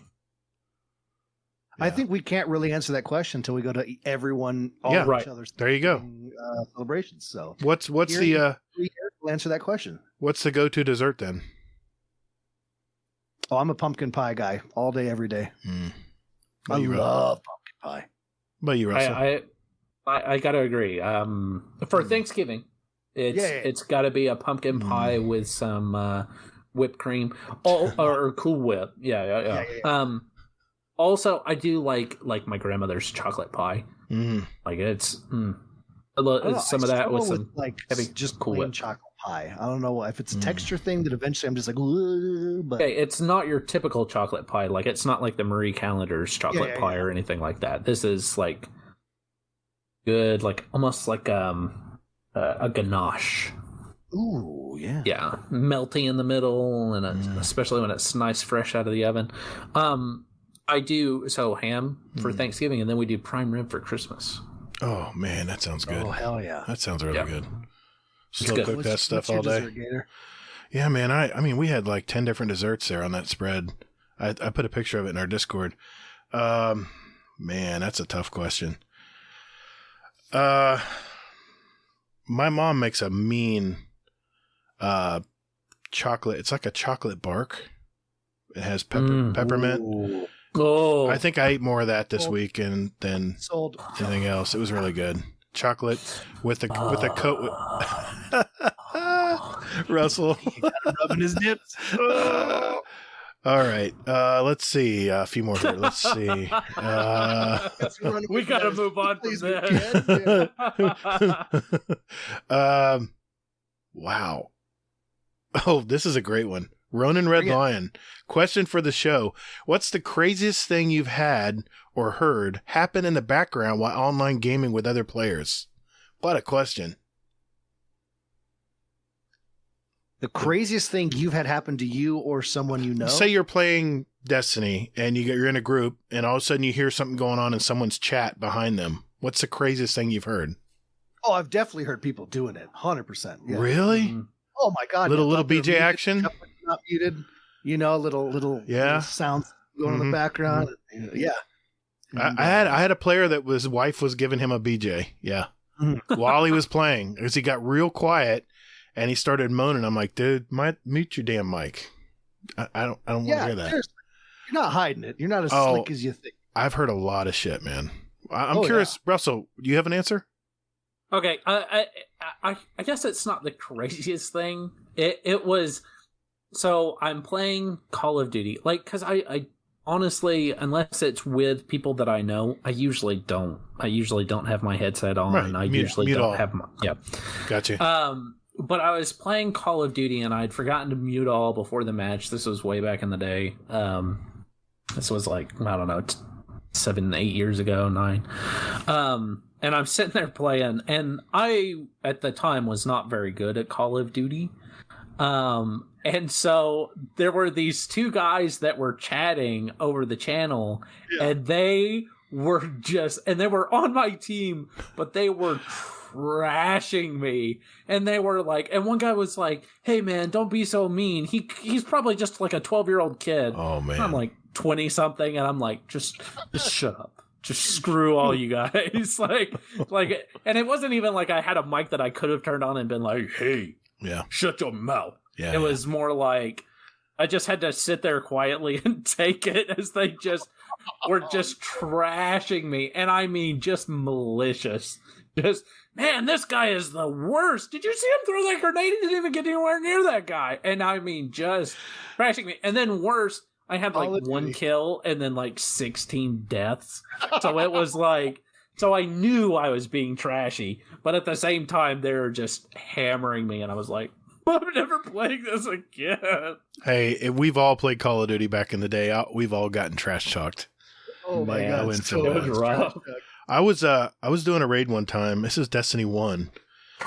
I Yeah. think we can't really answer that question until we go to everyone, all Yeah, of right. each other's There you go. celebrations. So What's Here- we'll answer that question. the go-to dessert then? Oh, I'm a pumpkin pie guy all day, every day. I You, love pumpkin pie. But you, Russell. I gotta agree. For Thanksgiving, it's got to be a pumpkin pie with some whipped cream, or Cool Whip. Yeah. Also, I do like my grandmother's chocolate pie. Like it's some of that with some like heavy just Cool plain Whip. chocolate pie. I don't know if it's a texture thing that eventually I'm just like, "Ugh," but Okay, it's not your typical chocolate pie. Like it's not like the Marie Callender's chocolate Yeah, pie or anything like that. This is like good, like almost like a ganache. ooh, yeah. Yeah, melty in the middle, and especially when it's nice, fresh out of the oven. I do ham for Thanksgiving, and then we do prime rib for Christmas. Oh man, that sounds good. Oh hell yeah. That sounds really good. Slow good. cook that stuff what's all your day. dessert, Gator? Yeah, man. I mean, we had like 10 different desserts there on that spread. I put a picture of it in our Discord. Man, that's a tough question. My mom makes a mean chocolate. It's like a chocolate bark. It has peppermint. Ooh. Oh, I think I ate more of that this week than Sold. anything else. It was really good. Chocolate with a coat. Russell. Rubbing his nips. All right. Let's see. A few more here. Let's see. we gotta move on from Please, that. Wow. Oh, this is a great one. Ronan Red Lion. Question for the show. What's the craziest thing you've had or heard happen in the background while online gaming with other players? What a question. The craziest thing you've had happen to you or someone you know? Say you're playing Destiny and you're in a group and all of a sudden you hear something going on in someone's chat behind them. What's the craziest thing you've heard? Oh, I've definitely heard people doing it. 100%. Yeah. Really? Oh my God. Little Thought they were BJ muted, action? Not muted. Little sounds going in the background. Yeah. I had a player that his wife was giving him a BJ. Yeah. While he was playing, because he got real quiet and he started moaning. I'm like, dude, mute your damn mic. I don't want to hear that. Seriously. You're not hiding it. You're not as slick as you think. I've heard a lot of shit, man. I'm curious, Russell, do you have an answer? Okay, I guess it's not the craziest thing. It was, so I'm playing Call of Duty, like, because I honestly, unless it's with people that I know, I usually don't have my headset on. Right. And I Mute usually don't all. have my, yeah. Gotcha. But I was playing Call of Duty and I'd forgotten to mute all before the match. This was way back in the day. This was like, I don't know, 7, 8 years ago, 9. And I'm sitting there playing, and I, at the time, was not very good at Call of Duty. And so there were these 2 guys that were chatting over the channel, and they were on my team, but they were trashing me. And they were like, and one guy was like, "Hey man, don't be so mean. He's probably just like a 12-year-old kid." Oh man. And I'm like 20 something, and I'm like, just shut up. Just screw all you guys. like, and it wasn't even like I had a mic that I could have turned on and been like, "Hey, shut your mouth." Yeah. It was more like I just had to sit there quietly and take it as they just were just trashing me. And I mean, just malicious. Just, man, this guy is the worst. Did you see him throw that grenade? He didn't even get anywhere near that guy. And I mean, just trashing me. And then worse, I had like 1 kill and then like 16 deaths. So it was like, so I knew I was being trashy, but at the same time, they were just hammering me. And I was like, I'm never playing this again. Hey, we've all played Call of Duty back in the day. We've all gotten trash talked. Oh my God. I went so it was rough. I was doing a raid one time. This is Destiny 1.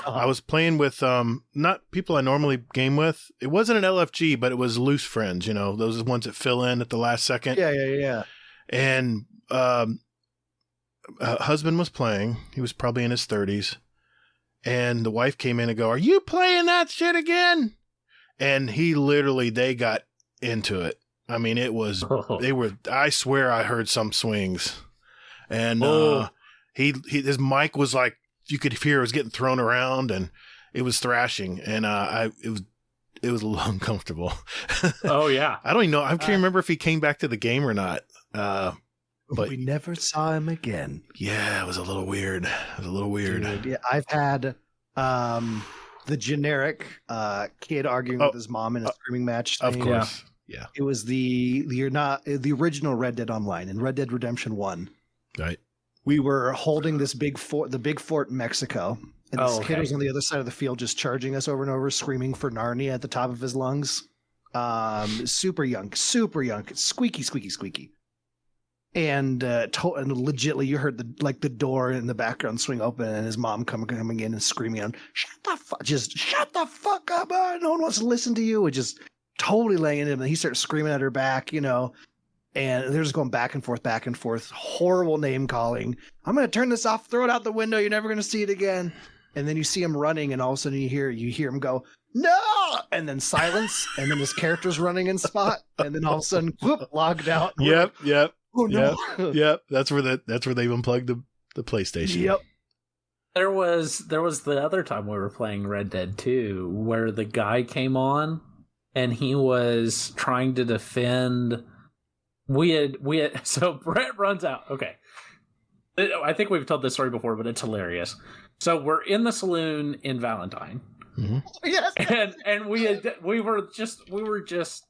I was playing with not people I normally game with. It wasn't an LFG, but it was loose friends, you know, those are the ones that fill in at the last second. Yeah. And husband was playing. He was probably in his 30s. And the wife came in and go, "Are you playing that shit again?" And they got into it. I mean, I swear I heard some swings. And his mic was like, you could hear it was getting thrown around and it was thrashing. And it was a little uncomfortable. Oh, yeah. I don't even know. I can't remember if he came back to the game or not. But we never saw him again. Yeah, it was a little weird. Dude, yeah, I've had the generic kid arguing with his mom in a screaming match thing. Of course. Yeah. It was the original Red Dead Online in Red Dead Redemption 1. Right. We were holding this big fort in Mexico, and this kid was on the other side of the field just charging us over and over, screaming for Narnia at the top of his lungs. Super young, squeaky. And legitly, you heard the door in the background swing open, and his mom coming in and screaming out, shut the fuck up! No one wants to listen to you." And just totally laying into him, and he starts screaming at her back, you know. And they're just going back and forth. Horrible name calling. "I'm going to turn this off, throw it out the window. You're never going to see it again." And then you see him running, and all of a sudden you hear him go, "No!" And then silence, and then his character's running in spot, and then all of a sudden, whoop, logged out. Yep. Oh no! Yep. That's where they've unplugged the PlayStation. Yep. There was the other time we were playing Red Dead 2 where the guy came on and he was trying to defend. So Brett runs out. Okay. I think we've told this story before, but it's hilarious. So we're in the saloon in Valentine. Mm-hmm. Yes. And we were just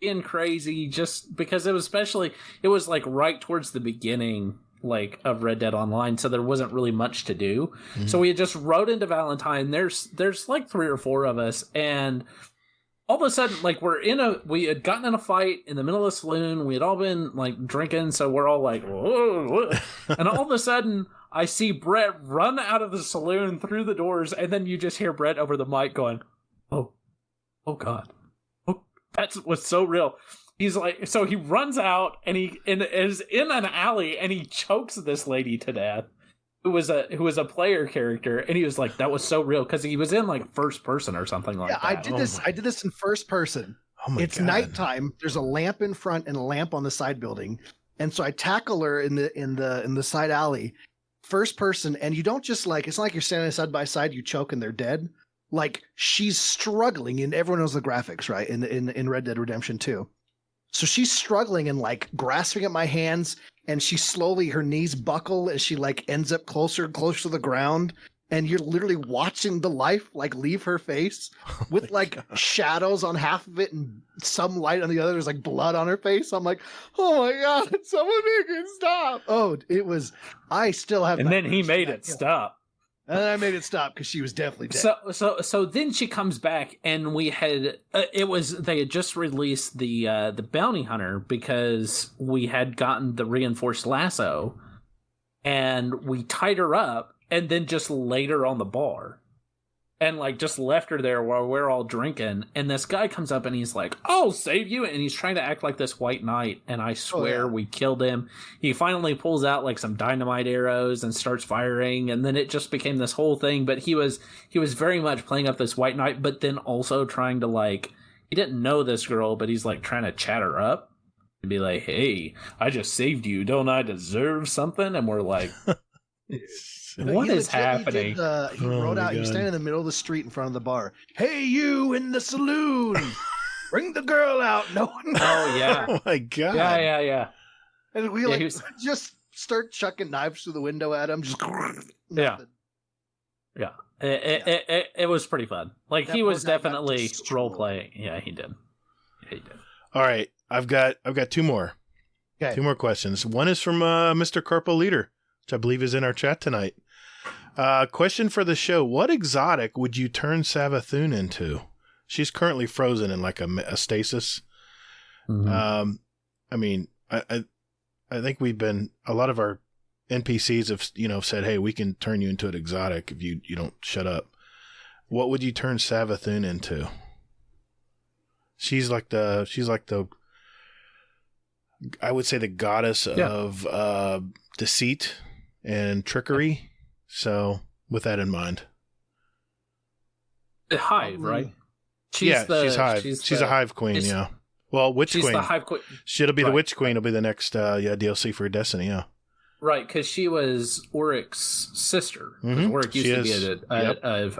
being crazy just because it was like right towards the beginning like of Red Dead Online, so there wasn't really much to do. Mm-hmm. So we had just rode into Valentine. There's like 3 or 4 of us, and all of a sudden, like, we had gotten in a fight in the middle of the saloon. We had all been, like, drinking, so we're all like, whoa. And all of a sudden, I see Brett run out of the saloon through the doors, and then you just hear Brett over the mic going, oh God. Oh, that was so real. He's like, so he runs out, and he is in an alley, and he chokes this lady to death. Who was a player character, and he was like, that was so real because he was in like first person or something like that. I did this in first person. Oh my it's God. nighttime. There's a lamp in front and a lamp on the side building, and so I tackle her in the side alley, first person, and you don't just like, it's not like you're standing side by side, you choke and they're dead. Like, she's struggling, and everyone knows the graphics, right? In Red Dead Redemption 2. So she's struggling and like grasping at my hands, and she slowly, her knees buckle as she like ends up closer and closer to the ground. and you're literally watching the life like leave her face with like shadows on half of it and some light on the other. There's like blood on her face. I'm like, oh my God, someone make it stop. Oh, it was, I still have. And then he made it stop. And then I made it stop because she was definitely dead. So then she comes back, and we had they had just released the bounty hunter because we had gotten the reinforced lasso, and we tied her up and then just laid her on the bar, and like just left her there while we're all drinking. And this guy comes up and he's like, "I'll save you," and he's trying to act like this white knight. And I swear we killed him. He finally pulls out like some dynamite arrows and starts firing, and then it just became this whole thing. But he was very much playing up this white knight, but then also trying to like, he didn't know this girl, but he's like trying to chat her up and be like, "Hey, I just saved you. Don't I deserve something?" And we're like, what is happening? He wrote out, you stand in the middle of the street in front of the bar. "Hey, you in the saloon, bring the girl out." No one knows. Oh, yeah. Oh, my God. Yeah. And we just start chucking knives through the window at him. Just Yeah. It was pretty fun. Like, he was definitely role playing. Yeah, he did. All right. I've got two more. Okay. 2 more questions. One is from Mr. Carpo Leader, which I believe is in our chat tonight. Question for the show: what exotic would you turn Savathun into? She's currently frozen in like a stasis. Mm-hmm. I mean, I think a lot of our NPCs have said, "Hey, we can turn you into an exotic if you don't shut up." What would you turn Savathun into? She's like the I would say the goddess of deceit and trickery. So, with that in mind, Hive, right? She's Hive. She's a Hive queen. Yeah. Well, Witch she's Queen. The Hive Queen. She'll be the Witch Queen. Will be the next DLC for Destiny. Yeah. Right, because she was Oryx's sister. Mm-hmm. Oryx used to be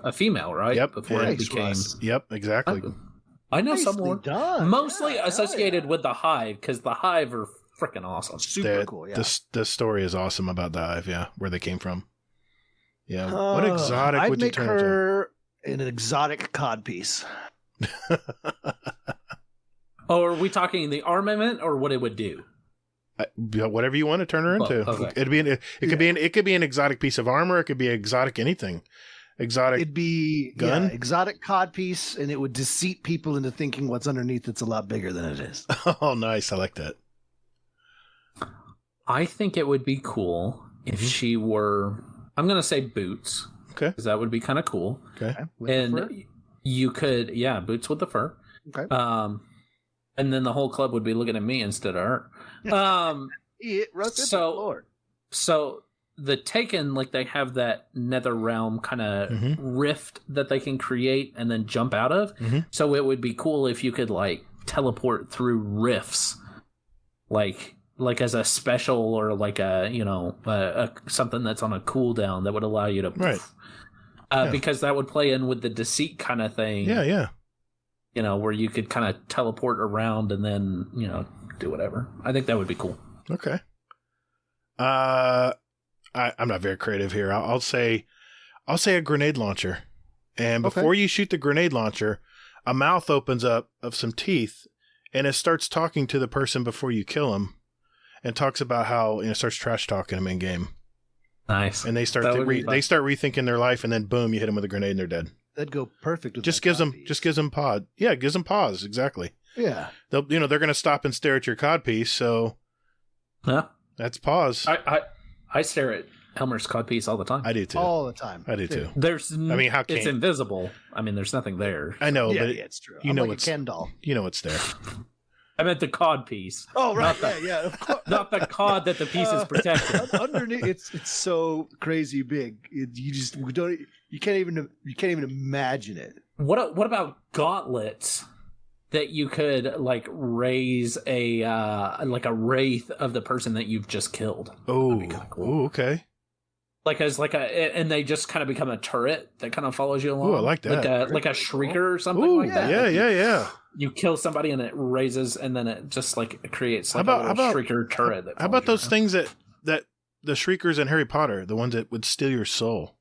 a female, right? Yep. Before it became. Yep. Exactly. I know Nicely someone done. mostly associated with the Hive because the Hive are freaking awesome. Super cool. Yeah. The story is awesome about the Hive. Yeah, where they came from. Yeah. What exotic would you turn I'd make her an exotic codpiece. Oh, are we talking the armament or what it would do? Whatever you want to turn her into. Okay. It could be an exotic piece of armor. It could be exotic anything. Exotic. It'd be gun? exotic codpiece, and it would deceive people into thinking what's underneath it's a lot bigger than it is. Oh, nice! I like that. I think it would be cool if she were. I'm going to say boots. Okay. Because that would be kind of cool. Okay. And you could, boots with the fur. Okay. And then the whole club would be looking at me instead of her. So the Taken, like they have that nether realm kind of rift that they can create and then jump out of. Mm-hmm. So it would be cool if you could like teleport through rifts, like as a special or like a something that's on a cooldown that would allow you to because that would play in with the deceit kind of thing. Yeah. Where you could kind of teleport around and then, do whatever. I think that would be cool. Okay. I'm not very creative here. I'll say a grenade launcher. And before you shoot the grenade launcher, a mouth opens up of some teeth and it starts talking to the person before you kill him and talks about how, starts trash talking him in game. Nice. And they start rethinking their life, and then boom, you hit them with a grenade and they're dead. That'd go perfect with just gives them pause. Yeah, it gives them pause, exactly. Yeah. They're going to stop and stare at your codpiece, so that's pause. I stare at Elmer's codpiece all the time. I do too. All the time. I do too. It's invisible. I mean, there's nothing there. I know, but it's true. I'm like it's a Ken doll. You know it's there. I meant the cod piece. Oh, right. Of course. Not the cod that the piece is protected. Underneath, it's so crazy big. You can't even imagine it. What about gauntlets that you could like raise a wraith of the person that you've just killed? Oh, cool. Okay. And they just kind of become a turret that kind of follows you along. Oh, I like that. Like a shrieker or something that. Yeah. You kill somebody and it raises, and then it just like creates like a little shrieker turret. How about those things that the shriekers in Harry Potter, the ones that would steal your soul?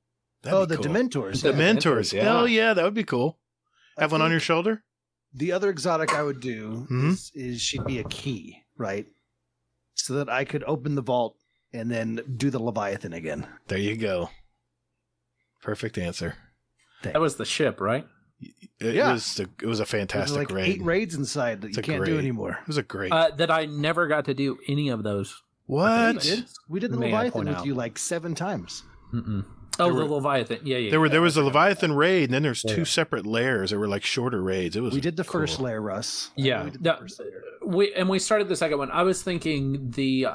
That'd be the cool. Dementors. The yeah. Mentors. yeah. Hell yeah, that would be cool. Have one on your shoulder? The other exotic I would do Mhm. is she'd be a key, right? So that I could open the vault and then do the Leviathan again. There you go. Perfect answer. That was the ship, right? It Yeah. was a There's fantastic like raid. 8 raids inside that It's you a can't do great- anymore. It was a great. That I never got to do any of those. What? We did the May I Leviathan point with out. you like 7 times. Mm-mm. Oh, the Leviathan. Yeah. There was a Leviathan raid, and then there's 2 separate layers. There were like shorter raids. It was. We did the cool. first layer, Russ. Yeah. We did the first layer. We started the second one. I was thinking the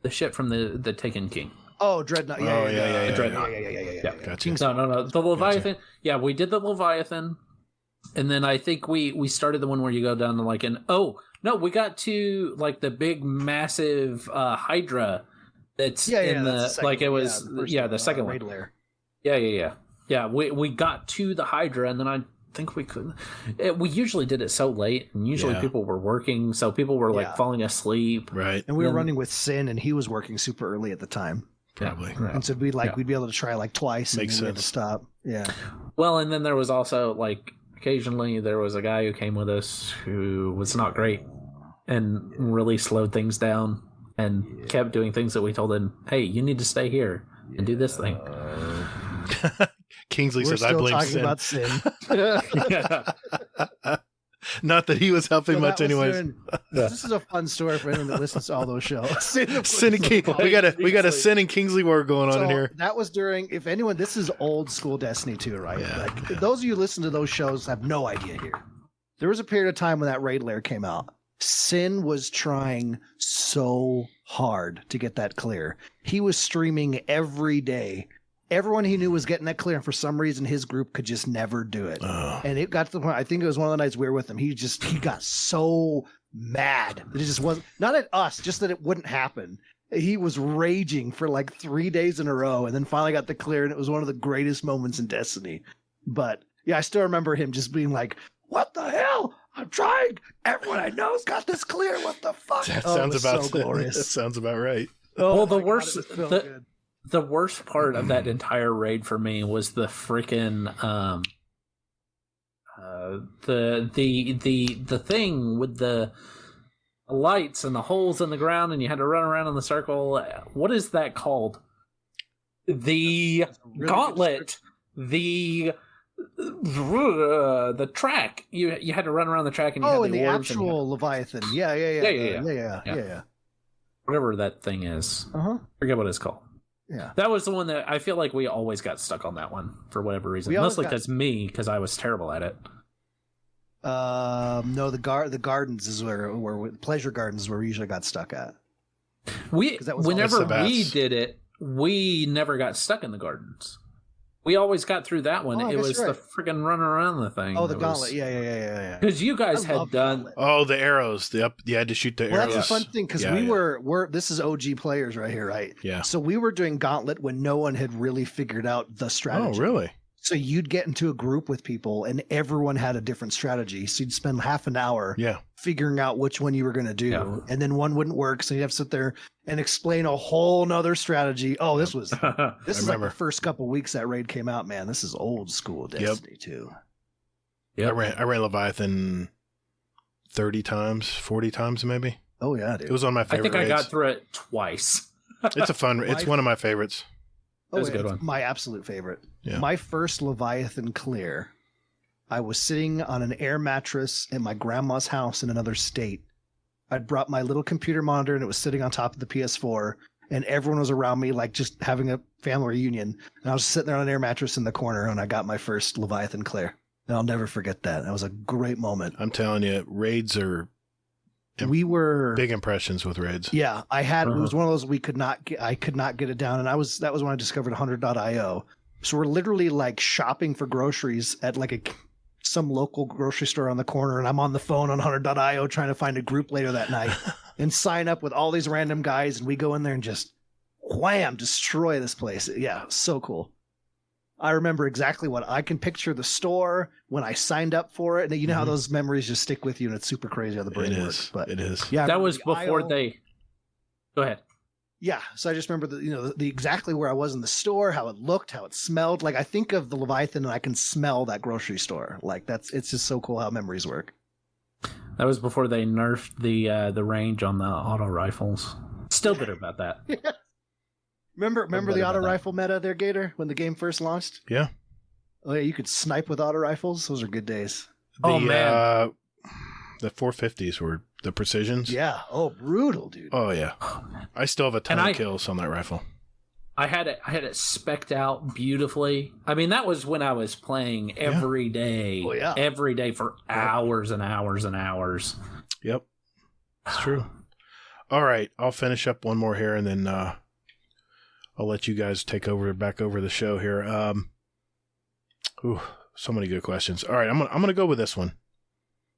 ship from the Taken King. Oh, Dreadnought. Yeah, Oh, yeah, yeah, yeah, Dreadnought. yeah. Gotcha. No. The Leviathan. Yeah, we did the Leviathan, and then I think we started the one where you go down to like an. Oh no, we got to like the big massive Hydra. That's in the that's like it one. was the second raid one. layer. Yeah. We got to the Hydra, and then I think we couldn't. We usually did it so late, and usually Yeah. people were working, so people were like Yeah. falling asleep. Right. And we were Then- running with Sin, and he was working super early at the time. Probably. Yeah. And so we'd be able to try like twice, and Makes then we had to sense. stop. Yeah. Well, and then there was also like occasionally there was a guy who came with us who was not great and really slowed things down and kept doing things that we told him, "Hey, you need to stay here and do this thing." Kingsley We're says, "I still blame talking Sin." about Sin. Not that he was helping So much, that was anyways. during- This is a fun story for anyone that listens to all those shows. Sin, Sin and King. We got a Sin and Kingsley war going on in here. That was during. If anyone, this is old school Destiny 2, right? Yeah, Like, those of you who listen to those shows have no idea here. There was a period of time when that raid layer came out. Sin was trying so hard to get that clear. He was streaming every day. Everyone he knew was getting that clear, and for some reason, his group could just never do it. Oh. And it got to the point. I think it was one of the nights we were with him. He got so mad that it just wasn't, not at us, just that it wouldn't happen. He was raging for like 3 days in a row, and then finally got the clear, and it was one of the greatest moments in Destiny. But yeah, I still remember him just being like, "What the hell? I'm trying. Everyone I know's got this clear. What the fuck?" That Oh, it sounds was about so glorious. That sounds about right. Oh Well, the my God, worst- it was so the- good. The worst part of that entire raid for me was the freaking the thing with the lights and the holes in the ground, and you had to run around in the circle. What is that called? The Really gauntlet. The track. You had to run around the track, and you Oh, had and the orbs and actual Leviathan. Yeah. Yeah. whatever that thing is. Forget what it's called. Yeah. That was the one that I feel like we always got stuck on that one for whatever reason. We always Mostly got- because I was terrible at it. No, the gardens is where pleasure gardens is where we usually got stuck at. That was Whenever always the we best. did it, we never got stuck in the gardens. We always got through that one. Oh, I It guess was you're the right. freaking running around the thing. Oh, the gauntlet. Yeah. Because you guys I had love done. Gauntlet. Oh, the arrows. You had to shoot the Well, arrows. that's the fun thing because Yeah, yeah. we're this is OG players right here, right? Yeah. So we were doing Gauntlet when no one had really figured out the Oh, strategy. really? So you'd get into a group with people and everyone had a different strategy. So you'd spend half an hour Yeah. figuring out which one you were going to do. Yeah. And then one wouldn't work. So you'd have to sit there and explain a whole nother strategy. Oh, this is like remember. the first couple weeks that raid came out, man. This is old school Destiny too. Yep. I ran Leviathan 30 times, 40 times maybe. Oh yeah, dude. It was one of my I favorite think I got raids. through it twice. It's a fun. It's one of my favorites. Oh, That was a good it's one. my absolute favorite. Yeah. My first Leviathan clear, I was sitting on an air mattress in my grandma's house in another state. I'd brought my little computer monitor and it was sitting on top of the PS4, and everyone was around me, like just having a family reunion. And I was sitting there on an air mattress in the corner, and I got my first Leviathan clear. And I'll never forget that. That was a great moment. I'm telling you, raids are We were big impressions with raids. Yeah, I had. It was one of those I could not get it down, and that was when I discovered 100.io. So we're literally like shopping for groceries at like some local grocery store on the corner, and I'm on the phone on 100.io trying to find a group later that night and sign up with all these random guys, and we go in there and just wham, destroy this place. Yeah, so cool. I remember exactly what I can picture the store when I signed up for it. And you know how those memories just stick with you, and it's super crazy how the brain It works. is. But It is. yeah, I That remember was the before IO they. Go ahead. Yeah, so I just remember the exactly where I was in the store, how it looked, how it smelled. Like I think of the Leviathan and I can smell that grocery store. Like it's just so cool how memories work. That was before they nerfed the range on the auto rifles. Still bitter about that. Yeah. Remember the auto rifle meta there, Gatr, when the game first launched? Yeah. Oh yeah, you could snipe with auto rifles. Those are good days. Man. The 450s were the precisions. Yeah. Oh, brutal, dude. Oh yeah. I still have a ton of kills on that rifle. I had it specced out beautifully. I mean, that was when I was playing every day. Oh, yeah. Every day for hours and hours and hours. Yep. It's true. All right, I'll finish up one more here, and then I'll let you guys take back over the show here. So many good questions. All right, I'm gonna go with this one.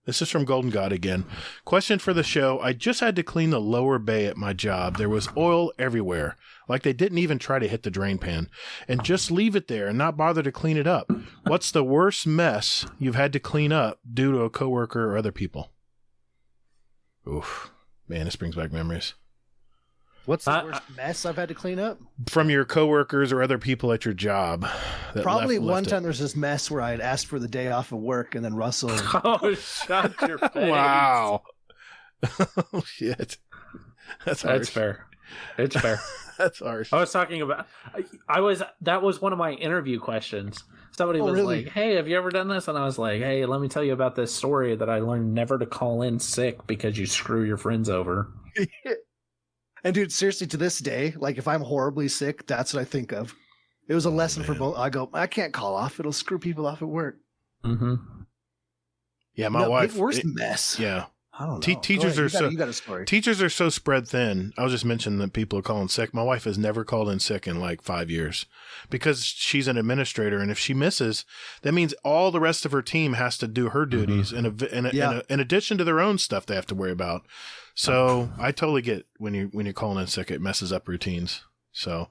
This is from Golden God again. Question for the show. I just had to clean the lower bay at my job. There was oil everywhere. Like they didn't even try to hit the drain pan. And just leave it there and not bother to clean it up. What's the worst mess you've had to clean up due to a coworker or other people? Oof. Man, this brings back memories. What's the worst mess I've had to clean up? From your coworkers or other people at your job. Probably one time there's this mess where I had asked for the day off of work and then Russell... Oh, shut your face. Wow. Oh, shit. That's fair. It's fair. That's harsh. I was talking about... That was one of my interview questions. Somebody was really? like, hey, have you ever done this? And I was like, hey, let me tell you about this story that I learned never to call in sick because you screw your friends over. And dude, seriously, to this day, like if I'm horribly sick, that's what I think of. It was a lesson for both. I go, I can't call off. It'll screw people off at work. Mm-hmm. Yeah, my wife. Worst mess. Yeah. I don't know. Teachers you got a story. Teachers are so spread thin. I was just mentioning that people are calling sick. My wife has never called in sick in like 5 years because she's an administrator, and if she misses, that means all the rest of her team has to do her duties in addition to their own stuff they have to worry about. So I totally get when you're calling in sick, it messes up routines. So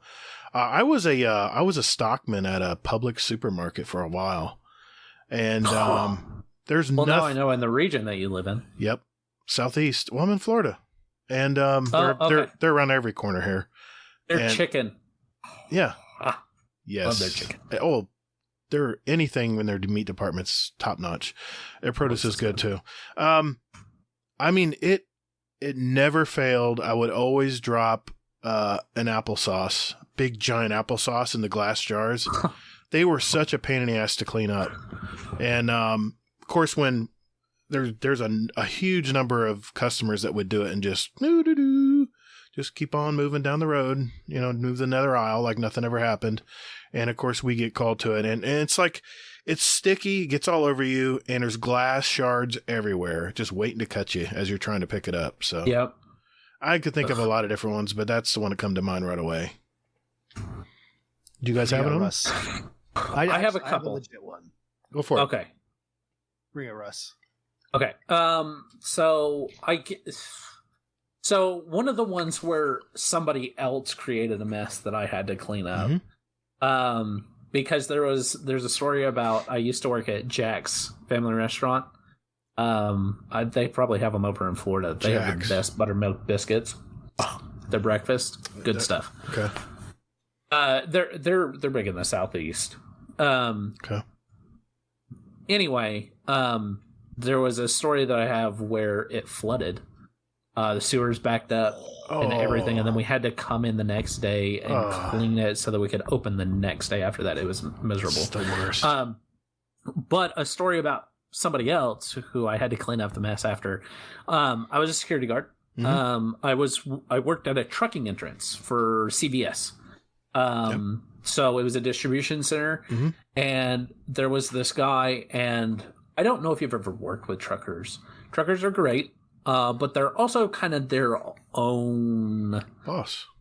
I was a stockman at a public supermarket for a while, and there's nothing. Now I know in the region that you live in. Yep. Southeast. Well, I'm in Florida, and they're around every corner here. They're chicken. Yeah. Yes. Love their chicken. Oh, they're anything in their meat department's top notch. Their produce is good too. I mean it never failed. I would always drop an applesauce, big giant applesauce in the glass jars. They were such a pain in the ass to clean up, and of course when there's a huge number of customers that would do it and just keep on moving down the road, move the nether aisle like nothing ever happened. And of course we get called to it, and it's like, it's sticky, gets all over you, and there's glass shards everywhere just waiting to cut you as you're trying to pick it up. So yep. I could think of a lot of different ones, but that's the one that come to mind right away. Do you guys have it on? Russ. I have a couple. I have a legit one. Go for it. Okay. Bring it, Russ. Okay. So one of the ones where somebody else created a mess that I had to clean up. Mm-hmm. Because there's a story about, I used to work at Jack's Family Restaurant. They probably have them over in Florida. They have the best buttermilk biscuits. Their breakfast, good stuff. Okay. They're big in the Southeast. Okay. Anyway, there was a story that I have where it flooded. The sewers backed up and everything, and then we had to come in the next day and clean it so that we could open the next day after that. It was miserable. It's the worst. But a story about somebody else who I had to clean up the mess after. I was a security guard. Mm-hmm. I worked at a trucking entrance for CVS. So it was a distribution center, mm-hmm. and there was this guy, and I don't know if you've ever worked with truckers. Truckers are great, but they're also kind of their own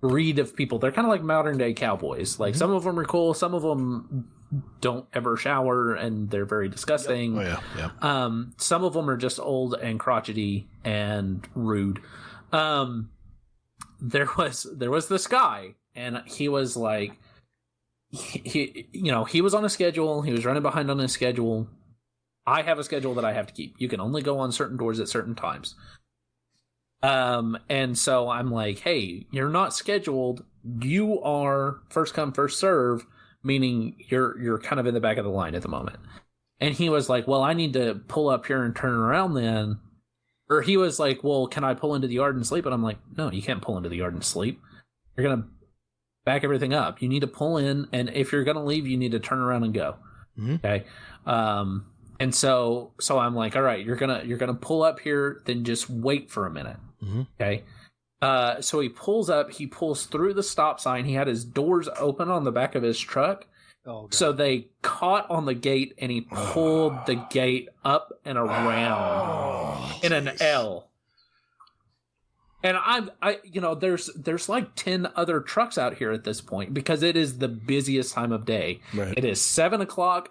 breed of people. They're kind of like modern day cowboys. Like, mm-hmm. some of them are cool, some of them don't ever shower, and they're very disgusting. Yep. Oh, yeah. Some of them are just old and crotchety and rude. There was this guy, and he was like, he was on a schedule. He was running behind on his schedule. I have a schedule that I have to keep. You can only go on certain doors at certain times. And so I'm like, hey, you're not scheduled. You are first come, first serve, meaning you're kind of in the back of the line at the moment. And he was like, well, I need to pull up here and turn around then. Or he was like, well, can I pull into the yard and sleep? And I'm like, no, you can't pull into the yard and sleep. You're going to back everything up. You need to pull in, and if you're going to leave, you need to turn around and go. Mm-hmm. Okay. And so I'm like, all right, you're gonna pull up here, then just wait for a minute. Mm-hmm. Okay. So he pulls up, he pulls through the stop sign. He had his doors open on the back of his truck. Oh, God. So they caught on the gate, and he pulled the gate up and around in an L. And there's like 10 other trucks out here at this point because it is the busiest time of day. Right. It is 7:00.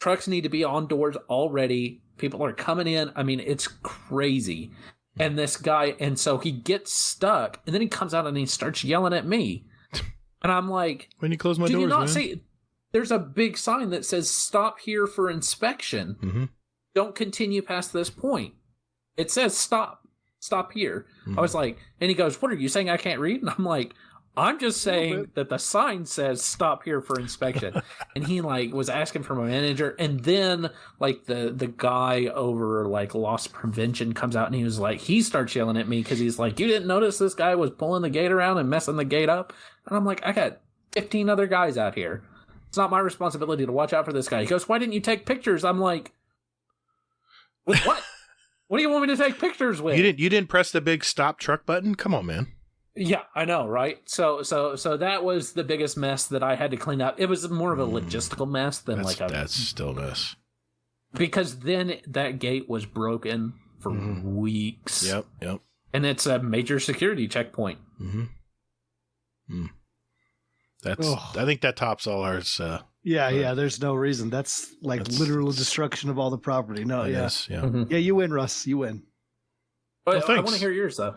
Trucks need to be on doors already. People are coming in. I mean, it's crazy. And this guy, and so he gets stuck, and then he comes out and he starts yelling at me. And I'm like, when you close my doors, do you not man? see? There's a big sign that says "Stop here for inspection." Mm-hmm. Don't continue past this point. It says stop here. Mm-hmm. I was like, and he goes, "What are you saying? I can't read?" And I'm like, I'm just saying that the sign says "Stop here for inspection." And he like was asking for my manager, and then like the guy over like loss prevention comes out, and he was like, he starts yelling at me because he's like, you didn't notice this guy was pulling the gate around and messing the gate up? And I'm like, I got 15 other guys out here. It's not my responsibility to watch out for this guy. He goes, why didn't you take pictures? I'm like, with what? What do you want me to take pictures with? You didn't press the big stop truck button? Come on, man. Yeah, I know, right? So that was the biggest mess that I had to clean up. It was more of a logistical mess than that's still mess. Because then that gate was broken for weeks. Yep. And it's a major security checkpoint. Mm-hmm. I think that tops all ours. Yeah. There's no reason. That's literal destruction of all the property. No, yes, yeah. Mm-hmm. Yeah, you win, Russ. You win. But I want to hear yours though.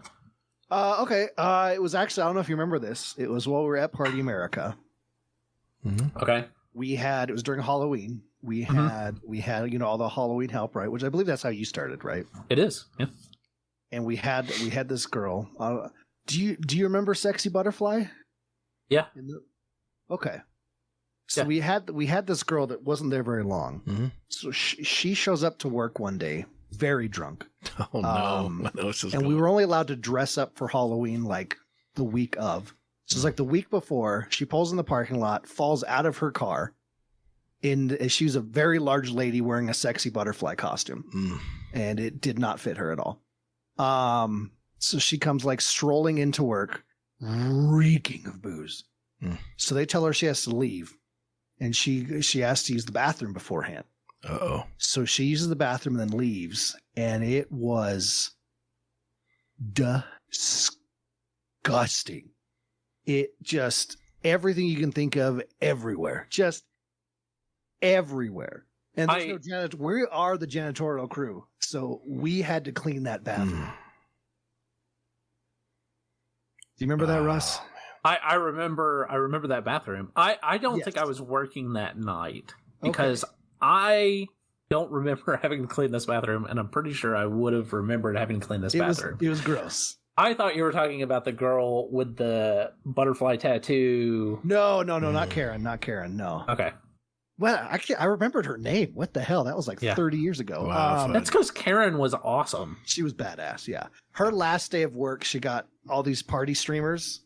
Okay. It was actually, I don't know if you remember this. It was while we were at Party America. Mm-hmm. Okay. It was during Halloween. We had, all the Halloween help, right? Which I believe that's how you started, right? It is. Yeah. And we had this girl. Do you remember Sexy Butterfly? Yeah. Okay. So we had this girl that wasn't there very long. Mm-hmm. So she shows up to work one day, very drunk. Oh no! And we were only allowed to dress up for Halloween like the week of. So it's like the week before. She pulls in the parking lot, falls out of her car. She was a very large lady wearing a Sexy Butterfly costume, and it did not fit her at all. So she comes like strolling into work, reeking of booze. So they tell her she has to leave, and she has to use the bathroom beforehand. Uh-oh. So she uses the bathroom and then leaves, and it was disgusting. It just, everything you can think of, everywhere. Just everywhere. And there's no janitor. We are the janitorial crew, so we had to clean that bathroom. Do you remember that, Russ? I remember that bathroom. I don't think I was working that night because I don't remember having to clean this bathroom, and I'm pretty sure I would have remembered having to clean this bathroom. It was gross. I thought you were talking about the girl with the butterfly tattoo. No, not Karen. Not Karen, no. Okay. Well, actually, I remembered her name. What the hell? That was like 30 years ago. Wow, that's because Karen was awesome. She was badass, yeah. Her last day of work, she got all these party streamers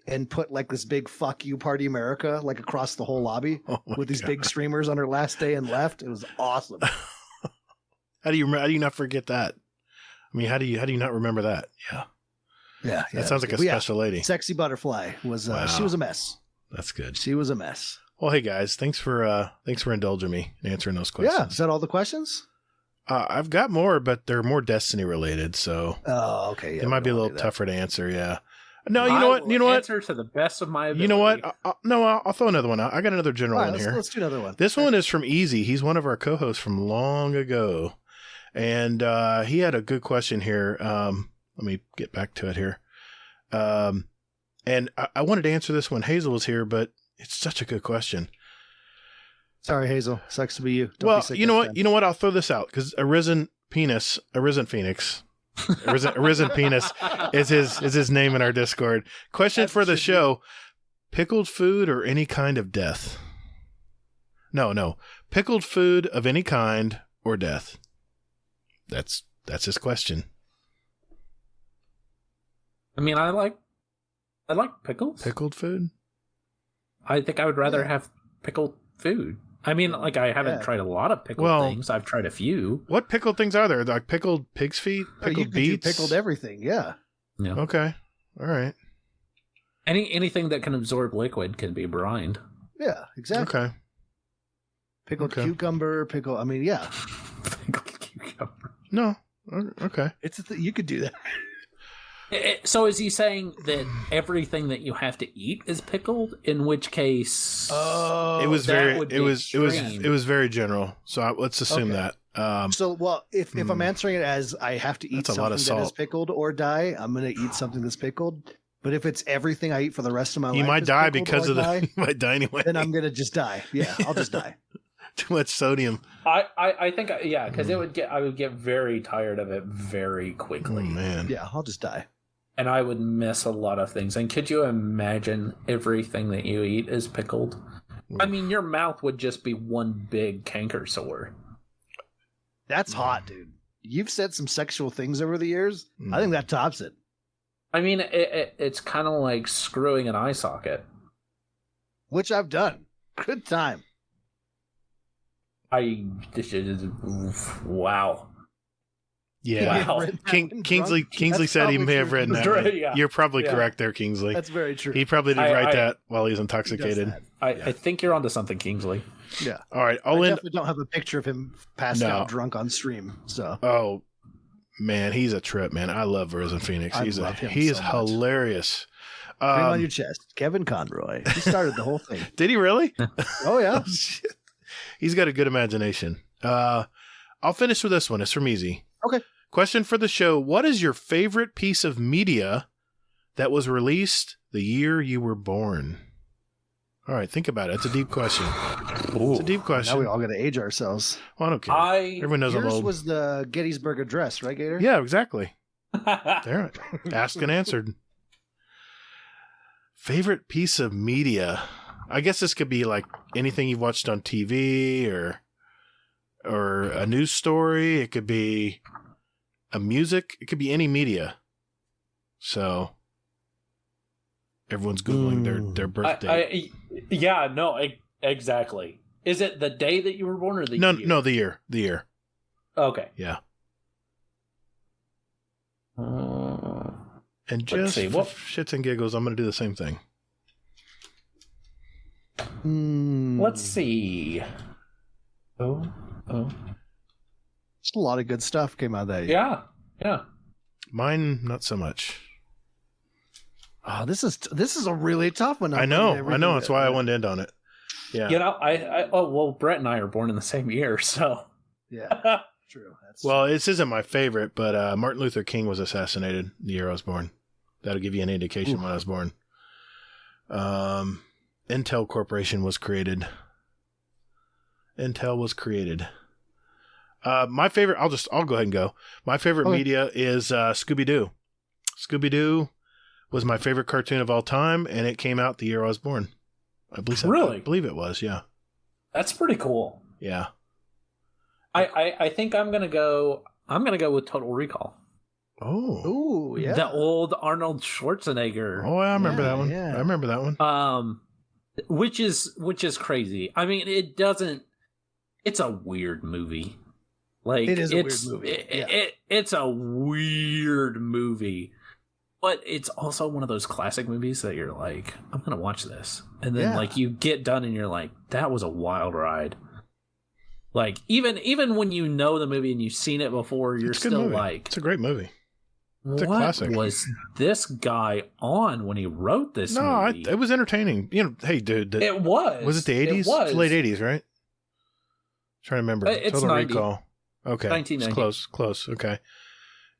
and put like this big "fuck you, Party America" like across the whole lobby with these big streamers on her last day and left. It was awesome. How do you not forget that? I mean, how do you not remember that? Yeah. That sounds like a special lady. Sexy Butterfly was she was a mess. That's good. She was a mess. Well, hey guys, thanks for indulging me and answering those questions. Yeah, is that all the questions? I've got more, but they're more Destiny related, so okay. Yeah, it might be a little tougher to answer. Yeah. No, you know what? Answer to the best of my ability. You know what? I'll throw another one out. I got another general one here. Let's do another one. This one is from Easy. He's one of our co-hosts from long ago, and he had a good question here. Let me get back to it here. And I wanted to answer this when Hazel was here, but it's such a good question. Sorry, Hazel. Sucks to be you. Don't be sick. You know what? I'll throw this out because Arisen Phoenix Arisen Penis is his name in our Discord. Question for the show: pickled food or any kind of death? No. Pickled food of any kind or death. That's his question. I mean, I like pickles. Pickled food? I think I would rather have pickled food. I mean, like, I haven't tried a lot of pickled things. I've tried a few. What pickled things are there? Like pickled pig's feet? Pickled beets? Pickled everything, yeah. Okay. All right. Anything that can absorb liquid can be brined. Yeah, exactly. Okay. Pickled cucumber, I mean, yeah. Pickled cucumber. No. Okay. It's you could do that. So is he saying that everything that you have to eat is pickled? In which case, it was very general. So let's assume that. If I'm answering it as I have to eat something that is pickled or die, I'm going to eat something that's pickled. But if it's everything I eat for the rest of my life, you might die because of you might die anyway. Then I'm going to just die. Yeah, I'll just die. Too much sodium. I think because I would get very tired of it very quickly. Oh, man. Yeah, I'll just die. And I would miss a lot of things. And could you imagine everything that you eat is pickled? I mean, your mouth would just be one big canker sore. That's hot, dude. You've said some sexual things over the years. I think that tops it. I mean, it's kind of like screwing an eye socket. Which I've done. Good time. Wow. Yeah. Wow. Kingsley said he may have written that. Right. Yeah. You're probably correct there, Kingsley. That's very true. He probably did write that while he was intoxicated. I think you're onto something, Kingsley. Yeah. All right. I definitely don't have a picture of him passed out drunk on stream. So. Oh, man. He's a trip, man. I love Risen Phoenix. He is hilarious. Bring on your chest. Kevin Conroy. He started the whole thing. Did he really? Oh, yeah. He's got a good imagination. I'll finish with this one. It's from Easy. Okay. Question for the show. What is your favorite piece of media that was released the year you were born? All right, think about it. It's a deep question. Ooh. It's a deep question. Now we all got to age ourselves. Well, I don't care. Everyone knows I'm old. Yours was the Gettysburg Address, right, Gatr? Yeah, exactly. There, asked and answered. Favorite piece of media? I guess this could be like anything you've watched on TV or a news story. It could be a music. It could be any media. So everyone's Googling their birthday. Exactly. Is it the day that you were born or the year? No, the year. The year. Okay. Yeah. And just for shits and giggles, I'm going to do the same thing. Let's see. Oh. Just a lot of good stuff came out of that year. Yeah. Mine, not so much. Oh, this is a really tough one. I know. That's why I wanted to end on it. Yeah. You know, Brett and I are born in the same year, so. Yeah. True. This isn't my favorite, but Martin Luther King was assassinated the year I was born. That'll give you an indication when I was born. Intel Corporation was created. My favorite, I'll go ahead and go. My favorite media is Scooby-Doo. Scooby-Doo was my favorite cartoon of all time, and it came out the year I was born. I believe it was, yeah. That's pretty cool. Yeah. I think I'm gonna go with Total Recall. Oh. Yeah. The old Arnold Schwarzenegger. Oh, I remember that one. Yeah. I remember that one. Which is crazy. I mean, it's a weird movie. Like, it is a weird movie. It's a weird movie. But it's also one of those classic movies that you're like, I'm going to watch this. And then like you get done and you're like, that was a wild ride. Like even when you know the movie and you've seen it before, you're still like, it's a great movie. It's a what classic. Was this guy on when he wrote this movie? It was entertaining. You know, hey dude, it was. Was it the 80s? It was. Late 80s, right? Trying to remember. It's Total 90. Recall. Okay. 1990. It's close. Okay.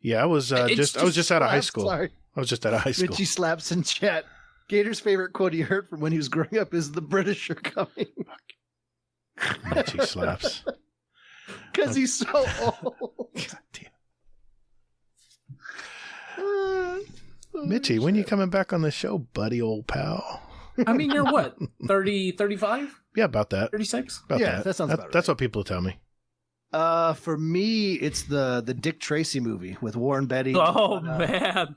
Yeah, I was I was just out of high school. Sorry. I was just out of high school. Richie slaps in chat. Gator's favorite quote he heard from when he was growing up is "The British are coming." Richie slaps. Because he's so old. God damn. Mitty, when you coming back on the show, buddy, old pal? I mean, you're what, 30, 35? Yeah, about that. 36? About Yeah, that sounds about That's what people tell me. For me, it's the Dick Tracy movie with Warren Beatty. Oh, man.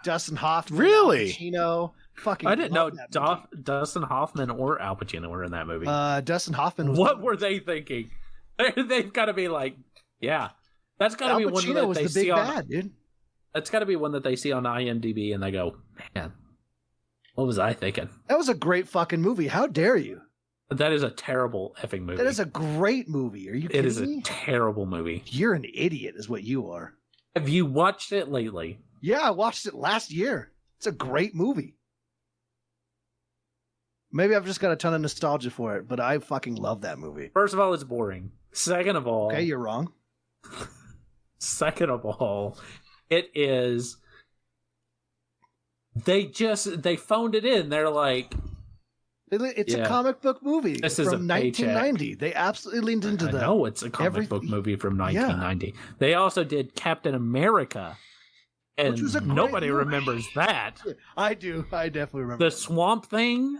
Dustin Hoffman. Really? Al Pacino. Fucking I didn't know love that movie. Dustin Hoffman or Al Pacino were in that movie. Dustin Hoffman was. What were they thinking? They've got to be like, yeah. That's got to be one that was they the see big on... bad, dude. That's got to be one that they see on IMDb and they go, man, what was I thinking? That was a great fucking movie. How dare you? That is a terrible effing movie. That is a great movie. Are you kidding It is me? a terrible movie. You're an idiot, is what you are. Have you watched it lately? Yeah, I watched it last year. It's a great movie. Maybe I've just got a ton of nostalgia for it, but I fucking love that movie. First of all, it's boring. Second of all... Okay, you're wrong. Second of all, it is... They phoned it in. They're like... It's a comic book movie This is from a paycheck. 1990. They absolutely leaned into I that. know it's a comic book movie from 1990. They also did Captain America, and Which was a great nobody movie. remembers that. I do. I definitely remember. The Swamp Thing,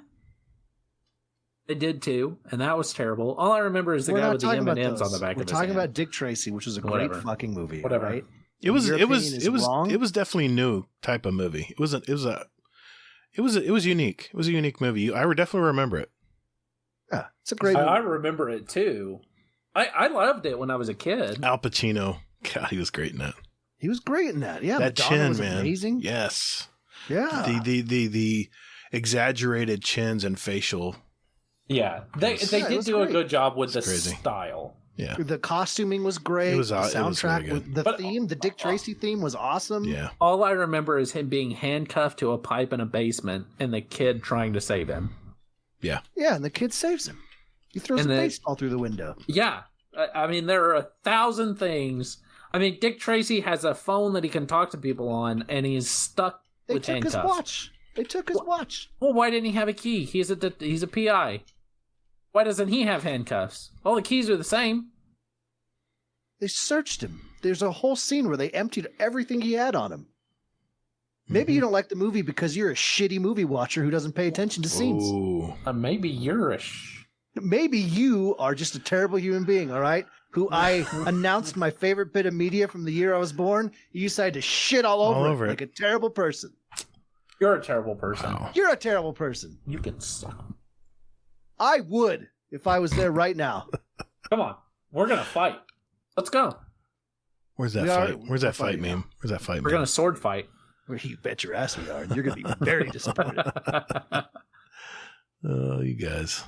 they did too, and that was terrible. All I remember is the guy with the M&Ms on the back We're of his talking hand. about Dick Tracy, which was a Whatever. great fucking movie. Whatever. Right? It was wrong? it was definitely a new type of movie. It was unique. It was a unique movie. I would definitely remember it. Yeah, it's a great movie. I remember it too. I loved it when I was a kid. Al Pacino, God, he was great in that. He was great in that. Yeah, That Madonna chin, was man, amazing. Yes, Yeah, the exaggerated chins and facial. Yeah, they it did was do a great. good job with the crazy. style. Yeah, the costuming was great. It was- the it was soundtrack, really good. the But- theme, the Dick Tracy theme was awesome. yeah. All I remember is him being handcuffed to a pipe in a basement and the kid trying to save him. Yeah, and the kid saves him. He throws And a then- baseball through the window. Yeah. I mean, there are 1,000 things. I mean, Dick Tracy has a phone that he can talk to people on, and he's stuck They with took handcuffs. his watch. They took his watch. Well, why didn't he have a key? He's a PI. Why doesn't he have handcuffs? All the keys are the same. They searched him. There's a whole scene where they emptied everything he had on him. Maybe you don't like the movie because you're a shitty movie watcher who doesn't pay attention to scenes. Ooh. Maybe you're a Maybe you are just a terrible human being, all right? Who I announced my favorite bit of media from the year I was born. You decided to shit all over it like a terrible person. You're a terrible person. Wow. You're a terrible person. You can suck. I would if I was there right now. Come on. We're going to fight. Let's go. Where's that We are- fight? Where's that we're fight fighting meme? Where's that fight We're meme? going to sword fight. Well, you bet your ass we are. And you're going to be very disappointed. Oh, you guys.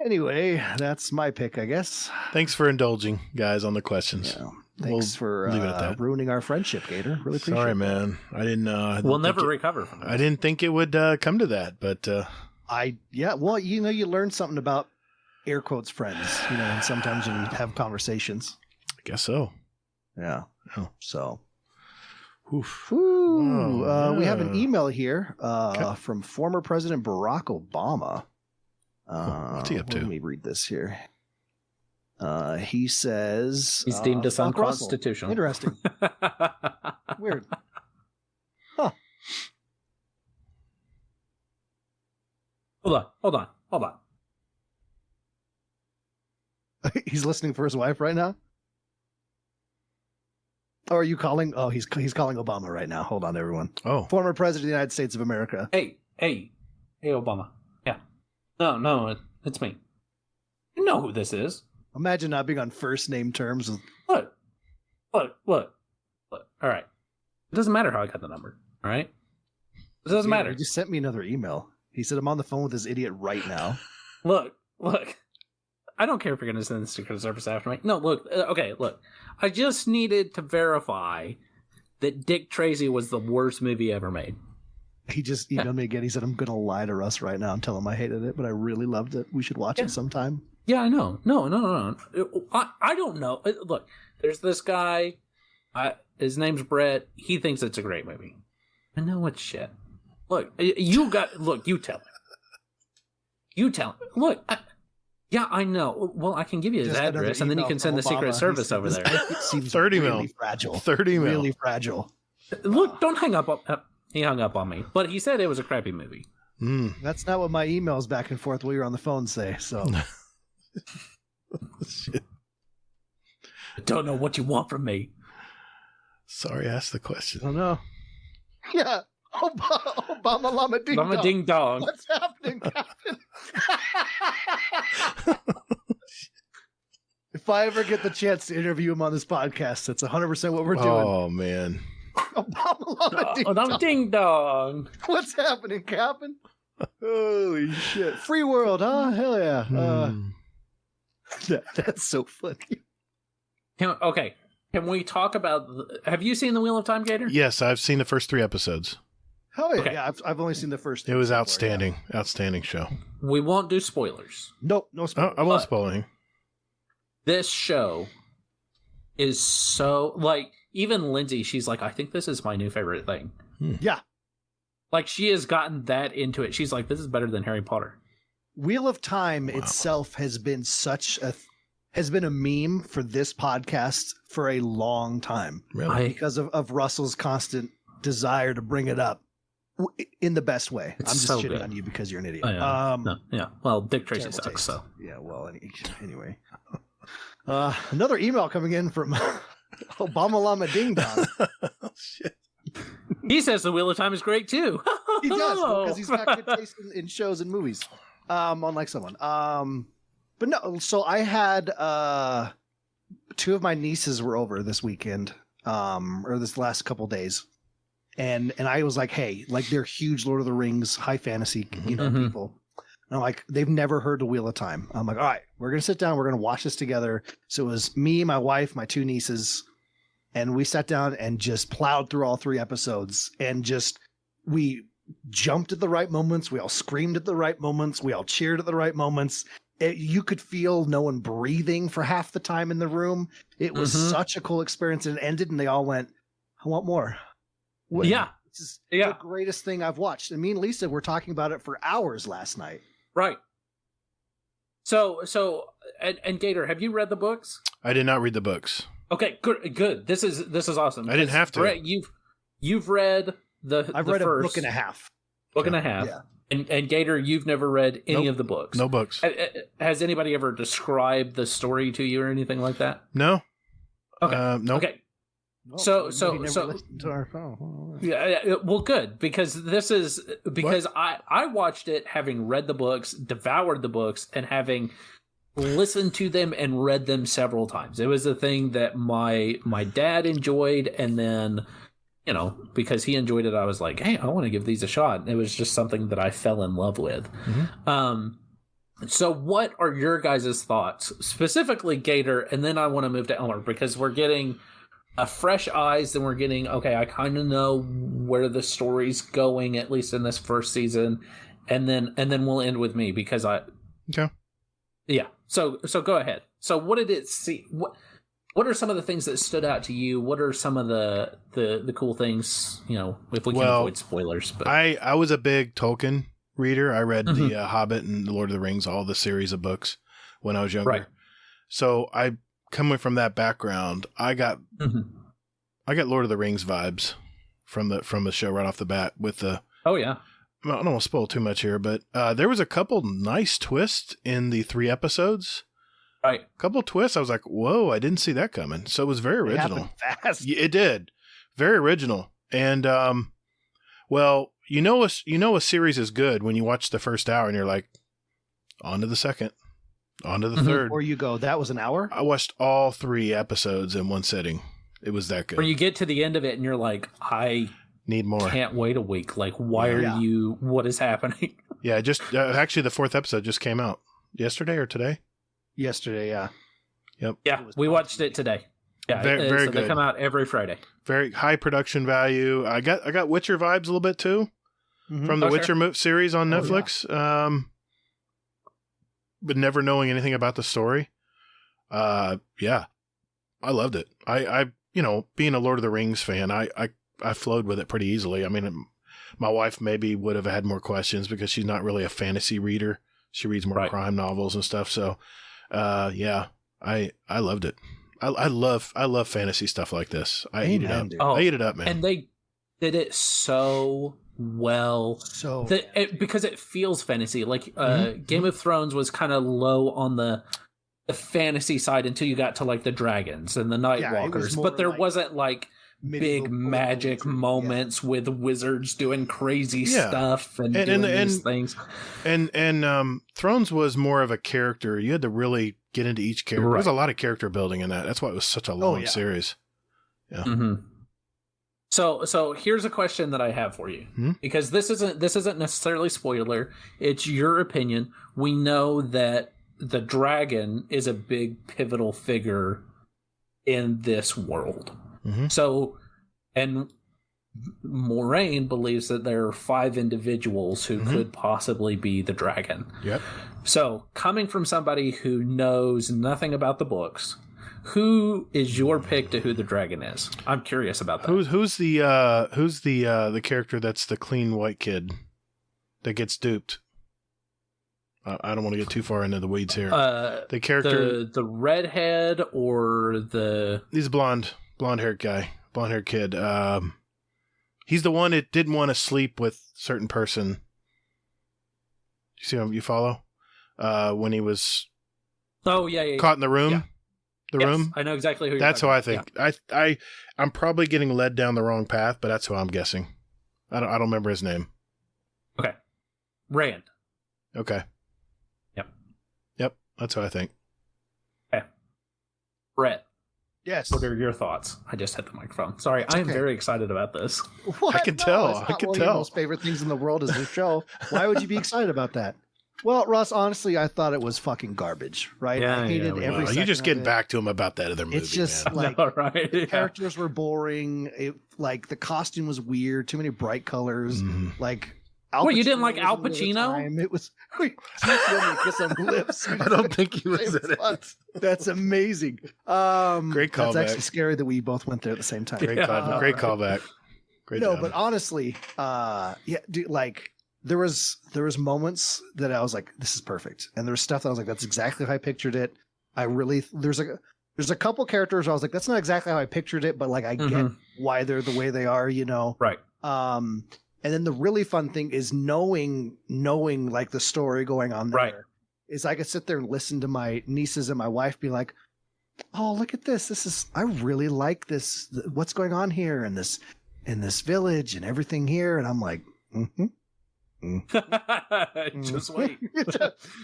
Anyway, that's my pick, I guess. Thanks for indulging, guys, on the questions. Yeah. Thanks for leave it at that. ruining our friendship, Gatr. Really appreciate Sorry, it. man. I didn't. We'll never recover from I this. didn't think it would come to that, but Well, you learn something about air quotes friends, and sometimes when you have conversations. I guess so. Yeah. Oh. So. Oof. Ooh, Oh, we have an yeah. email here Okay. from former President Barack Obama. What's he up to? Let me read this here. He says He's deemed us fuck Russell. unconstitutional. Interesting. Weird. Huh. Hold on. He's listening for his wife right now. Oh, are you calling? Oh, he's calling Obama right now. Hold on, everyone. Oh, Former President of the United States of America. Hey, Obama. Yeah. No, it's me. You know who this is. Imagine not being on first name terms with. What? All right. It doesn't matter how I got the number. All right. It doesn't matter. He just sent me another email. He said I'm on the phone with this idiot right now. Look. I don't care if you're going to send the Secret Service after me. No, look. Okay, look. I just needed to verify that Dick Tracy was the worst movie ever made. He just emailed me again. He said I'm going to lie to Russ right now and tell him I hated it, but I really loved it. We should watch it sometime. Yeah, I know. No. I don't know. Look, there's this guy. His name's Brett. He thinks it's a great movie. I know it's shit. Look, you tell him. You tell him. Look, yeah, I know. Well, I can give you his Just address, and then you can send the Secret Service over there. It seems 30 really mil. fragile. 30 mil. Really fragile. Look, don't hang up. He hung up on me. But he said it was a crappy movie. That's not what my emails back and forth while you're on the phone say. So, Shit. I don't know what you want from me. Sorry, I asked the question. I don't know. Yeah. Obama Llama Ding Llama Dong. Ding Dong. What's happening, Captain? If I ever get the chance to interview him on this podcast, that's 100% what we're doing. Oh, man. Obama Llama Ding Llama Dong. Ding Dong. What's happening, Captain? Holy shit. Free world, huh? Hell yeah. That's so funny. Can we talk about... Have you seen The Wheel of Time, Gatr? Yes, I've seen the first 3 episodes. Hell yeah. Okay. Yeah, I've only seen the first. It was so far, outstanding. Outstanding show. We won't do spoilers. Yeah. No spoilers. I won't spoil anything. This show is so... Like, even Lindsay, she's like, I think this is my new favorite thing. Yeah. Like, she has gotten that into it. She's like, this is better than Harry Potter. Wheel of Time itself has been a meme for this podcast for a long time. Really? Because of Russell's constant desire to bring it up in the best way. It's I'm just so shitting good. on you because you're an idiot. Oh, yeah. Um, No, yeah. Well, Dick Tracy terrible sucks, taste. so... Yeah, well, anyway. Another email coming in from Obama Llama Ding Dong. Oh, shit. He says The Wheel of Time is great, too. He does, because he's got good taste in shows and movies, unlike someone. But no, so I had 2 of my nieces were over this weekend, or this last couple days, and I was like, hey, like they're huge Lord of the Rings, high fantasy, people. And I'm like, they've never heard The Wheel of Time. I'm like, all right, we're gonna sit down, we're gonna watch this together. So it was me, my wife, my 2 nieces, and we sat down and just plowed through all 3 episodes, and we jumped at the right moments, we all screamed at the right moments, we all cheered at the right moments. You could feel no one breathing for half the time in the room. It was such a cool experience, and it ended, and they all went, I want more. Yeah. This is the greatest thing I've watched. And me and Lisa were talking about it for hours last night. Right. So, and Gatr, have you read the books? I did not read the books. Okay, good. This is awesome. I didn't have to. Brett, you've read I've read first a book and a half. Book and a half. Yeah. And Gatr, you've never read any of the books. No books. Has anybody ever described the story to you or anything like that? No. Okay. No. Okay. So listened to our phone. Yeah, well, good, because I watched it having read the books, devoured the books, and having listened to them and read them several times. It was a thing that my dad enjoyed, and then, because he enjoyed it, I was like, hey, I want to give these a shot. It was just something that I fell in love with. So what are your guys' thoughts, specifically Gatr, and then I want to move to Elmer, because we're getting fresh eyes, and we're getting, okay, I kind of know where the story's going, at least in this first season, and then we'll end with me, because Okay. Yeah. So go ahead. So what did it see? What are some of the things that stood out to you? What are some of the cool things, if we can avoid spoilers? But I was a big Tolkien reader. I read the Hobbit and the Lord of the Rings, all the series of books when I was younger. Right. So coming from that background, I got Lord of the Rings vibes from the show right off the bat with the... Oh, yeah. I don't want to spoil too much here, but there was a couple nice twists in the 3 episodes. Right. A couple twists. I was like, whoa, I didn't see that coming. So it was very original. It happened fast. It did. Very original. And, well, a series is good when you watch the first hour and you're like, on to the second, on to the third. Or you go, that was an hour? I watched all 3 episodes in one sitting. It was that good. Or you get to the end of it and you're like, I need more. Can't wait a week. Like, why are you, what is happening? Yeah, just actually the 4th episode just came out yesterday or today. Yesterday, yeah. Yep. Yeah, we watched it today. Yeah, very good. They come out every Friday. Very high production value. I got Witcher vibes a little bit too from the Witcher series on Netflix. Yeah. But never knowing anything about the story. Yeah, I loved it. I being a Lord of the Rings fan, I flowed with it pretty easily. I mean, my wife maybe would have had more questions because she's not really a fantasy reader. She reads more crime novels and stuff. So, yeah, I loved it. I love fantasy stuff like this. I eat it up. Oh, I eat it up, man. And did it so well. So because it feels fantasy. Like Game of Thrones was kind of low on the fantasy side until you got to like the dragons and the Nightwalkers, but there wasn't like big magic moments with wizards doing crazy stuff and doing these things. And Thrones was more of a character. You had to really get into each character. There was a lot of character building in that. That's why it was such a long series. Yeah. Mm-hmm. So here's a question that I have for you, because this isn't necessarily spoiler. It's your opinion. We know that the dragon is a big pivotal figure in this world. Mm-hmm. So, and Moraine believes that there are 5 individuals who could possibly be the dragon. Yep. So, coming from somebody who knows nothing about the books, who is your pick to who the dragon is? I'm curious about that. Who's the character that's the clean white kid that gets duped? I don't want to get too far into the weeds here. The character, the redhead, or he's a blonde-haired guy, blonde-haired kid. He's the one that didn't want to sleep with certain person. You see him? You follow? When he was caught in the room. Yeah. The room. I know exactly who. That's who I think. Yeah. I'm probably getting led down the wrong path, but that's who I'm guessing. I don't remember his name. Okay, Rand. Okay. Yep. That's who I think. Okay. Brett. Yes. What are your thoughts? I just hit the microphone. Sorry, I am very excited about this. What? I can tell. I can one tell. Of your most favorite things in the world is this show. Why would you be excited about that? Well, Russ, honestly, I thought it was fucking garbage, right? Yeah, I hated every second You're just getting of it. back to him about that other movie. It's just man. like right? the characters were boring. Like the costume was weird. Too many bright colors. Like Al Wait, you didn't Pacino like Al was in it at the Pacino? time. It was kiss on the lips. I don't think he was in it. That's amazing. Great callback. That's actually scary that we both went there at the same time. Great callback. Great job. But honestly, dude, like there was moments that I was like, this is perfect, and there was stuff that I was like, that's exactly how I pictured it. There's a couple characters where I was like, that's not exactly how I pictured it, but like I get why they're the way they are, you know. Right. And then the really fun thing is knowing like the story going on there. Right. Is I could sit there and listen to my nieces and my wife be like, oh, look at this. I really like this. What's going on here in this village and everything here. And I'm like, Just wait.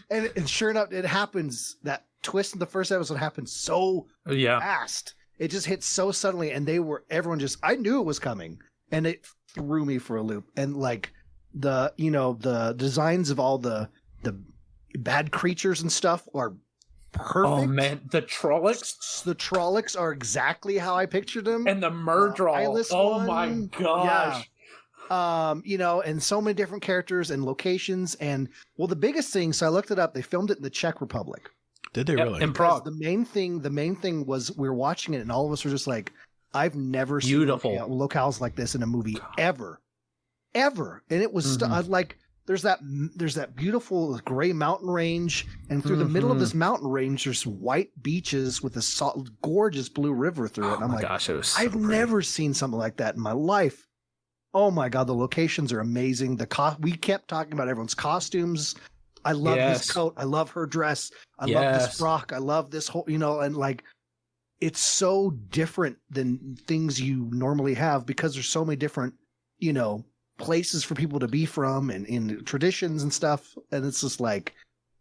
and sure enough, it happens. That twist in the first episode happened so fast. It just hit so suddenly, and I knew it was coming, and it threw me for a loop. And like the designs of all the bad creatures and stuff are perfect. Oh man, the Trollocs. The Trollocs are exactly how I pictured them. And the Murdral. Oh my gosh. Yeah. And so many different characters and locations. And well, the biggest thing, so I looked it up, they filmed it in the Czech Republic. Did they really? In Prague. The main thing was we were watching it and all of us were just like, I've never Beautiful. seen locales like this in a movie ever. And it was like, there's that beautiful gray mountain range, and through the middle of this mountain range, there's white beaches with a gorgeous blue river through it. And I'm like, gosh, it was so I've great. never seen something like that in my life. Oh my God, the locations are amazing. We kept talking about everyone's costumes. I love his coat. I love her dress. I love this frock. I love this whole, and like, it's so different than things you normally have because there's so many different, places for people to be from and in traditions and stuff. And it's just like,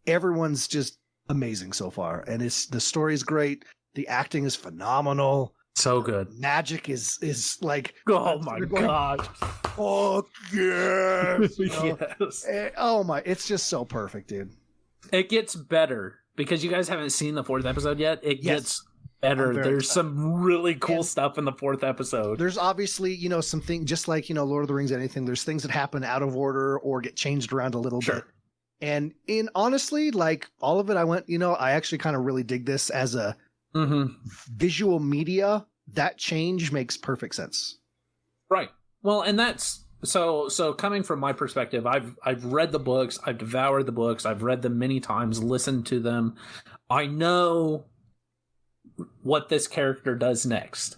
everyone's just amazing so far. And the story's great. The acting is phenomenal. So good. Magic is like, oh my gosh. Fuck yes. Yes. Oh my, it's just so perfect, dude. It gets better because you guys haven't seen the 4th episode yet. It gets better. There's excited. some really cool stuff in the 4th episode. There's obviously, something just like, Lord of the Rings, anything, there's things that happen out of order or get changed around a little bit. And honestly, like all of it, I went, I actually kind of really dig this as a visual media. That change makes perfect sense. Right. Well, and that's so coming from my perspective, I've read the books, I've devoured the books, I've read them many times, listened to them. I know what this character does next.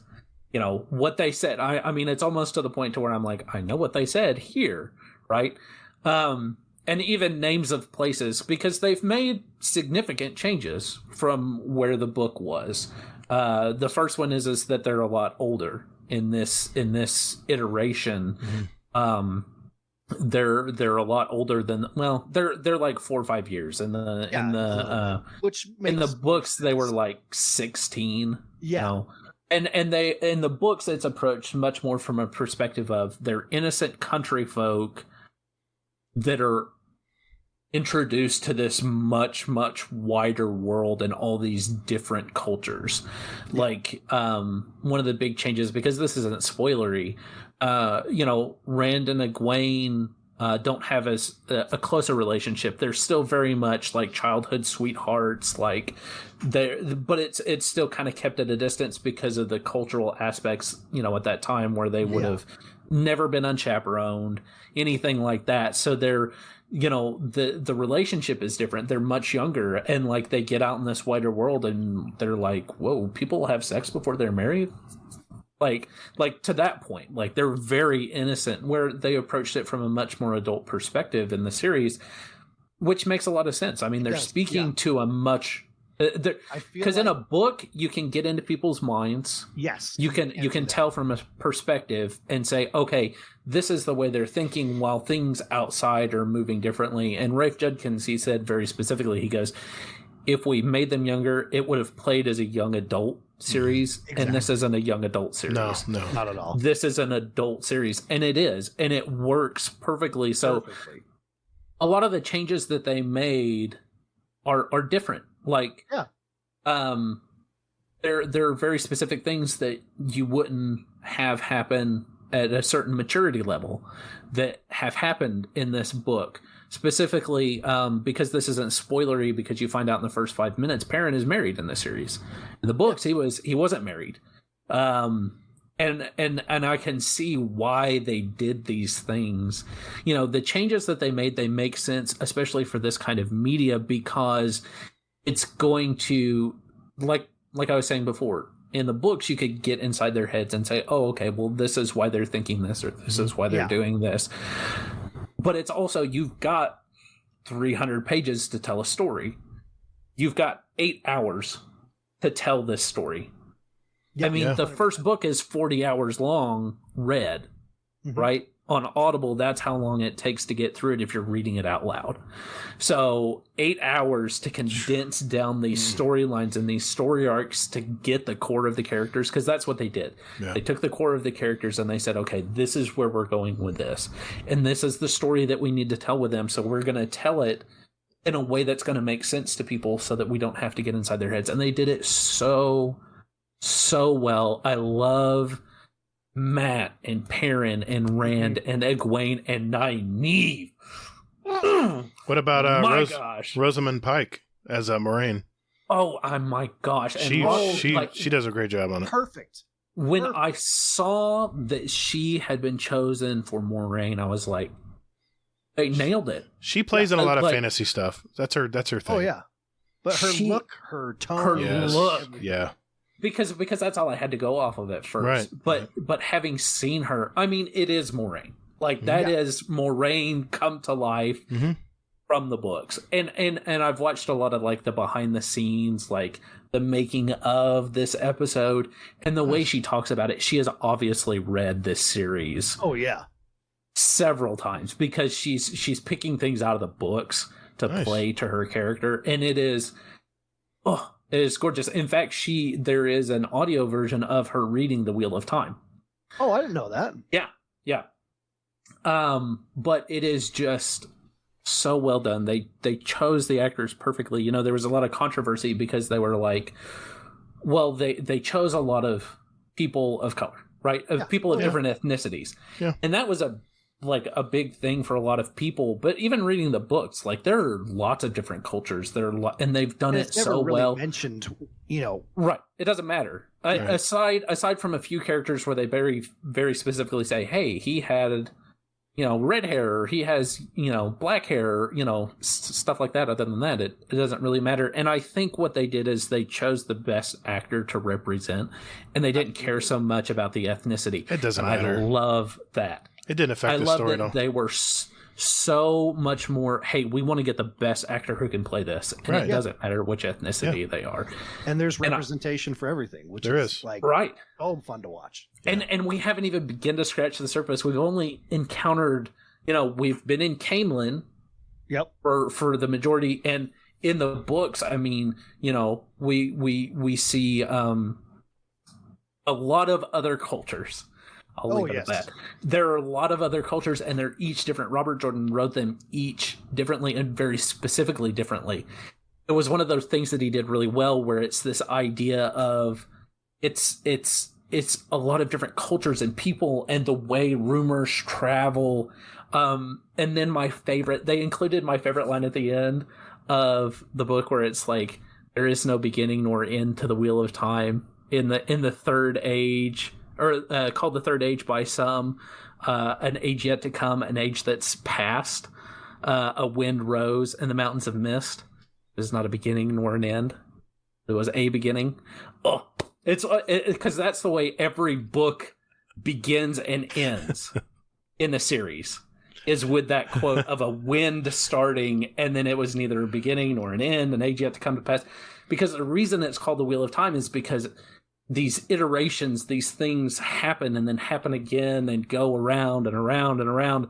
what they said. I mean, it's almost to the point to where I'm like, I know what they said here, right? And even names of places, because they've made significant changes from where the book was. The first one is that they're a lot older in this iteration. Mm-hmm. They're a lot older than, they're like 4 or 5 years in the books. They were like 16. Yeah. And they, in the books, it's approached much more from a perspective of they're innocent country folk that are introduced to this much, much wider world and all these different cultures. Like, one of the big changes, because this isn't spoilery, Rand and Egwene don't have as a closer relationship. They're still very much like childhood sweethearts, but it's still kind of kept at a distance because of the cultural aspects, at that time, where they would have never been unchaperoned, anything like that. So they're, the relationship is different. They're much younger, and like they get out in this wider world and they're like, whoa, people have sex before they're married? Like to that point, like they're very innocent, where they approached it from a much more adult perspective in the series, which makes a lot of sense. I mean, they're speaking to a much, because in a book you can get into people's minds. Yes, you can tell from a perspective and say, okay, this is the way they're thinking, while things outside are moving differently. And Rafe Judkins, he said very specifically, he goes, if we made them younger, it would have played as a young adult series. Exactly. And this isn't a young adult series. No, not at all. This is an adult series, and it is, and it works perfectly. So a lot of the changes that they made are different. Like, there are very specific things that you wouldn't have happen at a certain maturity level that have happened in this book. Specifically, because this isn't spoilery, because you find out in the first 5 minutes, Perrin is married in the series. In the books, he wasn't married. And I can see why they did these things. The changes that they make sense, especially for this kind of media, because it's going to, like I was saying before, in the books, you could get inside their heads and say, oh, okay, well, this is why they're thinking this, or this is why they're doing this. But it's also, you've got 300 pages to tell a story. You've got 8 hours to tell this story. I mean, the first book is 40 hours long, read, right? On Audible, that's how long it takes to get through it if you're reading it out loud. So 8 hours to condense down these storylines and these story arcs to get the core of the characters, because that's what they did. Yeah. They took the core of the characters and they said, okay, this is where we're going with this. And this is the story that we need to tell with them. So we're going to tell it in a way that's going to make sense to people so that we don't have to get inside their heads. And they did it so well. I love Matt and Perrin and Rand and Egwene and Nynaeve. What about Rosamund Pike as Moraine? Oh my gosh! And she does a great job on it. Perfect. When I saw that she had been chosen for Moraine, I was like, they nailed it. She plays in a lot of fantasy stuff. That's her thing. Oh yeah, but her look, her tone, her look, yeah. Because that's all I had to go off of at first. Right. But having seen her, I mean, it is Moraine. Like, that is Moraine come to life from the books. And I've watched a lot of, like, the behind the scenes, like, the making of this episode. And the way she talks about it, she has obviously read this series. Oh, yeah. Several times. Because she's picking things out of the books to play to her character. And it is... it is gorgeous. In fact, there is an audio version of her reading The Wheel of Time. Oh, I didn't know that. Yeah. But it is just so well done. They chose the actors perfectly. There was a lot of controversy because they were like, well, they chose a lot of people of color, right? Of people of different ethnicities. Yeah. And that was a big thing for a lot of people. But even reading the books, like, there are lots of different cultures. And they've done it so really well. Mentioned, Right. It doesn't matter. Right. Aside from a few characters where they very, very specifically say, hey, he had, red hair, or he has, black hair, stuff like that. Other than that, it doesn't really matter. And I think what they did is they chose the best actor to represent, and they didn't care so much about the ethnicity. It doesn't and matter. I love that. It didn't affect the love story that at all. they were so much more, hey, we want to get the best actor who can play this. And it doesn't matter which ethnicity they are. And there's representation for everything, which there is is. like fun to watch. And we haven't even begun to scratch the surface. We've only encountered, we've been in Camelin for the majority. And in the books, I mean, we see a lot of other cultures. I'll leave it at that. There are a lot of other cultures, and they're each different. Robert Jordan wrote them each differently and very specifically differently. It was one of those things that he did really well, where it's this idea of it's a lot of different cultures and people and the way rumors travel. And then they included my favorite line at the end of the book, where it's like, there is no beginning nor end to the Wheel of Time in the Third Age. Or called the Third Age by some, an age yet to come, an age that's past. A wind rose in the mountains of mist. There's not a beginning nor an end. There was a beginning. Oh, it's because that's the way every book begins and ends in the series, is with that quote of a wind starting, and then it was neither a beginning nor an end, an age yet to come to pass. Because the reason it's called the Wheel of Time is because these iterations, these things happen and then happen again and go around and around and around.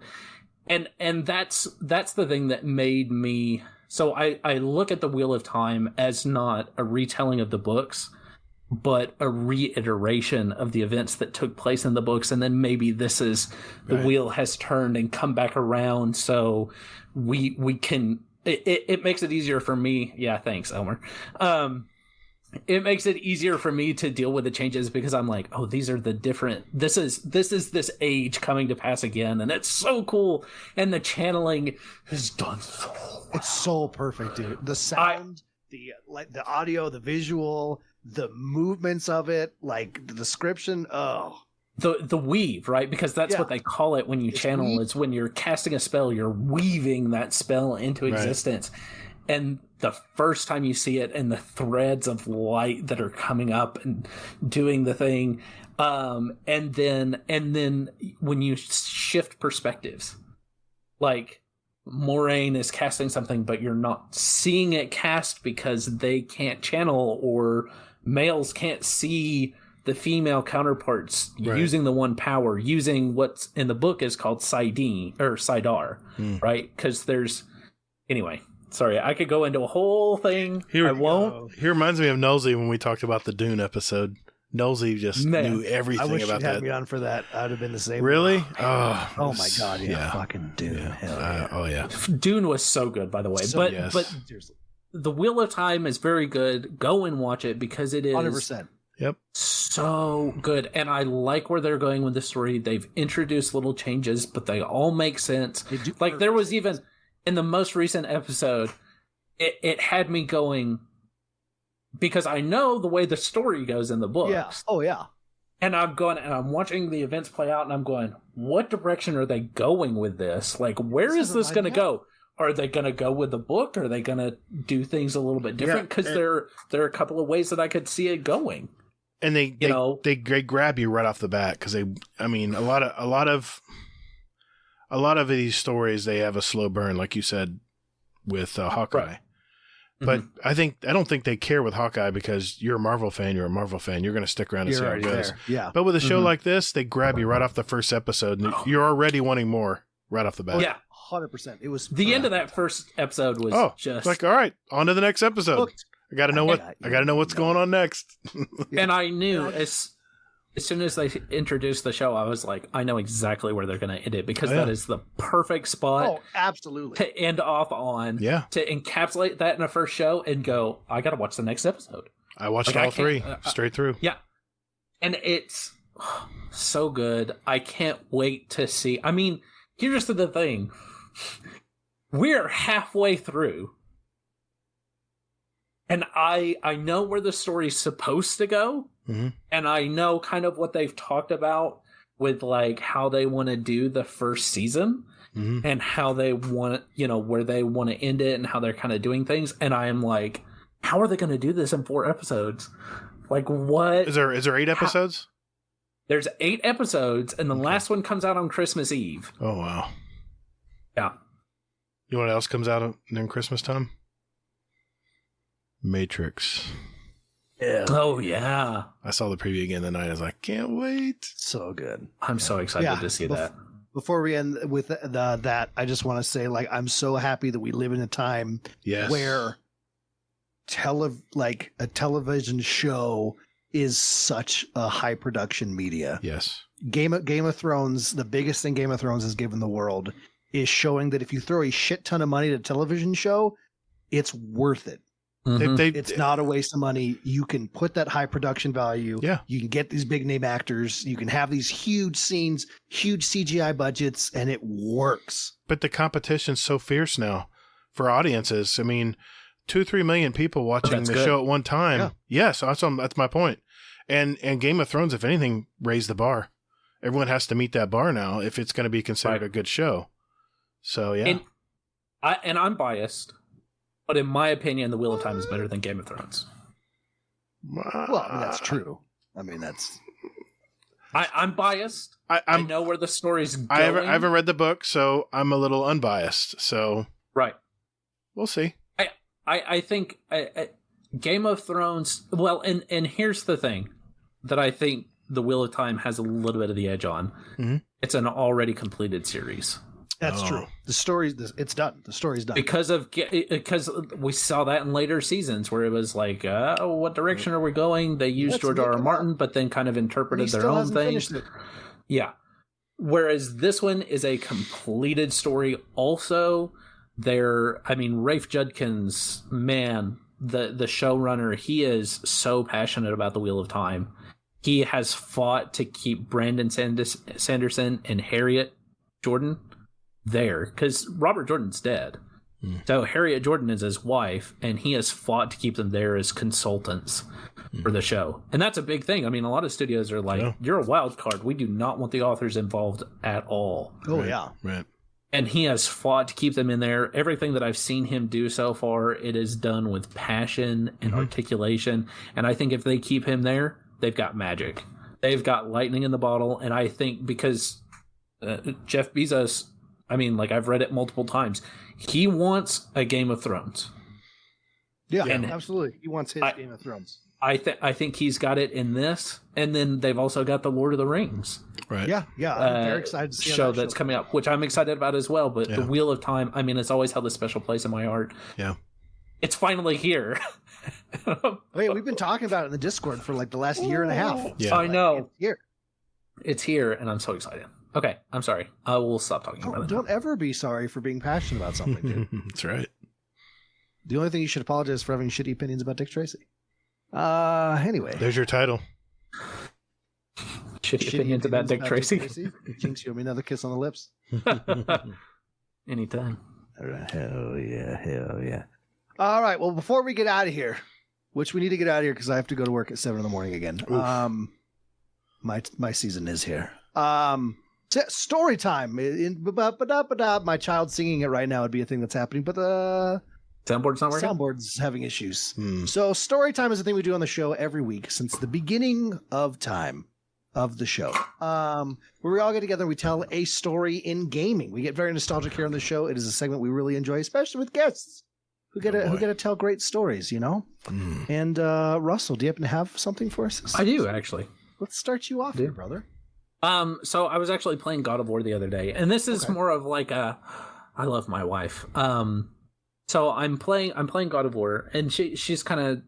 And that's the thing that made me... So I look at the Wheel of Time as not a retelling of the books, but a reiteration of the events that took place in the books. And then maybe this is the wheel has turned and come back around. So we can... It makes it easier for me. Yeah, thanks, Elmer. It makes it easier for me to deal with the changes, because I'm like, oh, these are the different, this is this age coming to pass again. And it's so cool. And the channeling is done so well. It's so perfect, dude. The sound, the audio, the visual, the movements of it, like the description. Oh, the weave, right? Because that's what they call it when you channel. It's when you're casting a spell, you're weaving that spell into existence. And the first time you see it, and the threads of light that are coming up and doing the thing, and then when you shift perspectives, like Moraine is casting something, but you're not seeing it cast because they can't channel, or males can't see the female counterparts using the one power, using what's in the book is called Sidar, right? Because there's anyway. Sorry, I could go into a whole thing. I won't. He reminds me of Nosey when we talked about the Dune episode. Nosey just knew everything I wish about you'd had that. me on for that. I'd have been the same. Really? Oh my god, fucking Dune. Yeah. Hell yeah. Dune was so good, by the way. But seriously, The Wheel of Time is very good. Go and watch it, because it is 100%. Yep. So good. And I like where they're going with the story. They've introduced little changes, but they all make sense. Like there was even in the most recent episode, it had me going, because I know the way the story goes in the books. Yeah. Oh yeah. And I'm going and I'm watching the events play out, and I'm going, what direction are they going with this? Like, where is this going to go? Are they going to go with the book? Are they going to do things a little bit different? Because there are a couple of ways that I could see it going. And they grab you right off the bat, because a lot of these stories, they have a slow burn, like you said with Hawkeye. Right. But I don't think they care with Hawkeye, because you're a Marvel fan. You're going to stick around and see how it goes. Yeah. But with a show like this, they grab you right off the first episode, and you're already wanting more right off the bat. Yeah. 100%. It was the end of that first episode was just like, all right, on to the next episode. I got to know what's going on next. And I knew as soon as they introduced the show, I was like, I know exactly where they're going to end it, because that is the perfect spot. Oh, absolutely. To end off on. Yeah. To encapsulate that in a first show and go, I got to watch the next episode. I watched all three straight through. Yeah. And it's so good. I can't wait to see. I mean, here's the thing. We're halfway through. And I know where the story's supposed to go. Mm-hmm. And I know kind of what they've talked about with like how they want to do the first season and how they want, where they want to end it and how they're kind of doing things. And I am like, how are they going to do this in 4 episodes? Like, what? Is there 8 episodes? There's 8 episodes, and the last one comes out on Christmas Eve. Oh, wow. Yeah. You know what else comes out during Christmas time? Matrix. Yeah. Oh, yeah. I saw the preview again tonight. I was like, can't wait. So good. I'm so excited to see that. Before we end with that, I just want to say, like, I'm so happy that we live in a time where a television show is such a high production media. Yes. Game of Thrones, the biggest thing Game of Thrones has given the world is showing that if you throw a shit ton of money at a television show, it's worth it. It's not a waste of money. You can put that high production value. Yeah. You can get these big name actors. You can have these huge scenes, huge CGI budgets, and it works. But the competition's so fierce now for audiences. I mean, 2-3 million people watching the show at one time. Yeah. Yes, that's my point. And Game of Thrones, if anything, raised the bar. Everyone has to meet that bar now if it's going to be considered a good show. So yeah. And I'm biased. But in my opinion, The Wheel of Time is better than Game of Thrones. Well, I mean, that's true. I mean, that's... I'm biased. I know where the story's going. I haven't read the book, so I'm a little unbiased. So right. We'll see. I think Game of Thrones... Well, and here's the thing that I think The Wheel of Time has a little bit of the edge on. Mm-hmm. It's an already completed series. That's true. The story, it's done. The story's done. Because we saw that in later seasons where it was like, what direction are we going? They used George R.R. Martin, but then kind of interpreted their own things. Yeah. Whereas this one is a completed story. Also, Rafe Judkins, man, the showrunner, he is so passionate about the Wheel of Time. He has fought to keep Brandon Sanderson and Harriet Jordan there because Robert Jordan's dead. So Harriet Jordan is his wife, and he has fought to keep them there as consultants for the show. And that's a big thing. I mean, a lot of studios are like, you're a wild card. We do not want the authors involved at all. Oh, yeah. Right. And he has fought to keep them in there. Everything that I've seen him do so far, it is done with passion and articulation. And I think if they keep him there, they've got magic. They've got lightning in the bottle. And I think because Jeff Bezos... I mean, like, I've read it multiple times. He wants a Game of Thrones. Yeah, absolutely. He wants his Game of Thrones. I think he's got it in this, and then they've also got the Lord of the Rings. Right. Yeah. I'm very excited to see show that's coming up, which I'm excited about as well. But the Wheel of Time, I mean, it's always held a special place in my heart. Yeah. It's finally here. Wait, we've been talking about it in the Discord for like the last year and a half. Yeah. I know. It's here, and I'm so excited. Okay, I'm sorry. I will stop talking about it. Don't ever be sorry for being passionate about something, dude. That's right. The only thing you should apologize for having shitty opinions about Dick Tracy. Anyway. There's your title. Shitty opinions about Dick Tracy? Jinx, you owe me another kiss on the lips. Anytime. All right. Hell yeah. All right, well, before we get out of here, which we need to get out of here because I have to go to work at 7 a.m. again. My season is here. Story time. My child singing it right now would be a thing that's happening, but the soundboard's not working? Soundboard's having issues. So story time is a thing we do on the show every week since the beginning of time of the show. Where we all get together and we tell a story in gaming. We get very nostalgic here on the show. It is a segment we really enjoy, especially with guests who get to tell great stories, you know? And Russell, do you happen to have something for us? I do, actually. Let's start you off here, brother. So I was actually playing God of War the other day, and this is more of like I love my wife. So I'm playing God of War, and she's kind of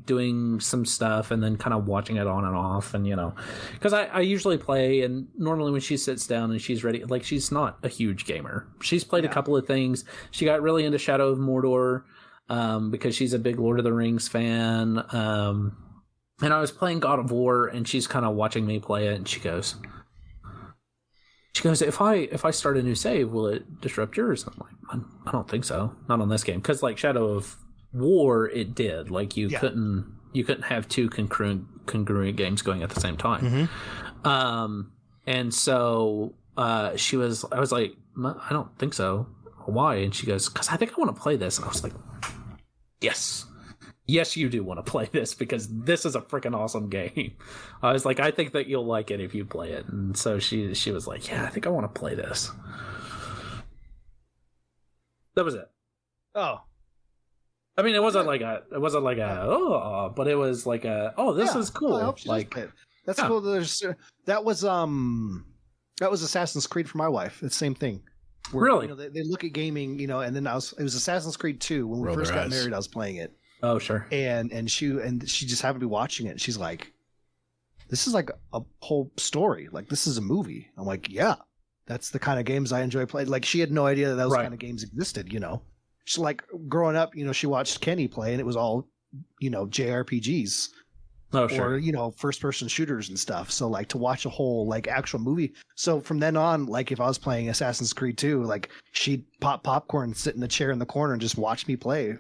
doing some stuff and then kind of watching it on and off, and because I usually play, and normally when she sits down and she's ready, like, she's not a huge gamer. She's played a couple of things. She got really into Shadow of Mordor because she's a big Lord of the Rings fan. And I was playing God of War, and she's kind of watching me play it, and she goes, if I start a new save, will it disrupt yours? I'm like, I don't think so. Not on this game. Because like Shadow of War, it did. Like you couldn't have two congruent games going at the same time. And so I was like, I don't think so. Why? And she goes, because I think I want to play this. And I was like, yes, you do want to play this because this is a freaking awesome game. I was like, I think that you'll like it if you play it. And so she was like, yeah, I think I want to play this. That was it. Oh, I mean, it wasn't like a, but it was like this is cool. I hope she does play it. That's cool. That was Assassin's Creed for my wife. It's the same thing. Where, really? They look at gaming, and then it was Assassin's Creed 2 when we first got married. I was playing it. Oh, sure. And she just happened to be watching it. And she's like, "This is like a whole story. Like this is a movie." I'm like, "Yeah, that's the kind of games I enjoy playing." Like she had no idea that those kind of games existed. She's like growing up. She watched Kenny play, and it was all JRPGs. Oh, sure. Or, first person shooters and stuff. So like to watch a whole like actual movie. So from then on, like if I was playing Assassin's Creed 2, like she'd pop popcorn, sit in the chair in the corner and just watch me play.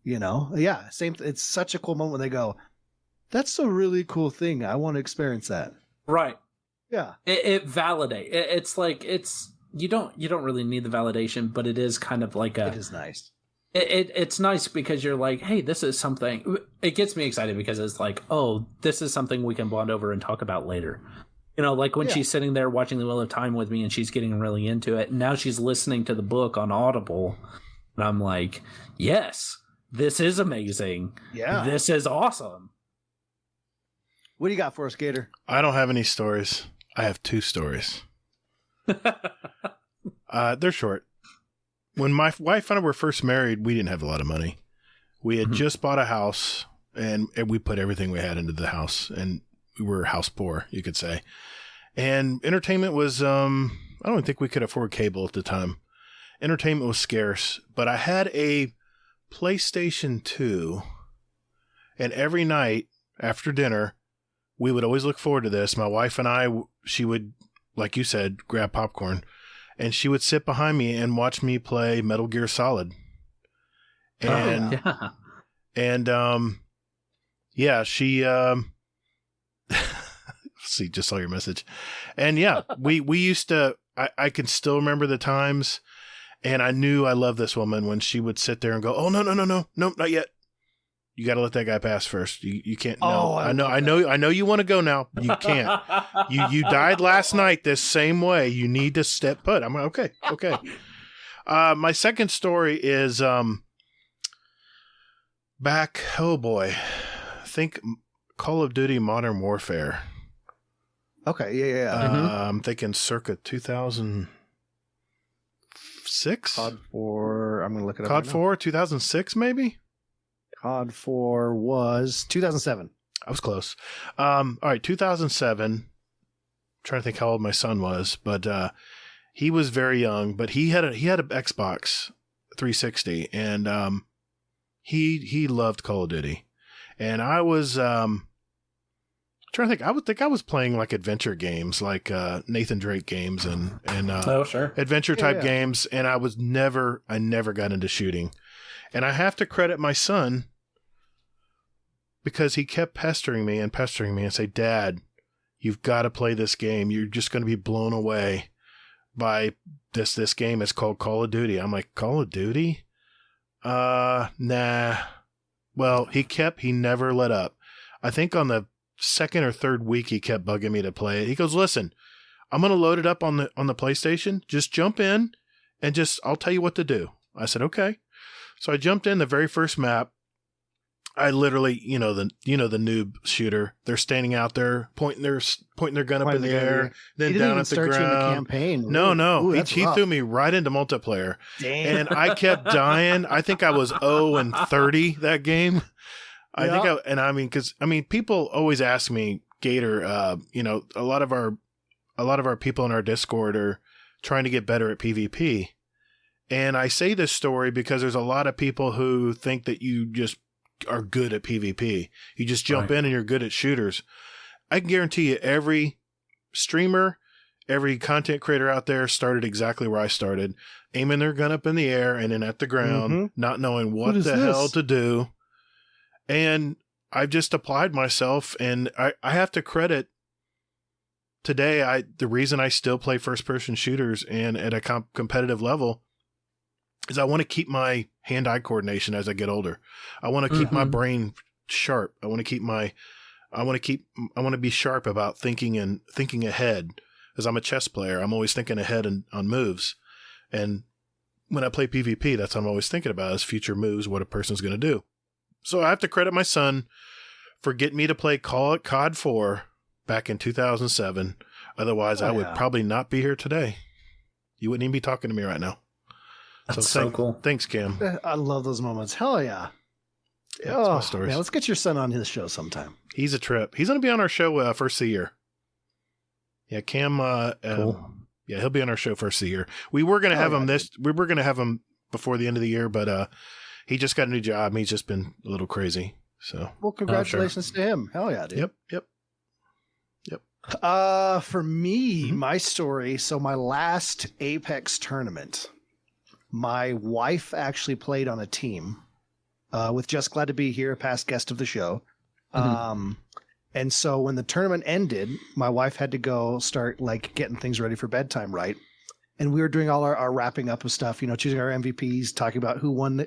Yeah. Same. It's such a cool moment when they go, that's a really cool thing. I want to experience that. Right. Yeah. It validates. It's like, you don't really need the validation, but it is kind of like it is nice. It's nice because you're like, hey, this is something. It gets me excited because it's like, oh, this is something we can bond over and talk about later. Like when she's sitting there watching The Wheel of Time with me and she's getting really into it. And now she's listening to the book on Audible. And I'm like, yes, this is amazing. Yeah. This is awesome. What do you got for us, Gatr? I don't have any stories. I have 2 stories. They're short. When my wife and I were first married, we didn't have a lot of money. We had just bought a house, and we put everything we had into the house, and we were house poor, you could say. And entertainment was, I don't think we could afford cable at the time. Entertainment was scarce, but I had a PlayStation 2, and every night after dinner, we would always look forward to this. My wife and I, she would, like you said, grab popcorn. And she would sit behind me and watch me play Metal Gear Solid. And, she, see, just saw your message. And yeah, we used to, I can still remember the times, and I knew I loved this woman when she would sit there and go, oh, no, not yet. You got to let that guy pass first. You can't. No, I know you want to go now. You can't. You died last night this same way. You need to step put. I'm like, okay. My second story is back. Oh boy, think Call of Duty Modern Warfare. Okay, yeah. I'm thinking circa 2006. COD 4. I'm gonna look it up. COD 4, 2006 maybe. COD 4 was 2007. I was close. All right, 2007. I'm trying to think how old my son was, but he was very young. But he had an Xbox 360, and he loved Call of Duty. And I was trying to think. I would think I was playing like adventure games, like Nathan Drake games and adventure type games. And I never got into shooting. And I have to credit my son because he kept pestering me and say, Dad, you've got to play this game. You're just going to be blown away by this game. It's called Call of Duty. I'm like, Call of Duty? Nah. Well, he never let up. I think on the second or third week, he kept bugging me to play it. He goes, listen, I'm going to load it up on the PlayStation. Just jump in and I'll tell you what to do. I said, okay. So I jumped in the very first map. I literally, the noob shooter. They're standing out there, pointing their gun up in the air, then down at the ground. The campaign. No. Ooh, he threw me right into multiplayer. Damn. And I kept dying. I think I was 0-30 that game. Because people always ask me, Gatr, a lot of our people in our Discord are trying to get better at PvP. And I say this story because there's a lot of people who think that you just are good at PvP. You just jump in and you're good at shooters. I can guarantee you every streamer, every content creator out there started exactly where I started, aiming their gun up in the air and then at the ground, not knowing what the hell to do. And I've just applied myself, and I have to credit today, the reason I still play first-person shooters and at a competitive level is I want to keep my hand-eye coordination as I get older. I want to keep my brain sharp. I want to be sharp about thinking ahead. As I'm a chess player, I'm always thinking ahead on moves. And when I play PvP, that's what I'm always thinking about is future moves, what a person's going to do. So I have to credit my son for getting me to play COD 4 back in 2007. Otherwise, I would probably not be here today. You wouldn't even be talking to me right now. That's so cool. Thanks, Cam. I love those moments. Hell yeah. That's my stories. Man, let's get your son on his show sometime. He's a trip. He's going to be on our show first of the year. Yeah, Cam. Cool. Yeah, he'll be on our show first of the year. We were going to have him we were going to have him before the end of the year, but he just got a new job. And he's just been a little crazy. So, well, congratulations to him. Hell yeah, dude. Yep. For me, my story. So my last Apex tournament, my wife actually played on a team with Just Glad to Be Here, a past guest of the show. And so when the tournament ended, my wife had to go start like getting things ready for bedtime, right? And we were doing all our wrapping up of stuff, choosing our MVPs, talking about who won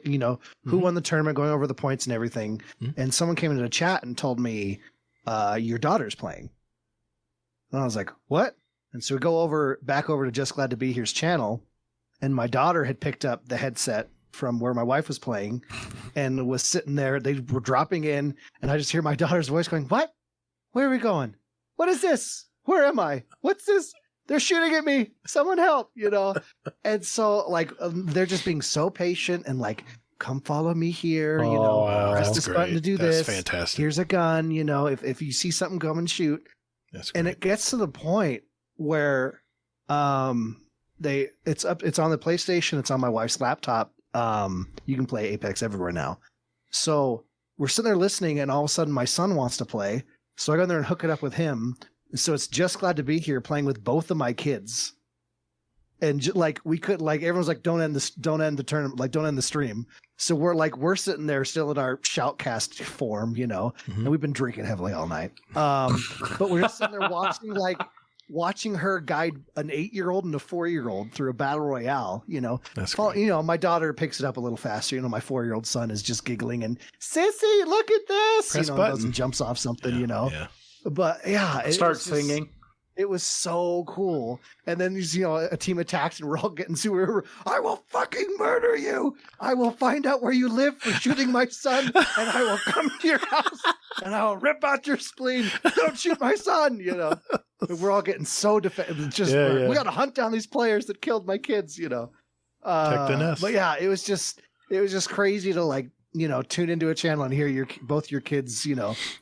who won the tournament, going over the points and everything. And someone came into the chat and told me, your daughter's playing. And I was like, what? And so we go back over to Just Glad to Be Here's channel. And my daughter had picked up the headset from where my wife was playing and was sitting there. They were dropping in and I just hear my daughter's voice going, what? Where are we going? What is this? Where am I? What's this? They're shooting at me. Someone help, And so like, they're just being so patient and like, come follow me here, press this button to do this. That's fantastic. Here's a gun, if you see something, come and shoot. That's great. And it gets to the point where it's on the PlayStation, it's on my wife's laptop. You can play Apex everywhere now. So we're sitting there listening and all of a sudden my son wants to play. So I go in there and hook it up with him. So it's Just Glad to Be Here playing with both of my kids. And we could everyone's like, don't end the tournament, like don't end the stream. So we're sitting there still in our shoutcast form, and we've been drinking heavily all night. But we're just sitting there watching her guide an 8-year-old and a 4-year-old through a battle royale, That's great. My daughter picks it up a little faster. My 4-year-old son is just giggling and Sissy, look at this, Press and button. goes and jumps off something, Yeah. But yeah, Start singing. It was so cool. And then, a team attacked and we're all getting super. I will fucking murder you. I will find out where you live for shooting my son. And I will come to your house and I will rip out your spleen. Don't shoot my son. We're all getting so defensive. We got to hunt down these players that killed my kids, Protect the nest. But yeah, it was just crazy to tune into a channel and hear both your kids,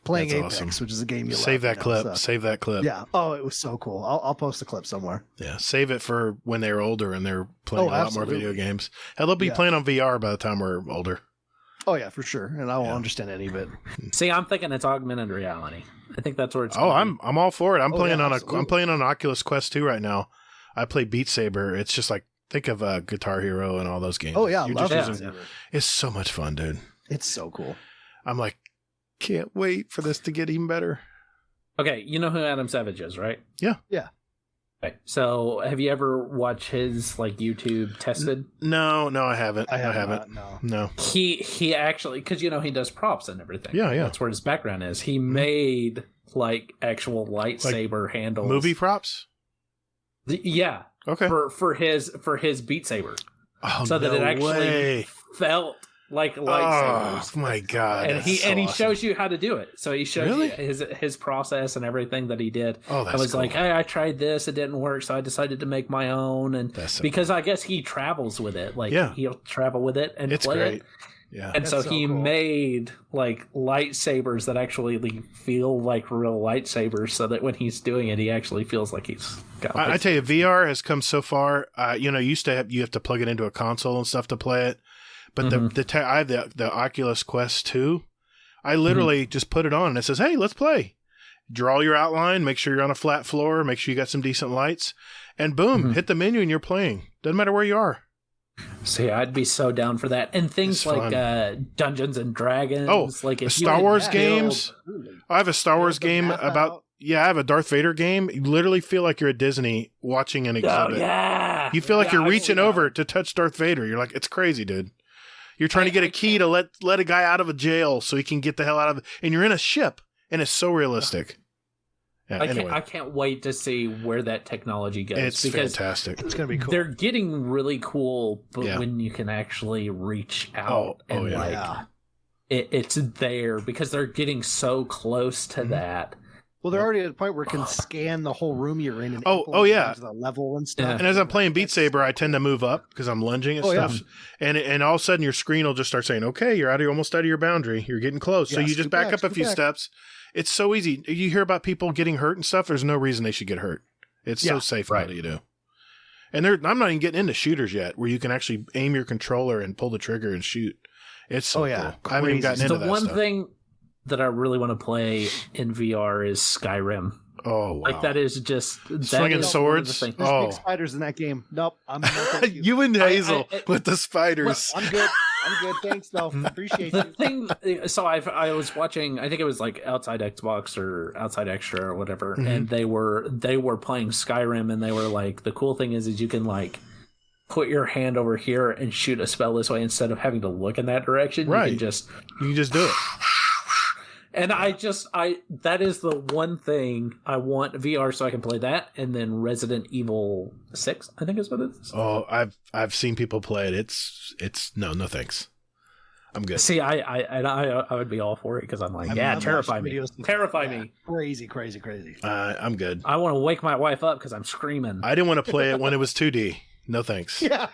playing That's Apex, awesome. which is a game you love. Save that clip. So. Save that clip. Yeah. Oh, it was so cool. I'll post the clip somewhere. Yeah. Save it for when they're older and they're playing a lot more video games. Hell, they'll be playing on VR by the time we're older. Oh yeah, for sure. And I won't understand any of it. See, I'm thinking it's augmented reality. I think that's where it's. I'm all for it. I'm playing absolutely. I'm playing on Oculus Quest 2 right now. I play Beat Saber. It's just like think of Guitar Hero and all those games. Oh yeah, I love just it. It's so much fun, dude. It's so cool. I'm like, can't wait for this to get even better. Okay, you know who Adam Savage is, right? Yeah. Yeah. Okay. So, have you ever watched his YouTube tested? No, I haven't. I haven't. No. He actually, because he does props and everything. Yeah. That's where his background is. He made actual lightsaber handles, movie props. Yeah. Okay. For his Beat Saber, so that it actually felt like lightsabers. Oh my god! And he shows you how to do it. So he shows you his process and everything that he did. Oh, that's I was cool. like, hey, I tried this, it didn't work, so I decided to make my own. And because I guess he travels with it, he'll travel with it and play great. it. Yeah, and so he made lightsabers that actually feel like real lightsabers, so that when he's doing it, he actually feels like he's got. I tell you, VR has come so far. You have to plug it into a console and stuff to play it. But I have the Oculus Quest 2. I literally just put it on and it says, "Hey, let's play." Draw your outline, make sure you're on a flat floor, make sure you got some decent lights, and boom, hit the menu and you're playing. Doesn't matter where you are. See, I'd be so down for that. And things like Dungeons and Dragons. Oh, like if Star Wars games. I have a Star Wars game about Yeah, I have a Darth Vader game. You literally feel like you're at Disney watching an exhibit. Oh, yeah. You feel like you're reaching over to touch Darth Vader. You're like, it's crazy, dude. You're trying to get a key to let a guy out of a jail so he can get the hell out of it. And you're in a ship, and it's so realistic. Yeah, I can't wait to see where that technology goes. It's fantastic. It's going to be cool. They're getting really cool, but when you can actually reach out it's there because they're getting so close to that. Well, they're already at a point where it can scan the whole room you're in and yeah, the level and stuff. And as I'm playing Beat Saber, I tend to move up because I'm lunging and stuff. Yeah. And all of a sudden your screen will just start saying, "Okay, you're almost out of your boundary. You're getting close." So you just back up a few steps. It's so easy. You hear about people getting hurt and stuff. There's no reason they should get hurt. It's so safe. What you do? And I'm not even getting into shooters yet, where you can actually aim your controller and pull the trigger and shoot. It's so cool. I haven't even gotten into that. The one thing that I really want to play in VR is Skyrim. Oh, wow. Like that is just swinging swords. There's big spiders in that game. Nope, I'm not you and Hazel with the spiders. I'm good. Thanks, though. Appreciate the thing. So I was watching. I think it was like Outside Xbox or Outside Extra or whatever, and they were playing Skyrim, and they were like, the cool thing is you can like put your hand over here and shoot a spell this way instead of having to look in that direction. Right. You can just do it. And that is the one thing I want VR so I can play that, and then Resident Evil 6, I think is what it is. Oh, I've seen people play it. It's no thanks. I'm good. See, I would be all for it because I'm like, terrify me. Terrify me. Crazy. I'm good. I want to wake my wife up because I'm screaming. I didn't want to play it when it was 2D. No thanks. Yeah.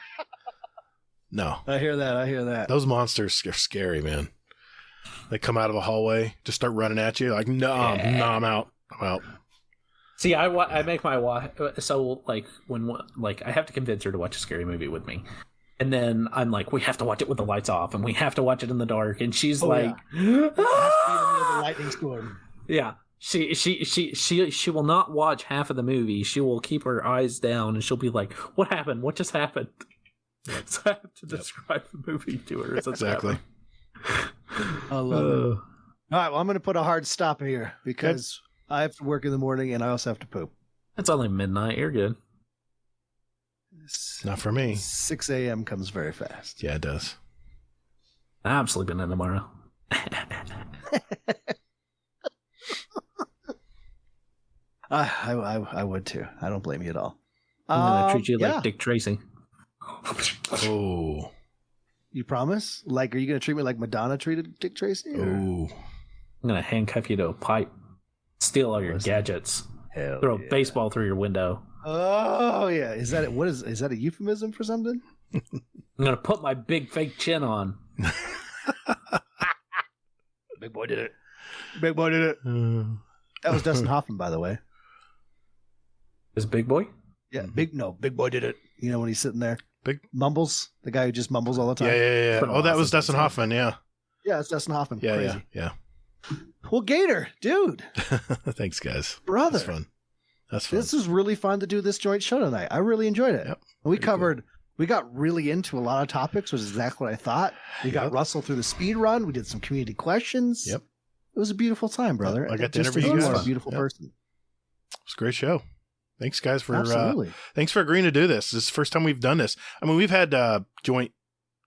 No. I hear that. Those monsters are scary, man. They come out of a hallway, just start running at you. Like, no, I'm out. I'm out. See, I make my wife so like when I have to convince her to watch a scary movie with me, and then I'm like, we have to watch it with the lights off, and we have to watch it in the dark, and she's like, the lightning storm. Yeah, she will not watch half of the movie. She will keep her eyes down, and she'll be like, "What happened? What just happened?" So I have to describe the movie to her. Exactly. I love it. All right, well, I'm going to put a hard stop here because I have to work in the morning and I also have to poop. It's only midnight. You're good. Not for me. 6 a.m. comes very fast. Yeah, it does. I'm sleeping in tomorrow. I would too. I don't blame you at all. I'm going to treat you like Dick Tracy. Oh. You promise? Like, are you going to treat me like Madonna treated Dick Tracy? Oh. I'm going to handcuff you to a pipe, steal all your gadgets, throw a baseball through your window. Oh, yeah. Is that a euphemism for something? I'm going to put my big fake chin on. Big boy did it. That was Dustin Hoffman, by the way. Is Big Boy? Yeah, Big Boy did it. You know, when he's sitting there. Big mumbles, the guy who just mumbles all the time. Yeah. Oh, that was Dustin Hoffman. Yeah. Yeah, it's Dustin Hoffman. Yeah, Crazy. yeah. Well, Gatr, dude. Thanks, guys. Brother. That's fun. This was really fun to do this joint show tonight. I really enjoyed it. Yep. We got really into a lot of topics, which is exactly what I thought. We got Russell through the speed run. We did some community questions. Yep. It was a beautiful time, brother. I got to interview you guys. You are a beautiful person. It was a great show. Thanks, guys, for thanks for agreeing to do this. This is the first time we've done this. I mean, we've had joint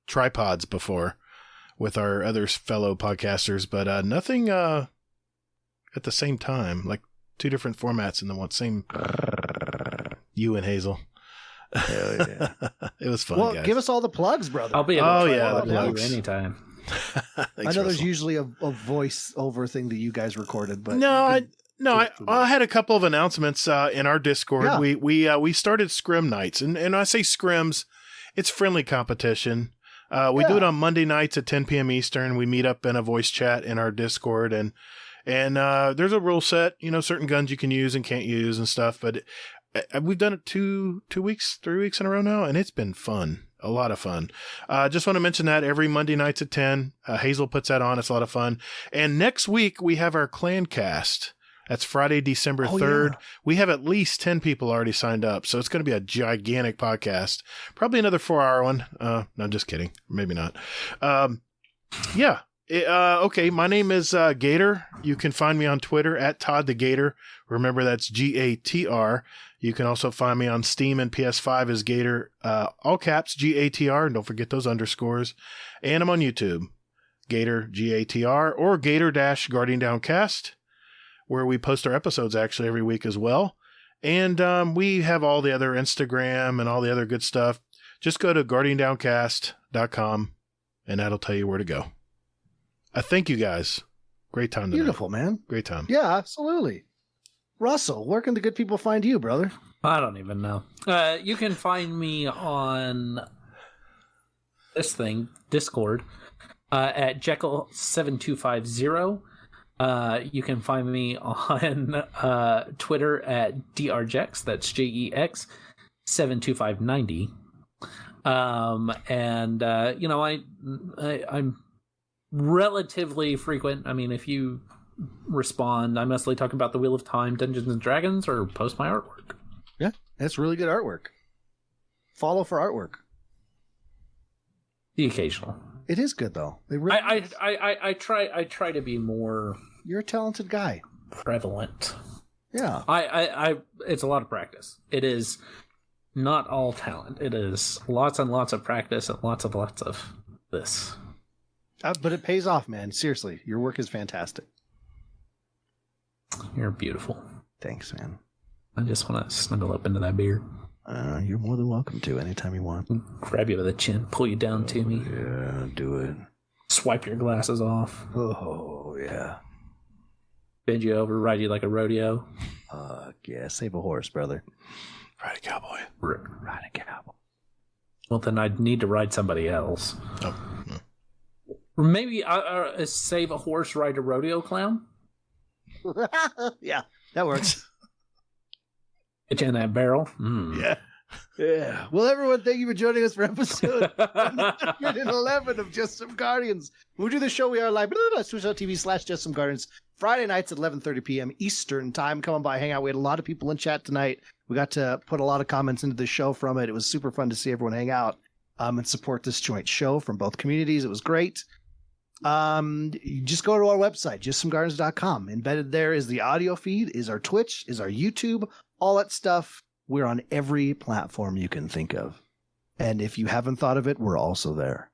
tripods before with our other fellow podcasters, but nothing at the same time. Like two different formats in the same. You and Hazel. Hell yeah! It was fun. Well, guys. give us all the plugs, brother. I'll be able to the plugs anytime. Thanks, I know there's Russell. usually a voice over thing that you guys recorded, but I had a couple of announcements in our Discord. Yeah. We started Scrim nights, and I say scrims, it's friendly competition. We do it on Monday nights at 10 p.m. Eastern. We meet up in a voice chat in our Discord, and there's a rule set. You know, certain guns you can use and can't use and stuff. But we've done it 3 weeks in a row now, and it's been fun. A lot of fun. Just want to mention that every Monday nights at 10, Hazel puts that on. It's a lot of fun. And next week we have our clan cast. That's Friday, December 3rd. Yeah. We have at least 10 people already signed up, so it's going to be a gigantic podcast. Probably another 4-hour one. No, just kidding. Maybe not. Yeah, Okay, my name is Gatr. You can find me on Twitter at Todd the Gatr. Remember, that's Gatr. You can also find me on Steam and PS5 as Gatr, all caps, Gatr, and don't forget those underscores. And I'm on YouTube, Gatr, Gatr, or Gatr-Guardian Downcast, where we post our episodes actually every week as well. And we have all the other Instagram and all the other good stuff. Just go to guardiandowncast.com, and that'll tell you where to go. Thank you guys. Great time tonight. Beautiful, man. Great time. Yeah, absolutely. Russell, where can the good people find you, brother? I don't even know. You can find me on this thing, Discord, at Jekyll7250. You can find me on Twitter at drjex. That's JEX72590. I'm relatively frequent. I mean, if you respond, I mostly talk about the Wheel of Time, Dungeons and Dragons, or post my artwork. Yeah, that's really good artwork. Follow for artwork. The occasional. It is good though. They really I try to be more. You're a talented guy. Prevalent. Yeah. It's a lot of practice. It is not all talent. It is lots and lots of practice and lots of this. But it pays off, man. Seriously, your work is fantastic. You're beautiful. Thanks, man. I just want to snuggle up into that beer. You're more than welcome to anytime you want. Grab you by the chin, pull you down to me. Yeah, do it. Swipe your glasses off. Oh, yeah. Bend you over, ride you like a rodeo. Yeah, save a horse, brother. Ride a cowboy. Ride a cowboy. Well, then I'd need to ride somebody else. Oh. Or maybe save a horse, ride a rodeo clown? Yeah, that works. Get you in that barrel. Yeah. Yeah. Well, everyone, thank you for joining us for episode 111 of Just Some Guardians. When we do the show, we are live. Twitch.tv/Just Some Guardians. Friday nights at 11:30 p.m. Eastern time. Come on by, hang out. We had a lot of people in chat tonight. We got to put a lot of comments into the show from it. It was super fun to see everyone hang out and support this joint show from both communities. It was great. You just go to our website, justsomeguardians.com. Embedded there is the audio feed, is our Twitch, is our YouTube, all that stuff. We're on every platform you can think of. And if you haven't thought of it, we're also there.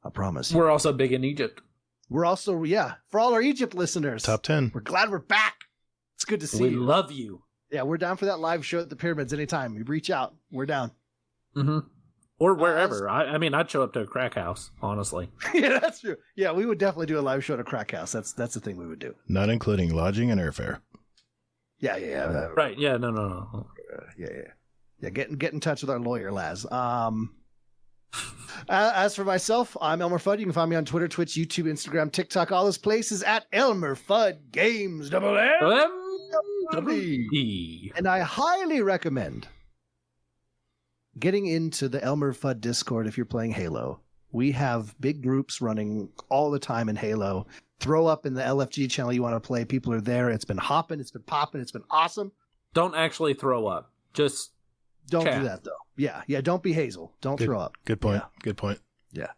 I promise you. We're also big in Egypt. We're also, for all our Egypt listeners. Top 10. We're glad we're back. It's good to see you. We love you. Yeah, we're down for that live show at the Pyramids anytime. You reach out. We're down. Mm-hmm. Or wherever. I mean, I'd show up to a crack house, honestly. Yeah, that's true. Yeah, we would definitely do a live show at a crack house. That's the thing we would do. Not including lodging and airfare. Yeah. Right, yeah, no. Yeah, get in touch with our lawyer, Laz. As for myself, I'm Elmmerfudd. You can find me on Twitter, Twitch, YouTube, Instagram, TikTok, all those places at Elmmerfuddgames. M-E. And I highly recommend getting into the Elmmerfudd Discord if you're playing Halo. We have big groups running all the time in Halo. Throw up in the LFG channel you want to play. People are there. It's been hopping. It's been popping. It's been awesome. Don't actually throw up. Just don't chat. do that, though. Yeah. Don't be Hazel. Don't throw up. Good point. Yeah. Good point. Yeah.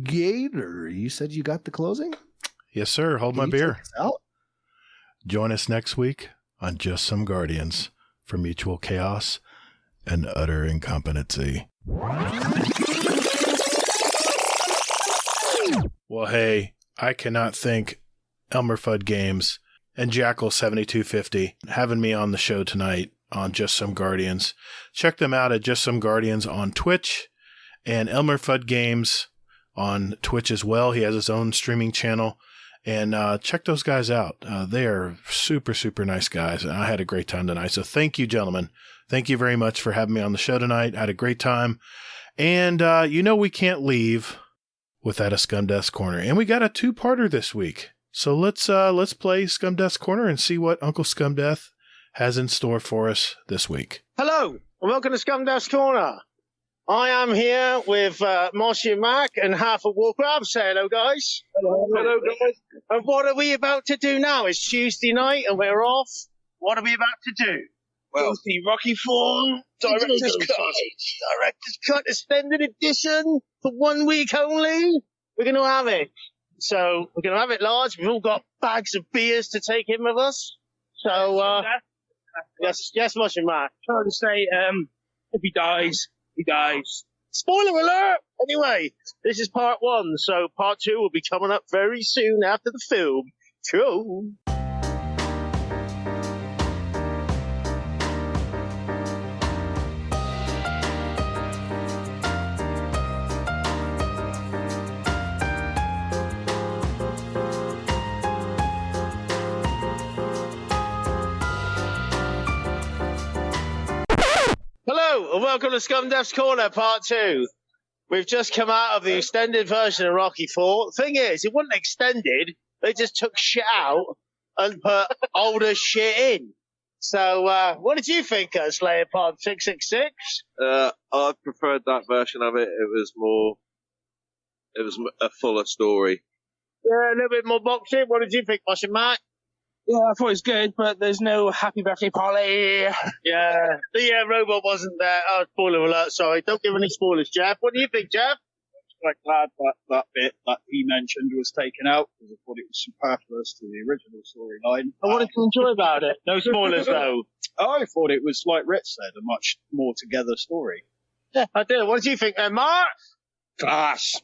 Gatr, you said you got the closing? Yes, sir. Hold Can my you beer. take us out? Join us next week on Just Some Guardians for mutual chaos and utter incompetency. Well, hey, I cannot thank Elmmerfuddgames and Jackal7250 having me on the show tonight on Just Some Guardians. Check them out at Just Some Guardians on Twitch and Elmmerfuddgames on Twitch as well. He has his own streaming channel. And check those guys out. They are super, super nice guys. And I had a great time tonight. So thank you, gentlemen. Thank you very much for having me on the show tonight. I had a great time. And we can't leave without a Scumdeath's Corner. And we got a two-parter this week. So let's play Scumdeath's Corner and see what Uncle Scumdeath has in store for us this week. Hello, and welcome to Scumdeath's Corner. I am here with Mossy and Mac and half of Warcraft. Say hello, guys. Hello, guys. And what are we about to do now? It's Tuesday night and we're off. What are we about to do? Well, the Rocky IV Director's Cut. Director's Cut Extended Edition for 1 week only. we're going to have it. So we're going to have it large. We've all got bags of beers to take in with us. So, yes, Motion Mark. Trying to say, if he dies, he dies. Spoiler alert! Anyway, this is part 1, so part 2 will be coming up very soon after the film. Cool. Hello, and welcome to Scumdeath's Corner, part 2. We've just come out of the extended version of Rocky IV. Thing is, it wasn't extended. They just took shit out and put older shit in. So, what did you think, Slayer Pod 666? I preferred that version of it. It was a fuller story. Yeah, a little bit more boxing. What did you think, Motion Mark? Yeah, I thought it was good, but there's no happy birthday, Polly. Yeah, the robot wasn't there. Oh, spoiler alert, sorry. Don't give any spoilers, Jeff. What do you think, Jeff? Quite glad that bit that he mentioned was taken out because I thought it was superfluous to the original storyline. I wanted to enjoy about it. No spoilers, though. I thought it was, like Rich said, a much more together story. Yeah, I do. What did you think, Mark? Class.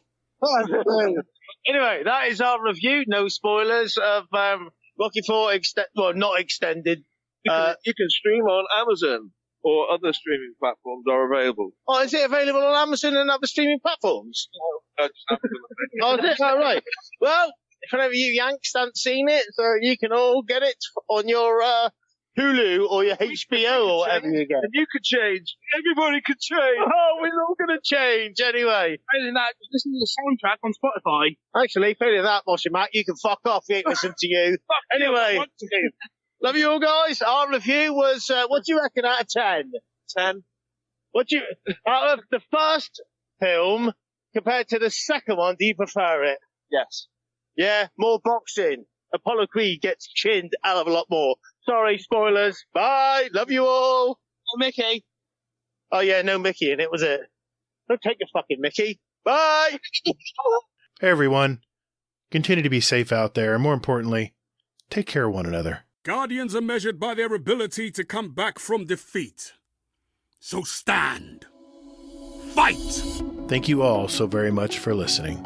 Anyway, that is our review. No spoilers of Rocky IV, not extended. You can stream on Amazon or other streaming platforms are available. Oh, is it available on Amazon and other streaming platforms? No, just Amazon. Oh, is it? Oh, right. Well, if any of you Yanks haven't seen it, so you can all get it on your Hulu or your HBO or whatever you get. And you could change. Everybody could change. Oh, we're all going to change anyway. Other than that, just listen to the soundtrack on Spotify. Actually, failing that, Moshi Mac, you can fuck off. We ain't listening to you. Anyway, love you all, guys. Our review was, what do you reckon out of 10? 10. Out of the first film compared to the second one, do you prefer it? Yes. Yeah, more boxing. Apollo Creed gets chinned a hell of a lot more. Sorry, spoilers. Bye. Love you all. Oh, Mickey. Oh, yeah, no Mickey in it, was it? Don't take your fucking Mickey. Bye. Hey, everyone. Continue to be safe out there, and more importantly, take care of one another. Guardians are measured by their ability to come back from defeat. So stand. Fight! Thank you all so very much for listening.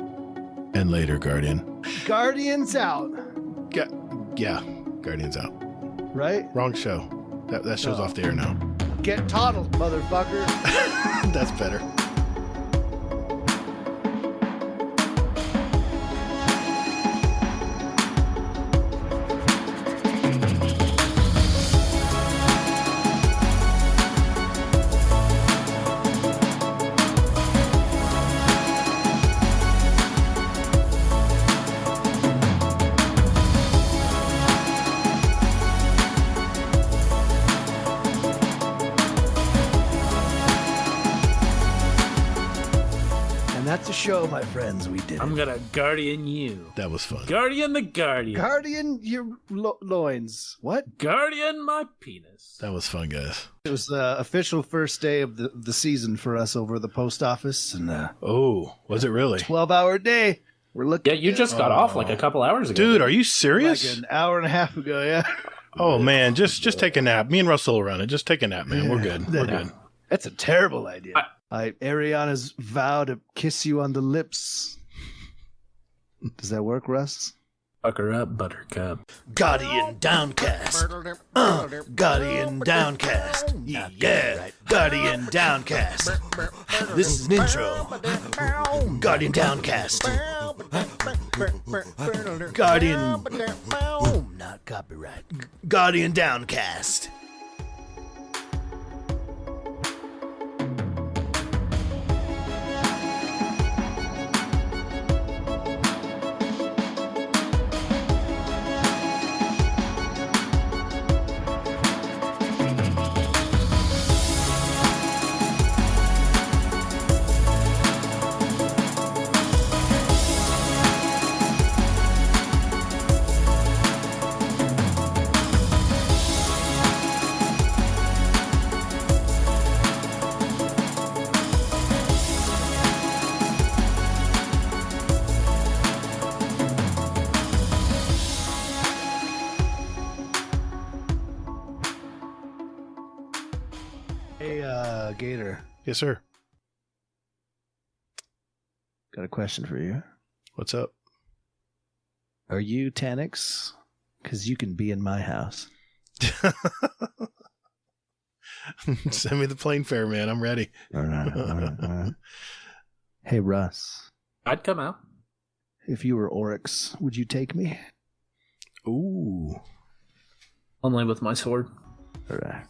And later, Guardian. Guardians out. Yeah, Guardians out. Right? Wrong show. That show's off the air now. Get toddled, motherfucker. That's better. That's a show, my friends. We did it. I'm gonna guardian you. That was fun. Guardian the guardian. Guardian your loins. What? Guardian my penis. That was fun, guys. It was the official first day of the season for us over at the post office. And oh, was it really? 12-hour day. We're looking. Yeah, you just got off like a couple hours ago. Dude, are you serious? Like an hour and a half ago, yeah. Oh, man, just take a nap. Me and Russell will run it. Just take a nap, man. We're good. We're good. That's a terrible idea. Ariana's vow to kiss you on the lips. Does that work, Russ? Fuck her up, buttercup. Guardian Downcast. Guardian Downcast. Yeah. Guardian Downcast. This is an intro. Guardian Downcast. Guardian. Not copyright. Guardian Downcast. Hey, Gatr, Yes, sir. got a question for you. What's up? Are you Tanix? Because you can be in my house. Send me the plane fare, man. I'm ready. All right. Hey, Russ. I'd come out. If you were Oryx, would you take me? Ooh. Only with my sword. All right.